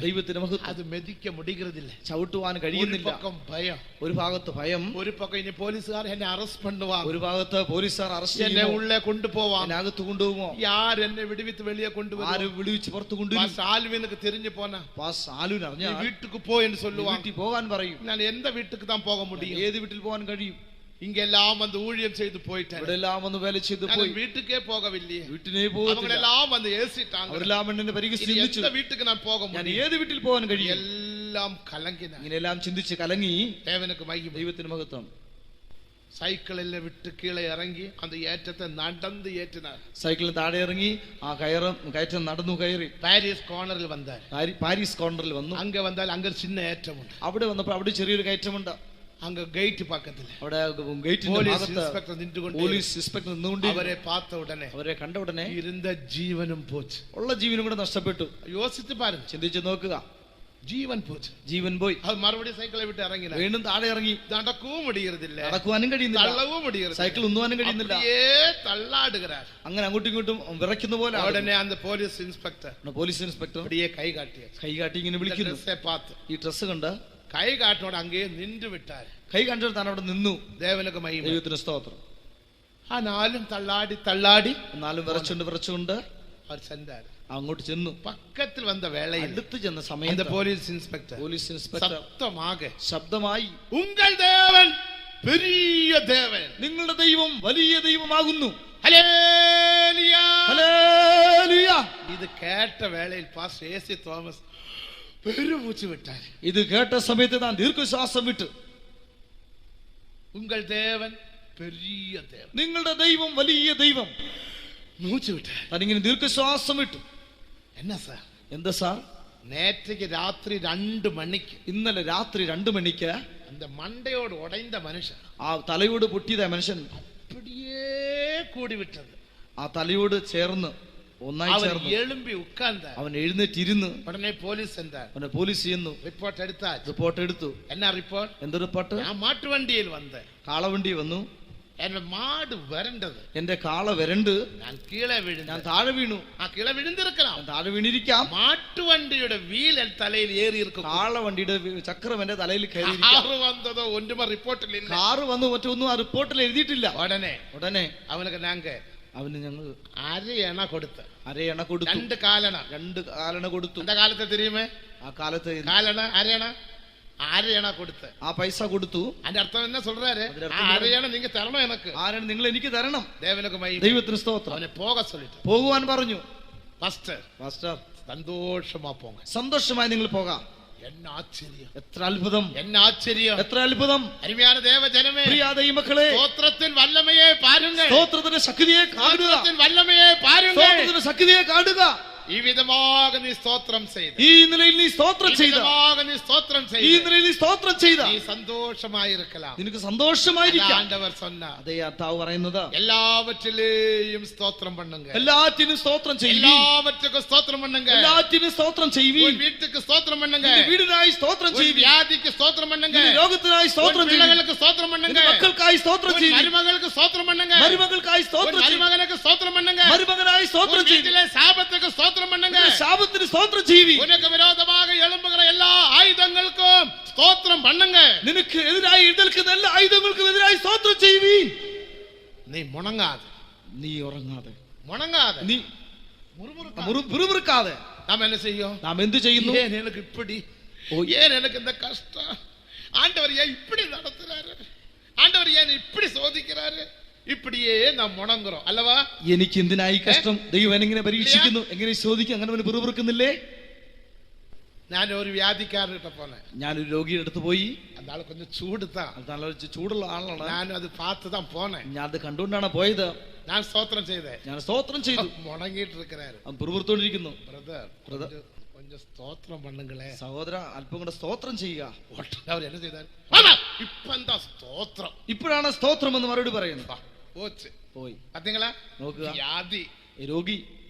ദൈവത്തിന് മഹത്വം. അത് മെതിക്ക മുടികരുതില്ല, ചവിട്ടുവാൻ കഴിയുന്നില്ല. ഭയം, ഒരു ഭാഗത്ത് ഭയം, ഒരു പക്കം ഇനി പോലീസുകാർ എന്നെ അറസ്റ്റ് പണ്ടുവാ, ഒരു ഭാഗത്ത് പോലീസുകാർ അറസ്റ്റ് എന്നെ ഉള്ളേ കൊണ്ടുപോവാം, അകത്ത് കൊണ്ടുപോകുമോ, യാർ എന്നെ വിടുവിത്ത് വെളിയെ കൊണ്ടുപോകും, ആര് വിടുവിച്ച് പുറത്ത് കൊണ്ടുവരും. സാൽവിനക്ക് തിരിഞ്ഞു പോനാ, സാലുവിന് അറിഞ്ഞ വീട്ടുക്ക് പോ എന്ന് சொல்லுவான். വീട്ടിൽ പോകാൻ പറയും. ഞാൻ എന്ത വീട്ടുക്ക് താൻ പോകാൻ മുടിയും, ഏത് വീട്ടിൽ പോകാൻ കഴിയും? ഇങ്ങെല്ലാം വന്ന് ഊഴിയം ചെയ്ത് പോയിട്ട് ഇവിടെല്ലാം വന്ന് വേല ചെയ്ത് പോയി, വീട്ടുക്കേ പോകവില്ലേ, വീട്ടിനെ പോകെല്ലാം വന്ന് ഏസിട്ടാங்க. അവരെല്ലാം എന്നെ പരിഹസിച്ചു, വീട്ടുക്ക് ഞാൻ പോകാൻ, ഞാൻ ഏത് വീട്ടിൽ പോകാൻ കഴിയും? എല്ലാം കലങ്ങിന, ഇങ്ങനെല്ലാം ചിന്തിച്ച് കലങ്ങി. ദൈവത്തിന് മഹത്വം. സൈക്കിളിൽ വിട്ട് കീഴെ ഇറങ്ങി അത് ഏറ്റത്തെ നടന്ന് ഏറ്റിനാർ. സൈക്കിളിൽ താഴെ ഇറങ്ങി ആ കയറ്റം നടന്നു കയറി പാരീസ് കോർണറിൽ വന്നാൽ, പാരീസ് കോർണറിൽ വന്നു. അങ്ങ് വന്നാൽ അങ്ങ് ചിന്ന ഏറ്റമുണ്ട്. അവിടെ വന്നപ്പോൾ അവിടെ ചെറിയൊരു കയറ്റമുണ്ട്. അങ്ങ് ഗേറ്റ് പക്കത്തിൽ അവിടെ പോലീസ് ഇൻസ്പെക്ടർ നിന്നുകൊണ്ട് അവരെ പാത്ത ഉടനെ, അവരെ കണ്ട ഉടനെ ഇരുന്ന ജീവനും പോച്ച്, ഉള്ള ജീവനും കൂടെ നഷ്ടപ്പെട്ടു. യോസിച്ച് പാരുங்க, ചിന്തിച്ച് നോക്കുക. ജീവൻ പോച്ച്, ജീവൻ പോയി. അത് മറുപടി സൈക്കിളെ വിട്ട് ഇറങ്ങി, വീണ്ടും താഴെ ഇറങ്ങി. നടക്കവും മുടിയരുതില്ല, നടക്കുവാനും കഴിയുന്നില്ല, തള്ളവും മുടിയരുത്, സൈക്കിൾ ഒന്നുവാനും കഴിയുന്നില്ല. തള്ളാടുകരാർ, അങ്ങനെ അങ്ങോട്ടും ഇങ്ങോട്ടും വിറയ്ക്കുന്ന പോലെ. ഉടനെ അന്ന് പോലീസ് ഇൻസ്പെക്ടർ കൈ കാട്ടി ഇങ്ങനെ വിളിക്കുന്നു. ഈ ഡ്രസ് കണ്ട് കൈ കാട്ടോടെ അങ്ങേ നിன்று വിട്ടാൽ, കൈ കണ്ടിട്ട് താൻ അവിടെ നിന്നു. ദൈവത്തിന് സ്തോത്രം. ആ നാലും തള്ളാടി, നാലും വിറച്ചുകൊണ്ട് அவர் சென்றார். അങ്ങോട്ട് ചെന്നു. പക്കത്തിൽ വന്ന വേളയിൽ അടുത്ത് ചെന്ന സമയത്ത് പോലീസ് ഇൻസ്പെക്ടർ ശബ്ദമായി ഉங்கள் ദേവൻ പെരിയ ദേവൻ, നിങ്ങളുടെ ദൈവം വലിയ ദൈവമാകുന്നു. Hallelujah hallelujah. ഇത് കേട്ട വേളയിൽ പാസ്റ്റർ എ.സി. തോമസ് പെരുമൂച്ച് വിട്ടാർ. ഇത് കേട്ട സമയത്ത് താൻ ദീർഘശ്വാസം വിട്ടു. ഉங்கள் ദേവൻ പെരിയ ദേവൻ, നിങ്ങളുടെ ദൈവം വലിയ ദൈവം മൂച്ച് വിട്ടാർ. താനിങ്ങനെ ദീർഘശ്വാസം വിട്ടു. എന്നാ സാർ? എന്താ സാർ? നേറ്റയ്ക്ക് രാത്രി 2 മണിക്ക്, ഇന്നലെ രാത്രി 2 മണിക്ക് அந்த மண்டையோடு உடைந்த மனுஷன், ആ തലയോട് പൊട്ടിയതായ മനുഷ്യൻ அப்படியே കൂടി വിട്ടത്, ആ തലയോട് ചേർന്ന് ഒന്നായി ചേർന്ന് എളുമ്പി ഉட்கார்ந்தார். അവൻ എഴുന്നേറ്റിരുന്ന് ഉടനെ പോലീസ് എന്താ അവനെ പോലീസ് ചെയ്യുന്നു. റിപ്പോർട്ട് എടുത്തു. എന്നാ റിപ്പോർട്ട്? എന്ത് റിപ്പോർട്ട്? ഞാൻ മാട്ടുവണ്ടിയിൽ വന്ന് കാളവണ്ടി വന്നു. എന്റെ മാട് വരണ്ടത്, എന്റെ കാള വരണ്ട്, ഞാൻ കീഴെ വീണു. ഞാൻ താഴെ വീണു. ആ കീഴെ വിഴുന്നിരിക്കണം, താഴെ വീണിരിക്കാം. മാട്ടുവണ്ടിയുടെ വീൽ എൻ തലയിൽ ഏറിയിരിക്കും. കാളവണ്ടിയുടെ ചക്രം എന്റെ തലയിൽ കയറി. കാറ് വന്നതോ ഒന്നും റിപ്പോർട്ടിൽ, കാറ് വന്നു മറ്റൊന്നും ആ റിപ്പോർട്ടിൽ എഴുതിയിട്ടില്ല. ഉടനെ അവനക്ക് അവന് ഞങ്ങൾ അരയണ കൊടുത്തു. 2 കാലണ കൊടുത്തു. എന്താ കാലത്തെ തിരിയുമേ? ആ കാലത്ത് കാലണ അരയണ കൊടുത്ത് ആ പൈസ കൊടുത്തു. അതിന്റെ അർത്ഥം എന്നാ சொல்றாரு? അരയണ നിങ്ങ തരണം, എനക്ക് ആരാണ് നിങ്ങൾ എനിക്ക് തരണം. ദൈവത്തിന് സ്തോത്രം. അവനെ പോക சொல்லிட்டு പോകുവാൻ പറഞ്ഞു. പാസ്റ്റർ സന്തോഷമാ പോക, സന്തോഷമായി നിങ്ങൾ പോകാം. എന്ന ആശ്ചര്യം, എത്ര അത്ഭുതം, എത്ര അത്ഭുതം. അരുമயான தேவஜனமே, പ്രിയ ദൈവമക്കളെ, സ്തോത്രത്തിൻ വല്ലമയെ പാരുങ്ങൾ, സ്തോത്രത്തിന്റെ ശക്തിയെ കാണുക, സ്തോത്രത്തിൻ വല്ലമയെ പാരുങ്ങൾ, സ്തോത്രത്തിന്റെ ശക്തിയെ കാണുക. ഈ വിധமாக നീ സ്തോത്രം ചെയ്തു, ഈ നിലയിൽ നീ സ്തോത്രം ചെയ്ത, നീ സ്തോത്രം ചെയ്തു, ഈ നിലയിൽ നീ സ്തോത്രം ചെയ്ത, നീ സന്തോഷമായിരിക്കണം, നിനക്ക് സന്തോഷമായിരിക്കാം. ആണ്ടവർ சொன்னார். അതേ കർത്താവ് പറയുന്നത്, എല്ലാവറ്റിലേയും സ്തോത്രം பண்ணுங்க, എല്ലാറ്റിനും സ്തോത്രം ചെയ്യുക, എല്ലാവറ്റുക്കും സ്തോത്രം பண்ணுங்க, എല്ലാറ്റിനും സ്തോത്രം ചെയ്യുക, വീട്ടുക്ക് സ്തോത്രം பண்ணுங்க, വീടിനായി സ്തോത്രം ചെയ്യുക, വ്യാധിക്ക് സ്തോത്രം பண்ணுங்க, രോഗത്തിനായി സ്തോത്രം ചെയ്യുക, പിള്ളകൾക്ക് സ്തോത്രം பண்ணுங்க, മക്കൾക്കായി സ്തോത്രം ചെയ്യുക, മരുമകൾക്ക് സ്തോത്രം பண்ணுங்க, മരുമകൾക്കായി സ്തോത്രം ചെയ്യുക, മരുമകനക്ക് സ്തോത്രം பண்ணுங்க, മരുമകനായി സ്തോത്രം ചെയ്യുക, വീട്ടിലെ ശാപത്തുക്ക് സ്തോത്രം பண்ணுங்க, ശാപത്തിന് സ്തോത്രം ചെയ്യുക, ഉനക്ക് വിരോധമായി എഴുമ്പുന്ന എല്ലാ ആയുധങ്ങൾക്കും സ്തോത്രം பண்ணுங்க, നിനക്ക് എതിരായി എഴുന്നേൽക്കുന്ന എല്ലാ ആയുധങ്ങൾക്കും എതിരായി സ്തോത്രം ചെയ്യുവീൻ. നീ മുണങ്ങാതെ, നീ ഉറങ്ങാതെ, നീ മുറുമുറുക്കാതെ നാം என்ன செய்யும்? നാം എന്ത് ചെയ്യുന്നു? ஏன் எனக்கு இப்படி, ஏன் எனக்கு இந்த கஷ்டம், ஆண்டவர் ஏன் இப்படி நடத்துறாரு, ஆண்டவர் ஏன் இப்படி சோதிக்கிறாரு, இப்படியே നാം മുണങ്ങുറോം അല്ലവാ? എനിക്ക് എന്തിനായി കഷ്ടം, ദൈവം എങ്ങനെ പരീക്ഷിക്കുന്നു, എങ്ങനെ ചോദിക്കും, അങ്ങനെ പിറുപിറുക്കുന്നില്ലേ? ഞാൻ ഒരു വ്യാധിക്കാരനിട്ട് പോന്നെ, ഞാനൊരു രോഗിയുടെ അടുത്ത് പോയി. അതാൾ കൊഞ്ചം ചൂടുള്ള ആളാണ്. ഞാൻ അത് പാത്തുതാൻ പോന്നെ, ഞാൻ അത് കണ്ടുകൊണ്ടാണ് പോയത്. ഞാൻ സ്തോത്രം ചെയ്തേ, ഞാൻ സ്തോത്രം ചെയ്തു. മുണങ്ങിട്ട് ഇരിക്കാரு, പിറുപിറുത്തോണ്ടിരിക്കുന്നു. കൊഞ്ചം സ്തോത്രം പണ്ണുങ്ങളെ സഹോദര, അല്പം കൂടെ സ്തോത്രം ചെയ്യുക. അവർ എന്നെ ചെയ്താൽ ഇപ്പൊ എന്താ സ്തോത്രം, ഇപ്പോഴാണ് സ്തോത്രം എന്ന് മറുപടി പറയുന്നത്. പോയി പാത്തീங்களா? നോക്കുക, വ്യാധി, രോഗി,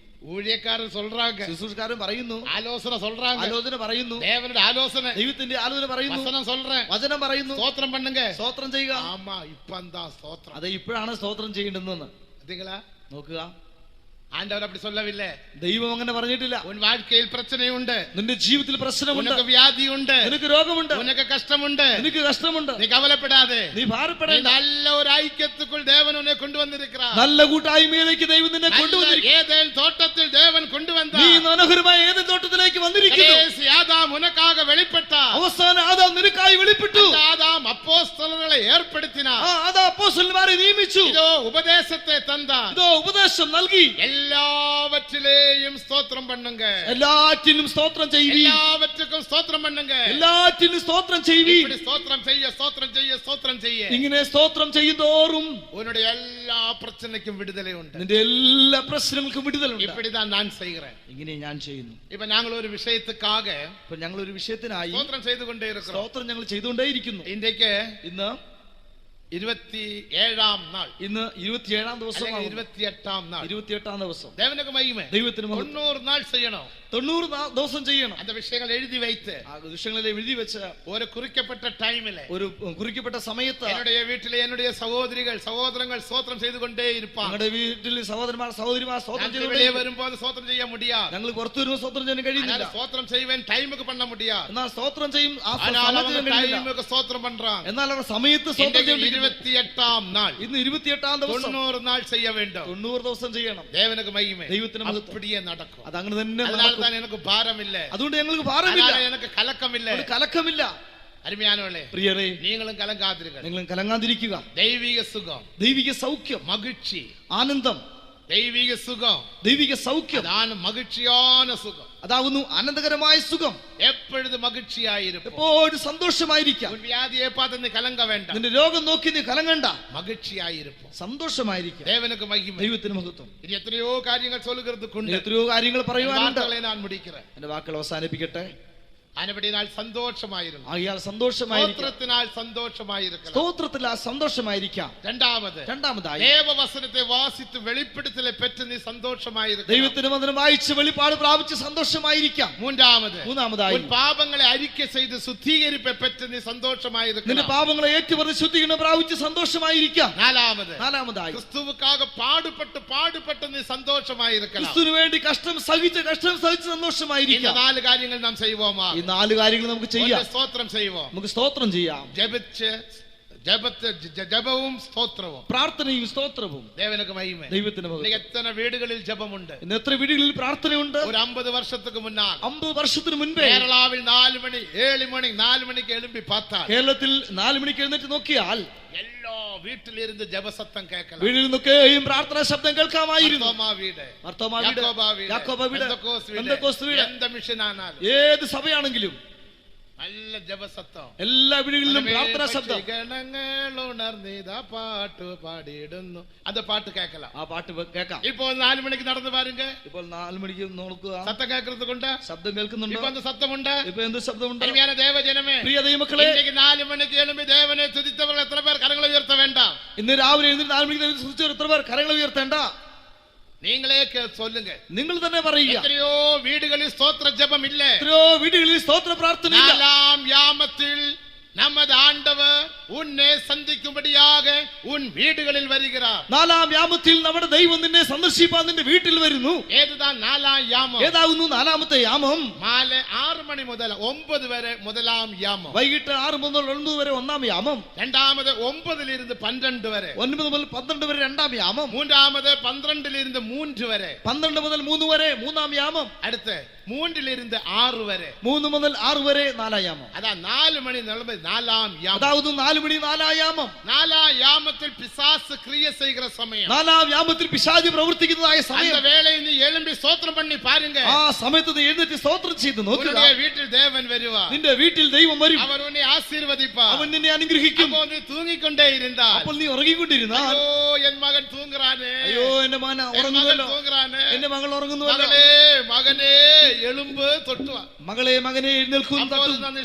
ഊഴിയക്കാരൻ சொல்றாங்க, ശുശ്രൂഷക്കാരൻ പറയുന്നു, ആലോചന சொல்றாங்க, ആലോചന പറയുന്നു, ദേവന്റെ ആലോചന, ദൈവത്തിന്റെ ആലോചന പറയുന്നു, വചനം சொல்றேன், വചനം പറയുന്നു, സ്തോത്രം பண்ணுங்க, സ്തോത്രം ചെയ്യുക. ആമാ ഇപ്പൊ എന്താ സ്തോത്രം, അതെ ഇപ്പോഴാണ് സ്തോത്രം ചെയ്യേണ്ടതെന്ന്. പാത്തീங்களா? നോക്കുക, ആണ്ടവർ அப்படி சொல்லவில்லை, ദൈവം അങ്ങനെ പറഞ്ഞിട്ടില്ല. ഉൻ வாழ்க்கையில் പ്രശ്നമുണ്ട്, നിന്റെ ജീവിതത്തിൽ പ്രശ്നമുണ്ട്, നിനക്ക് വ്യാധിയുണ്ട്, നിനക്ക് രോഗമുണ്ട്, നിനക്ക് കഷ്ടമുണ്ട്, നിനക്ക് കഷ്ടമുണ്ട്, നീ കവലപ്പെടാതെ, നീ ഭാരപ്പെടേണ്ട. നല്ല ഒരു ഐക്യത്തുക്കുள் ദേവൻ ഉന്നെ കൊണ്ടുവന്നിരിക്കുകയാണ്, നല്ല കൂട്ടായ്മയിലേക്ക് ദൈവം നിന്നെ കൊണ്ടുവന്നിരിക്കുന്നു. ഏദൻ തോട്ടത്തിൽ ദേവൻ കൊണ്ടുവന്ന നീ മനോഹരമായ ഏദൻ തോട്ടത്തിലേക്ക് വന്നിരിക്കുന്നു. ആദാം ഉനക്കാக വെളിപ്പെട്ട, അവസാന ആദാം നിനക്കായി വെളിപ്പെട്ടു. ആദാം അപ്പോസ്തലരെ ഏർപ്പെടുത്തിന, ആദാം അപ്പോസ്തലന്മാരെ നിയമിച്ചു. ഇതോ ഉപദേശത്തെ തന്ന, ഇതോ ഉപദേശം നൽകി. എല്ലാവറ്റിലേയും സ്തോത്രം பண்ணுங்க, എല്ലാറ്റിനും സ്തോത്രം ചെയ്യുവീൻ, എല്ലാവറ്റുക്കും സ്തോത്രം பண்ணுங்க, എല്ലാറ്റിനും സ്തോത്രം ചെയ്യുവീൻ. സ്തോത്രം ചെയ്യ, സ്തോത്രം ചെയ്യ, സ്തോത്രം ചെയ്യ. ഇങ്ങനെ സ്തോത്രം ചെയ്യുന്തോറും ഉന്നോട് എല്ലാ പ്രശ്നങ്ങൾക്കും വിടുതലുണ്ട്, നിന്റെ എല്ലാ പ്രശ്നങ്ങൾക്കും വിടുതലുണ്ട്. இப்படிதான் நான் செய்கிறேன், ഇങ്ങനെ ഞാൻ ചെയ്യുന്നു. ഇപ്പൊ ഞങ്ങൾ ഒരു വിഷയത്തിക്കാക, ഇപ്പൊ ഞങ്ങൾ ഒരു വിഷയത്തിനായി സ്തോത്രം ചെയ്തുകൊണ്ടേ ഇരിക്കുന്നു, സ്തോത്രം ഞങ്ങൾ ചെയ്തുകൊണ്ടേയിരിക്കുന്നു. ഇന്നേക്ക് ഇന്ന് 27-ാം നാൾ, ഇന്ന് 27-ാം ദിവസം, 28-ാം നാൾ, 28-ാം ദിവസം. ദേവനക്ക് മഹിമ, ദൈവത്തിന് 90 നാൾ ചെയ്യണോ, 90 ദിവസം ചെയ്യണം. அந்த விஷயங்கள் எழுதி வைத்து ആ വിഷയങ്ങളെല്ലാം എഴുതി വെച്ച ஒரு குறிக்கப்பட்ட டைமிலே ഒരു കുറിക്കപ്പെട്ട സമയത്ത് என்னுடைய வீட்டிலே என்னுடைய சகோதரிகள் சகோதரங்கள் ஸ்தோத்திரம் செய்து கொண்டே இருப்பாங்க. ഞങ്ങളുടെ വീട്ടിൽ സഹോദരന്മാർ സഹോദരിമാർ സ്തോത്രം வெளியே ചെയ്തുകൊണ്ടേ வரும்போது ஸ்தோத்திரம் செய்ய முடியாது. ഞങ്ങൾ പുറത്തു വരുമ്പോൾ സ്തോത്രം ചെയ്യാൻ കഴിയുന്നില്ല. ஸ்தோத்திரம் செய்வேன் டைமுக்கு பண்ண முடியாது. എന്നാൽ സ്തോത്രം ചെയ്യും ആ ஆனால் സമയത്ത് அவங்க കഴിയില്ല. டைமுக்கு ஸ்தோத்திரம் பண்றாங்க. എന്നാൽ അവർ സമയത്ത് സ്തോത്രം ചെയ്യും. 28ஆம் நாள் ഇന്ന് 28ആം ദിവസം 90 நாள் செய்ய வேண்டும். 90 ദിവസം ചെയ്യണം. தேவனுக்கு மகிமை. ദൈവത്തിന് മഹത്വം. அப்படியே நடக்கும். അത് അങ്ങനെ തന്നെ அதனால നടക്കും. தான் எனக்கு பாரம் இல்ல. അതുകൊണ്ട് ഞങ്ങൾക്ക് ഭാരമില്ല, அதனால எனக்கு கலக்கம் இல்ல. ഒരു കലക്കമില്ല. அருமையானவர்களே, പ്രിയരേ, நீங்களும் கலங்காதீர்கள். നിങ്ങളും കലങ്ങാതിരിക്കുക. தெய்வீக சுகம், ദൈവിക സൗഖ്യം, மகிழ்ச்சி, ആനന്ദം, தெய்வீக சுகம், ദൈവിക സൗഖ്യം அதான மகிழ்ச்சியான சுகம். അതാവുന്നു ആനന്ദകരമായ സുഖം. எப்பொழுது மகிழ்ச்சியாயிருப்போம். എപ്പോഴും സന്തോഷമായിരിക്കാം. உன் வியாதியை பார்த்து நீ கலங்க வேண்டாம். നിന്റെ രോഗം നോക്കി നീ കലങ്ങണ്ട, மகிழ்ச்சியாயிருப்போம். സന്തോഷമായിരിക്കാം. தேவனுக்கு மகிமை. ദൈവത്തിന് മഹത്വം. இனி எத்தனையோ காரியங்கள் சொல்லுகிறதுக்கு എത്രയോ കാര്യങ്ങൾ പറയുവാനുണ്ട്. வார்த்தைகளை நான் முடிக்கிறேன். എന്റെ വാക്കുകൾ അവസാനിപ്പിക്കട്ടെ. അതിനപടിയാൽ സന്തോഷമായിരുന്നു. ആയാൽ സന്തോഷമായിരിക്കാം. സ്തോത്രത്തിനാൽ സന്തോഷമായിരിക്കണം. സ്തോത്രത്തിൽ ആ സന്തോഷമായിരിക്കാം. രണ്ടാമതായി ദേവവചനത്തെ വാസിച്ച് വെളിപ്പെടുത്തലെ പെറ്റ് നീ സന്തോഷമായിരിക്കണം. ദൈവത്തിന്റെ വചനം വായിച്ച് വെളിപ്പാട് പ്രാപിച്ച് സന്തോഷമായിരിക്കാം. മൂന്നാമതായി ഉൻ പാപങ്ങളെ അറിക്കை ചെയ്ത് ശുദ്ധീകരിപ്പെ പെറ്റ് നീ സന്തോഷമായിരിക്കണം. നിന്റെ പാപങ്ങളെ ഏറ്റുപറഞ്ഞ് ശുദ്ധീകരണം പ്രാപിച്ച് സന്തോഷമായിരിക്കാം. നാലാമതായി ക്രിസ്തുവുക്കാக പാടുപെട്ട് നീ സന്തോഷമായിരിക്കണം. ക്രിസ്തുവിന് വേണ്ടി കഷ്ടം സഹിച്ച് സന്തോഷമായിരിക്കാം. 4 കാര്യങ്ങൾ നാം ചെയ്യുவோமா? ഈ 4 കാര്യങ്ങൾ നമുക്ക് ചെയ്യാം. സ്തോത്രം ചെയ്യുവോ? നമുക്ക് സ്തോത്രം ചെയ്യാം. ജപവും സ്തോത്രവും, പ്രാർത്ഥനയും സ്തോത്രവും. ദേവനുക്ക് മഹിമ. ദൈവത്തിന് മഹത്വം. എത്ര വീടുകളിൽ ജപമുണ്ട്? ഇന്ന് എത്ര വീടുകളിൽ പ്രാർത്ഥനയുണ്ട്? ഒരു 50 വർഷத்துக்கு മുന്നാണ്, 50 വർഷത്തിന് മുൻപേ കേരളാവിൽ 4 മണി 7 മണി 4 മണിക്ക് എഴുമ്പി പാത്താൽ, കേരളത്തിൽ 4 മണിക്ക് എഴുന്നേറ്റ് നോക്കിയാൽ എല്ലാ വീട്ടിലിരുന്ന് ജപസത്തം കേൾക്കണം. വീട്ടിൽ നിന്നൊക്കെയും പ്രാർത്ഥനാ ശബ്ദം കേൾക്കാമായിരുന്നു. എന്ത് മിഷനാണാലും ഏത് സഭയാണെങ്കിലും നല്ല ജപസത്തം, എല്ലാ വീടുകളിലും പ്രാർത്ഥനാ ശബ്ദം. ഉണർന്നിതാ പാട്ട് പാടിയിടുന്നു, അത് പാട്ട് കേൾക്കലാം. ആ പാട്ട് കേൾക്കാം. ഇപ്പോൾ 4 മണിക്ക് നടന്നു പാരുങ്ക. ഇപ്പോൾ 4 മണിക്ക് നോക്കുക, സത്തം കേൾക്കുന്നത് കൊണ്ട് ശബ്ദം കേൾക്കുന്നുണ്ട്. ഇപ്പൊ എന്ത് സത്തമുണ്ട്? ഇപ്പൊ എന്ത് ശബ്ദമുണ്ട്? ദേവജനമേ, പ്രിയ ദൈവമക്കളെ, 4 മണിക്ക് എഴുമ്പി ദേവനെ തുതിത്തവർ എത്ര പേർ കരങ്ങൾ ഉയർത്ത വേണ്ട? ഇന്ന് രാവിലെ എഴുന്നേറ്റ് 4 മണിക്ക് തുതിച്ചവർ എത്ര പേർ കരങ്ങൾ ഉയർത്തേണ്ട? நீங்களே சொல்லுங்க. നിങ്ങൾ തന്നെ പറയുക. എത്രയോ വീടുകളിൽ സ്തോത്ര ജപം ഇല്ല. എത്രയോ വീടുകളിൽ സ്തോത്ര പ്രാർത്ഥന ഇല്ല. 4ആം യാമത്തിൽ நமது ஆண்டவர் உன்னை சந்திக்கும்படியாக உன் வீடுகளில் வருகிறார். 4ആം യാമത്തിൽ നമ്മുടെ ദൈവം നിന്നെ സന്ദർശിപ്പാൻ നിന്റെ വീട്ടിൽ വരുന്നു. ഏതാണ് 4ആം യാമം? ഏതാകുന്നു 4ാമത്തെ യാമം? മാലെ 6 മണി മുതൽ 9 വരെ முதலாம் യാമം. വൈകിട്ട് 6 മുതൽ 9 വരെ 1ആം യാമം. രണ്ടാമത് 9 ലിരുന്ന് 12 വരെ. 9 മുതൽ 12 വരെ 2ആം യാമം. മൂന്നാമത് 12 ലിരുന്ന് 3 വരെ. 12 മുതൽ 3 വരെ 3ആം യാമം. അടുത്ത 3 ലിരുന്ന് 6 വരെ. 3 മുതൽ 6 വരെ 4ആം യാമം. അതാ 4 മണി നിലമ്പ് 4ആം യാമം. അതാവുന്നു 4 മണി 4ആം യാമം. 4ആം യാമത്തിൽ പിശാച് ക്രിയ ചെയ്യുന്ന സമയം. 4ആം യാമത്തിൽ പിശാച് പ്രവർത്തിക്കുന്നതായ സമയം. அந்த வேளையில் நீ எழும்பி ஸ்தோத்திரம் பண்ணி பாருங்க. ആ സമയത്ത് നീ എഴുന്നേറ്റ് സ്തോത്രം ചെയ്ത് നോക്കുക. നിന്റെ വീട്ടിൽ ദേവൻ വരുവാ. നിന്റെ വീട്ടിൽ ദൈവം വരും. അവൻ നിന്നെ ആശീർവദിപ്പാ. അവൻ നിന്നെ അനുഗ്രഹിക്കും. അപ്പോൾ നീ തൂങ്ങിക്കൊണ്ടേ ഇരുന്നാൽ, അപ്പോൾ നീ ഉറങ്ങിക്കൊണ്ടിരുന്നാൽ, അയ്യോ എൻ മകൻ തൂങ്ങുറാനേ, അയ്യോ എന്റെ മകൻ ഉറങ്ങുന്നല്ലോ, എന്റെ മകൾ ഉറങ്ങുന്നുവല്ലോ, മകനെ എളുമ്പ് തൊട്ടുവാ, മകളെ മകനെ എഴുന്നേൽക്കും.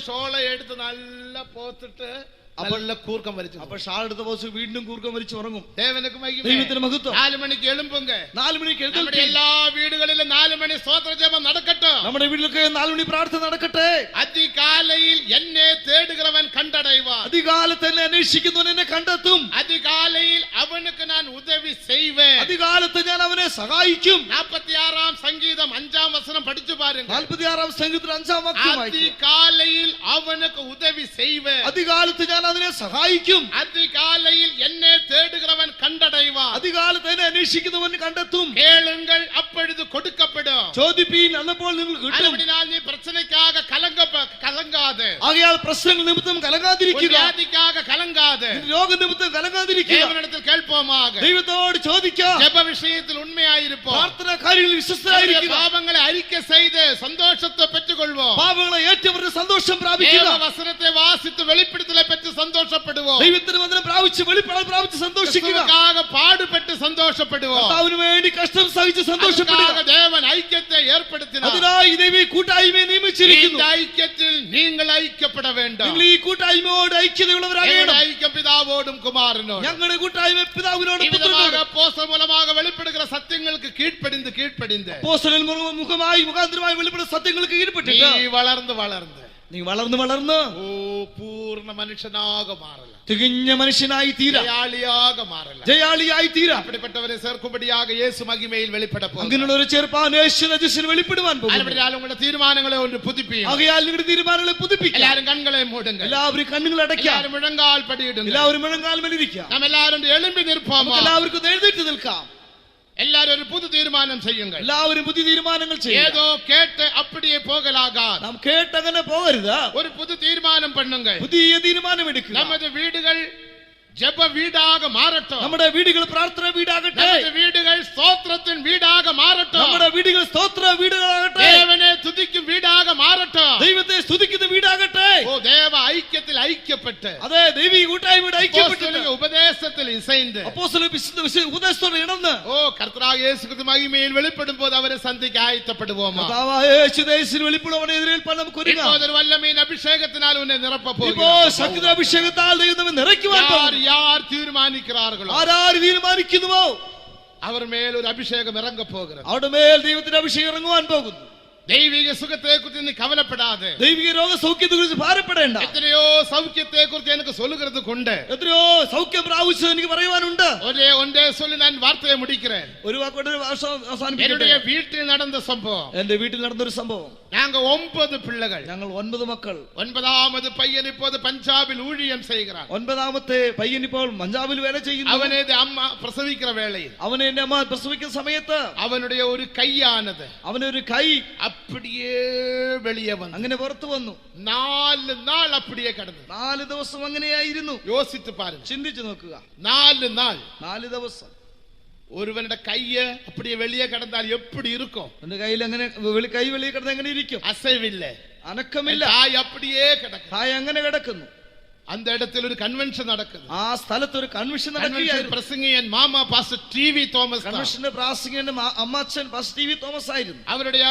ഷോള എടുത്ത് നല്ല പോത്തിട്ട് നല്ല കൂർക്കം വലിച്ചു. അപ്പൊ ഷാൾ എടുത്ത പോസ് വീണ്ടും കൂർക്കം വലിച്ച് ഉറങ്ങും. ദൈവത്തിന് മഹത്വം. 4 മണിക്ക് എളുമ്പുങ്ക. 4 മണിക്ക് നമ്മുടെ എല്ലാ വീടുകളിലും 4 മണി സ്തോത്ര ജപം നടക്കട്ടെ. നമ്മുടെ വീട്ടിലൊക്കെ 4 മണി പ്രാർത്ഥന നടക്കട്ടെ. അതികാലയിൽ എന്നെ തേടുகிறവൻ കണ്ടടയുവാൻ. അതികാലത്ത് എന്നെ അന്വേഷിക്കുന്നവൻ എന്നെ കണ്ടെത്തും. അതികാലയിൽ അവനുക്ക് ഞാൻ ഉദവി ചെയ്വേൻ. അതികാലത്ത് ഞാൻ അവനെ സഹായിക്കും. 46ആം സംഗീതം 5ആം വചനം പഠിച്ചു പാരുங்க. 46ആം സംഗീതത്തിൽ 5ആം വാക്യം. അതികാലയിൽ അവനുക്ക് ഉദവി ചെയ്വേൻ. അതികാലത്ത് ഞാൻ അതിനെ സഹായിക്കും. അതികാലയിൽ എന്നെ തേടുகிறവൻ കണ്ടടയുവാൻ. അതികാലത്ത് എന്നെ അന്വേഷിക്കുന്നവൻ കണ്ടെത്തും. കേളുங்கள் அப்பொழுது കൊടുക്കപ്പെടും. ചോദിപ്പീൻ അന്നപ്പോൾ നിങ്ങൾക്ക് കിട്ടും. അതിനാൽ നീ പ്രശ്നക്കാക കലങ്കാതെ. ആകയാൽ പ്രശ്നങ്ങൾ നിമിത്തം കലങ്ങാതിരിക്കുക. വ്യാധിക്കാക കലങ്കാതെ. രോഗ നിമിത്തം കലങ്ങാതിരിക്കുക. ദൈവനിടത്തിൽ കേൾപ്പോമാക. ദൈവത്തോട് ചോദിക്കുക. ജപ വിഷയത്തിൽ ഉണ്മയായിരിപ്പോ. പ്രാർത്ഥനാ കാര്യങ്ങളിൽ വിശ്വസ്തരായിരിക്കുക. പാപങ്ങളെ അറിക്കை ചെയ്ത് സന്തോഷത്തെ പെറ്റുകൊള്ളുവോ. പാപങ്ങളെ ഏറ്റുപറഞ്ഞ് സന്തോഷം പ്രാപിക്കുക. വചനത്തെ വാസിത്ത് വെളിപ്പെടുത്തലെ പെറ്റ് സന്തോഷപ്പെടുവോ? ദൈവത്തിന്റെ വചനം പ്രാപിച്ച് വെളിപ്പാട് പ്രാപിച്ച് സന്തോഷിക്കുക. പാടുപെട്ട് സന്തോഷപ്പെടുവോ? കർത്താവിന് വേണ്ടി കഷ്ടം സഹിച്ച് സന്തോഷപ്പെടുക. ദേവൻ ഐക്യത്തെ ഏർപ്പെടുത്തിനാർ. അതിനായി ദൈവം ഈ കൂട്ടായ്മയെ നിയമിച്ചിരിക്കുന്നു. ഈ ഐക്യത്തിൽ നിങ്ങൾ ഐക്യപ്പെട വേണ്ട. നിങ്ങൾ ഈ കൂട്ടായ്മയോട് ഐക്യതയുള്ളവരാകണം. ഐക്യം പിതാവോടും കുമാരനോടും. ഞങ്ങളുടെ കൂട്ടായ്മ പിതാവിനോടും പുത്രനോടും. அப்போஸ்தலர் மூலமாக வெளிப்படுகிற சத்தியங்களுக்கு கீழ்ப்படிந்து அப்போஸ்தலர் முகாந்திரமாய் வெளிப்படுகிற சத்தியங்களுக்கு கீழ்ப்பட்டு நீ வளர்ந்து നീ വളർന്ന് പൂർണ്ണ മനുഷ്യനാക മാറല. തികഞ്ഞ മനുഷ്യനായി തീരാ. ജയാളിയായി തീരാ. அப்படிப்பட்டவரை சேர்க்கும்படியாக இயேசு மகிமையில் வெளிப்பட போகிறார். അങ്ങനെയുള്ള ഒരു ചെറുപ്പാൻ യേശു രജിസ്ട്രേഷൻ വെളിപ്പെടുവാൻ പോകുന്നു. അതിനാൽ നിങ്ങളുടെ തീരുമാനങ്ങളെ ഒന്ന് പുതുപ്പിക്കുക. ആകയാൽ നിങ്ങളുടെ തീരുമാനങ്ങളെ പുതുപ്പിക്കുക. എല്ലാവരും കണ്ണുകളെ മൂടുക. എല്ലാവരും കണ്ണുകൾ അടയ്ക്കുക. എല്ലാവരും മുഴങ്കാൽ പടിയിടുക. എല്ലാവരും മുഴങ്കാൽ മേലിരിക്കുക. നാം എല്ലാവരും എഴുമ്പി നിൽപ്പാം. എല്ലാവർക്കും എഴുന്നേറ്റ് നിൽക്കാം. എല്ലാവരും ഒരു പുതു തീരുമാനം ചെയ്യുക. എല്ലാവരും പുതിയ തീരുമാനങ്ങൾ ചെയ്യുക. ഏതോ കേട്ട് அப்படியே போகலாகாது. നാം കേട്ട് അങ്ങനെ പോകരുത്. ഒരു പുതു തീരുമാനം பண்ணுங்க. പുതിയ തീരുമാനം എടുക്കുക. നമ്മുടെ വീടുകൾ ജപ വീടാക മാറട്ടെ. നമ്മുടെ വീടുകൾ പ്രാർത്ഥന വീടാകട്ടെ. നമ്മുടെ വീടുകൾ സ്തോത്രത്തിൻ വീടാക മാറട്ടെ. നമ്മുടെ വീടുകൾ സ്തോത്ര വീടുകളാകട്ടെ. ദേവനെ സ്തുതിക്കും വീടാക മാറട്ടെ. ദൈവത്തെ സ്തുതിക്കുന്ന വീടാകട്ടെ. ഓ ദേവ ഐക്യത്തിൽ ഐക്യപ്പെട്ട്. അതെ ദൈവീക കൂട്ടായ്മയുടെ ഐക്യപ്പെട്ട് ഉപദേശത്തിൽ ഇസൈந்து. അപ്പോസ്തലർ ഉപദേശത്തോടെ ഇണന്ന്. ഓ കർത്താവായ യേശു ക്രിസ്തു മഹിമയിൽ വെളിപ്പെടുമ്പോൾ അവരെ സന്ധിക്ക് ആയത്തപ്പെടുவோமா? കർത്താവായ യേശു യേശുവിൽ വെളിപ്പെടുവനെ എതിരേൽപ്പാൻ നമുക്ക് ഒരുങ്ങാം. ഇപ്പോൾ വല്ലമീൻ അഭിഷേകത്തിനാൽ ഉന്നെ നിറപ്പ പോകുന്നു. ഇപ്പോൾ ശക്തി അഭിഷേകത്താൽ ദൈവം നമ്മെ നിറയ്ക്കുവാൻ പോകുന്നു. யார் தீர்மானிக்கிறார்களோ ആരാര് തീരുമാനിക്കുന്നുവോ അവർ മേൽ ഒരു അഭിഷേകം ഇറങ്ങ പോകുന്നു. അവരുടെ മേൽ ദൈവത്തിന്റെ അഭിഷേകം ഇറങ്ങുവാൻ പോകുന്നു. ദൈവിക സുഖത്തെ കുറിച്ച് നീ കവലപ്പെടാതെ. ദൈവിക രോഗ സൗഖ്യത്തെ കുറിച്ച് ഭാരപ്പെടേണ്ട. എത്രയോ സൗഖ്യത്തെ കുറിച്ച് എനിക്ക് சொல்லுகிறது കൊണ്ട്. എത്രയോ സൗഖ്യം പ്രാപിച്ചത് എനിക്ക് പറയുവാനുണ്ട്. ഒന്നേ சொல்லி ഞാൻ വാർത്തയെ മുടിக்கிறேன். ഒരു വാക്കോടെ അവസാനിപ്പിക്കട്ടെ. എന്റെ വീട്ടിൽ നടന്ന സംഭവം. എന്റെ വീട്ടിൽ നടന്നൊരു സംഭവം. ഞങ്ങൾ 9 പിള്ളകൾ. ഞങ്ങൾ 9 മക്കൾ. 9ാമത് പയ്യൻ ഇപ്പോൾ പഞ്ചാബിൽ ഊഴിയം ചെയ്യുகிறான். 9ാമത്തെ പയ്യൻ ഇപ്പോൾ പഞ്ചാബിൽ വേല ചെയ്യുന്നു. അവനെ അമ്മ പ്രസവിക്കുന്ന വേളയിൽ അവനെ എന്റെ അമ്മ പ്രസവിക്കുന്ന സമയത്ത് അവനുடைய ഒരു കൈയാനത്. അവനൊരു കൈ அப்படியே வெளியே വന്നു. അങ്ങനെ പുറത്തു വന്നു. 4 നാൾ அப்படியே കിടന്നു. 4 ദിവസം അങ്ങനെയായിരുന്നു. യോസിച്ച് പാരുங்க. ചിന്തിച്ചു നോക്കുക. 4 നാൾ 4 ദിവസം ഒരുവന്റെ കൈയ്യ് அப்படியே வெளியே കിടന്നാൽ எப்படி இருக்கும்? എന്റെ കയ്യിൽ അങ്ങനെ കൈ വെളിയെ കിടന്ന് എങ്ങനെ ഇരിക്കും? അസൈവില്ല, അനക്കമില്ല. തായ് அப்படியே കിടക്കുന്നു. തായ് അങ്ങനെ കിടക്കുന്നു. அந்த இடத்தில் ഒരു കൺവെൻഷൻ നടക്കുന്നു. ആ സ്ഥലത്ത് ഒരു കൺവെൻഷൻ നടക്കുകയായിരുന്നു. പ്രസംഗിയൻ മാമ പാസ്റ്റർ ടി.വി. തോമസ്. കൺവെൻഷന്റെ പ്രാസംഗികന്റെ അമ്മാച്ചൻ പാസ്റ്റർ ടി.വി. തോമസ് ആയിരുന്നു. അവരുടെ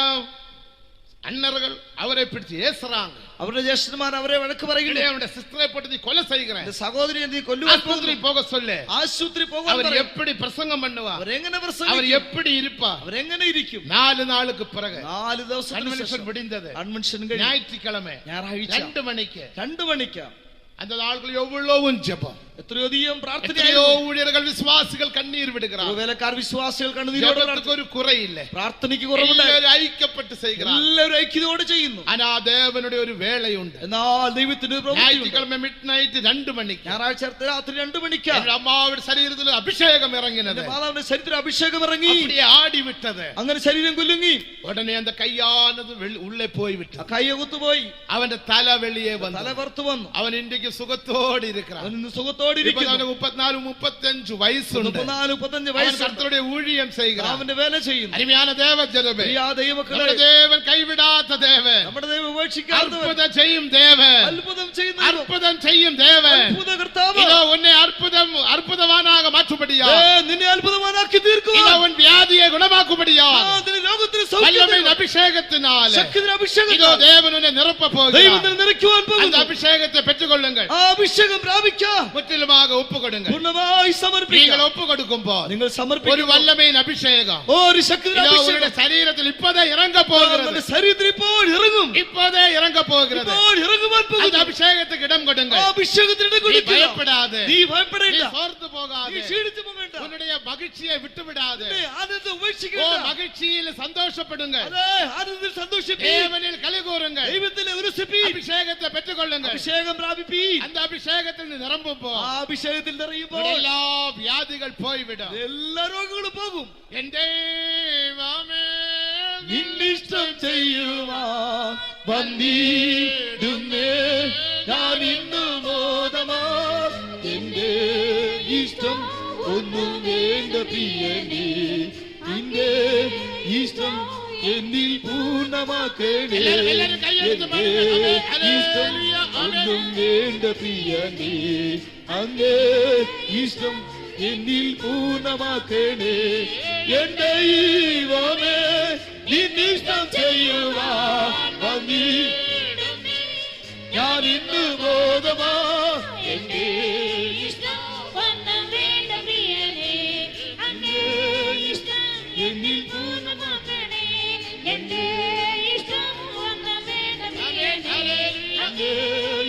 അണ്ണറുകൾ അവരെ പിടിച്ച് ഏസറാങ്. അവരുടെ ജ്യേഷ്ഠന്മാർ അവരെ വഴക്ക് പറയുന്നു. അവരുടെ സിസ്റ്ററെ പോട്ട് നീ കൊല ചെയ്യുക. സഹോദരി നീ കൊല്ലുവാൻ പോക சொல்லு. ആശുപത്രി പോകാൻ അവർ എപ്പടി പ്രസംഗം பண்ணுவா? അവർ എങ്ങനെ പ്രസംഗിക്കും? അവർ എപ്പടി ഇരുപ്പാ? അവർ എങ്ങനെ ഇരിക്കും? 4 നാൾക്ക് പിറകെ 4 ദിവസം കൺവെൻഷൻ முடிந்தது. കൺവെൻഷൻ ഞായറാഴ്ച ഞായറാഴ്ച 2 മണിക്ക് 2 മണിക്ക് அந்த நாட்கள் எவ்வளவு ஜெபம். എത്രയധികം പ്രാർത്ഥന. എത്രയോ ഊഴിയர்கள் വിശ്വാസികൾ കണ്ണീർ വിടുகிறாർ. വേലക്കാർ വിശ്വാസികൾ കണ്ണീരോടെ ഒരു കുറയില്ല. പ്രാർത്ഥനയ്ക്ക് കുറവുണ്ട്. എല്ലാവരും ഐക്യപ്പെട്ട് ചെയ്യുക. എല്ലാവരും ഐക്യതയോടെ ചെയ്യുന്നു. ദേവനുടെ ഒരു വേളയുണ്ട്. എന്നാൽ ദൈവത്തിന്റെ മിഡ്നൈറ്റ് 2 മണിക്ക് ഞായറാഴ്ച രാത്രി 2 മണിക്ക് അമ്മാവുടെ ശരീരത്തിൽ അഭിഷേകം ഇറങ്ങിയത്. മാതാവിന്റെ ശരീരത്തിൽ അഭിഷേകം ഇറങ്ങി ആടി വിട്ടത്. അങ്ങനെ ശരീരം കുലുങ്ങി. ഉടനെ அந்த കയ്യാനത് ഉള്ളിൽ പോയി വിട്ടു. കൈ കുത്തുപോയി. അവന്റെ തല വെളിയെ വന്നു. തല പുറത്തു വന്നു. അവൻ ഇന്ത്യക്ക് സുഖത്തോടെ ഇരിക്കണം. 34-35 വയസ്സുണ്ട്. 34-35 വയസ്സ്. കർത്തരുടെ ഊഴിയം ചെയ്യുക. അവന്റെ വേല ചെയ്യുന്നു. അരുമയാന ദേവജനമേ, ദൈവമക്കളെ, ദേവൻ കൈവിടാത്ത ദേവൻ, നമ്മുടെ ദൈവം ഉപേക്ഷിക്കാത്തവൻ, അത്ഭുതം ചെയ്യും ദേവൻ, അത്ഭുതം ചെയ്യുന്ന അത്ഭുതം ചെയ്യും ദേവൻ, അത്ഭുത കർത്താവ്. ഇതോ ഉന്നെ അത്ഭുതവാനാക മാറ്റുപടിയാ, നിന്നെ അത്ഭുതവാനാക്കി തീർക്കുക. ഇതോ ഉൻ വ്യാധിയെ ഗുണമാക്കുപടിയാ, രോഗത്തിന് അഭിഷേകത്തിനാൽ ഇതോ ദേവൻ ഉന്നെ നിറപ്പ പോകുക. ദൈവത്തിന് നിറയ്ക്കുവാൻ പോകുന്നു. അഭിഷേകത്തെ പെറ്റുകൊള്ളുங்கள். ആ അഭിഷേകം പ്രാപിക്കാം. മുற்றிலுமாக ഒപ്പുകൊടുங்கள். പൂർണ്ണമായി സമർപ്പിക്കുക. നിങ്ങൾ ഒപ്പുകൊടുക്കുമ്പോൾ നിങ്ങൾ സമർപ്പിക്കുക. ഒരു വല്ലമേൻ അഭിഷേകം ഒരു ശക്തിയുടെ അഭിഷേകം ശരീരത്തിൽ ഇപ്പോഴേ ഇറങ്ങ പോകുന്നത്. ശരീരത്തിൽ ഇപ്പോൾ ഇറങ്ങും. ഇപ്പോഴേ ഇറങ്ങ പോകുന്നത്. ഇപ്പോൾ ഇറങ്ങുവാൻ പോകുന്നു. അഭിഷേകത്തിന് ഇടം കൊടുங்கள். അഭിഷേകത്തിന് ഇടം കൊടുക്കുക. ഭയപ്പെടാതെ, നീ ഭയപ്പെടേണ്ട, സോർത്ത് പോകാതെ, നീ ക്ഷീണിച്ചു പോകേണ്ട, ഉன்னுடைய മகிழ்ச்சியை വിട്ടുവിടാതെ, ആനന്ദം ഉപേക്ഷിക്കേണ്ട, മகிழ்ச்சிയിൽ സന്തോഷപ്പെടുங்கள். അതെ, ആനന്ദത്തിൽ സന്തോഷിപ്പീൻ, ദേവനിൽ കളികൂറുங்கள், ദൈവത്തിൽ ഉല്ലസിപ്പീൻ, അഭിഷേകത്തെ പെറ്റുകൊള്ളുங்கள். അഭിഷേകം പ്രാപിപ്പീൻ. அந்த അഭിഷേകത്തിൽ നിറമ്പുമ്പോൾ, ആ അഭിഷേകത്തിൽ നിറയുമ്പോൾ എല്ലാ വ്യാധികൾ പോയിവിടും. എല്ലാ രോഗങ്ങളും പോകും. എന്റെ നിന്നിഷ്ടം ചെയ്യുവാൻ വന്നിടുന്നേ ഞാൻ ഇന്നു മോദമാ. എന്റെ ഇഷ്ടം ഒന്നും വേണ്ട പ്രിയനേ, നിന്റെ ഇഷ്ടം എന്നിൽ പൂർണ്ണമാക്കണേ എന്റെ ഇഷ്ടം ഒന്നും വേണ്ട പ്രിയനേ അങ്ങേ ഇഷ്ടം എന്നിൽ പൂർണ്ണമാക്കണേ എന്റെ ദൈവമേ നിന്നിഷ്ടം ചെയ്യുവാൻ ഞാൻ ഇന്ന് ബോധമാ എന്റെ ഇഷ്ടം ഒന്നും വേണ്ട പ്രിയനേ അങ്ങേ ഇഷ്ടം എന്നിൽ പൂർണ്ണമാക്കണേ എന്റെ ഇഷ്ടം ഒന്നും വേണ്ട പ്രിയനേ അങ്ങേ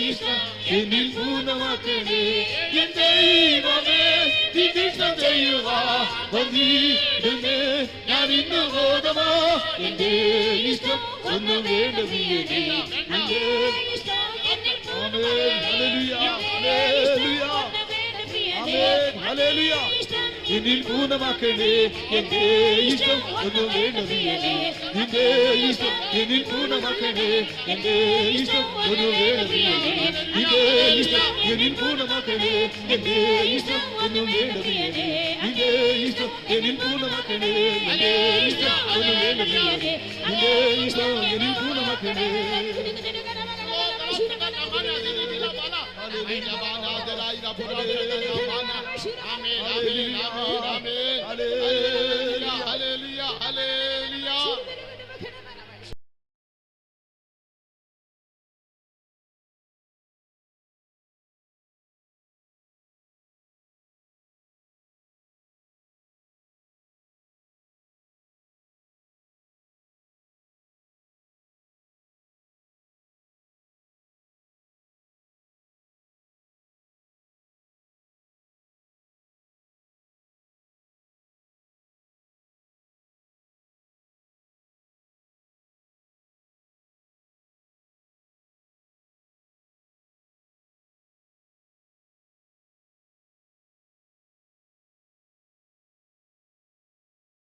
ഇഷ്ടം എന്നിൽ പൂർണ്ണമാക്കണേ എന്റെ ദൈവമേ നിന്നിഷ്ടം ചെയ്യുവാൻ വന്നിടുന്നേ ഞാൻ ഇന്ന് ബോധമാ എന്റെ ഇഷ്ടം ഒന്നും വേണ്ട പ്രിയനേ അങ്ങേ എന്നിൽ പൂർണ്ണമാക്കണേ എന്റെ ഇഷ്ടം ഒന്നും വേണ്ട പ്രിയനേ നിന്റെ ഇഷ്ടം എന്നിൽ പൂർണ്ണമാക്കണേ എന്റെ ഇഷ്ടം ഒന്നും വേണ്ട പ്രിയനേ നിന്റെ ഇഷ്ടം എന്നിൽ പൂർണ്ണമാക്കണേ എന്റെ ഇഷ്ടം ഒന്നും വേണ്ട പ്രിയനേ നിന്റെ ഇഷ്ടം എന്നിൽ പൂർണ്ണമാക്കണേ എന്റെ ഇഷ്ടം ഒന്നും വേണ്ട പ്രിയനേ നിന്റെ ഇഷ്ടം എന്നിൽ പൂർണ്ണമാക്കണേ Hallelujah, hallelujah, hallelujah.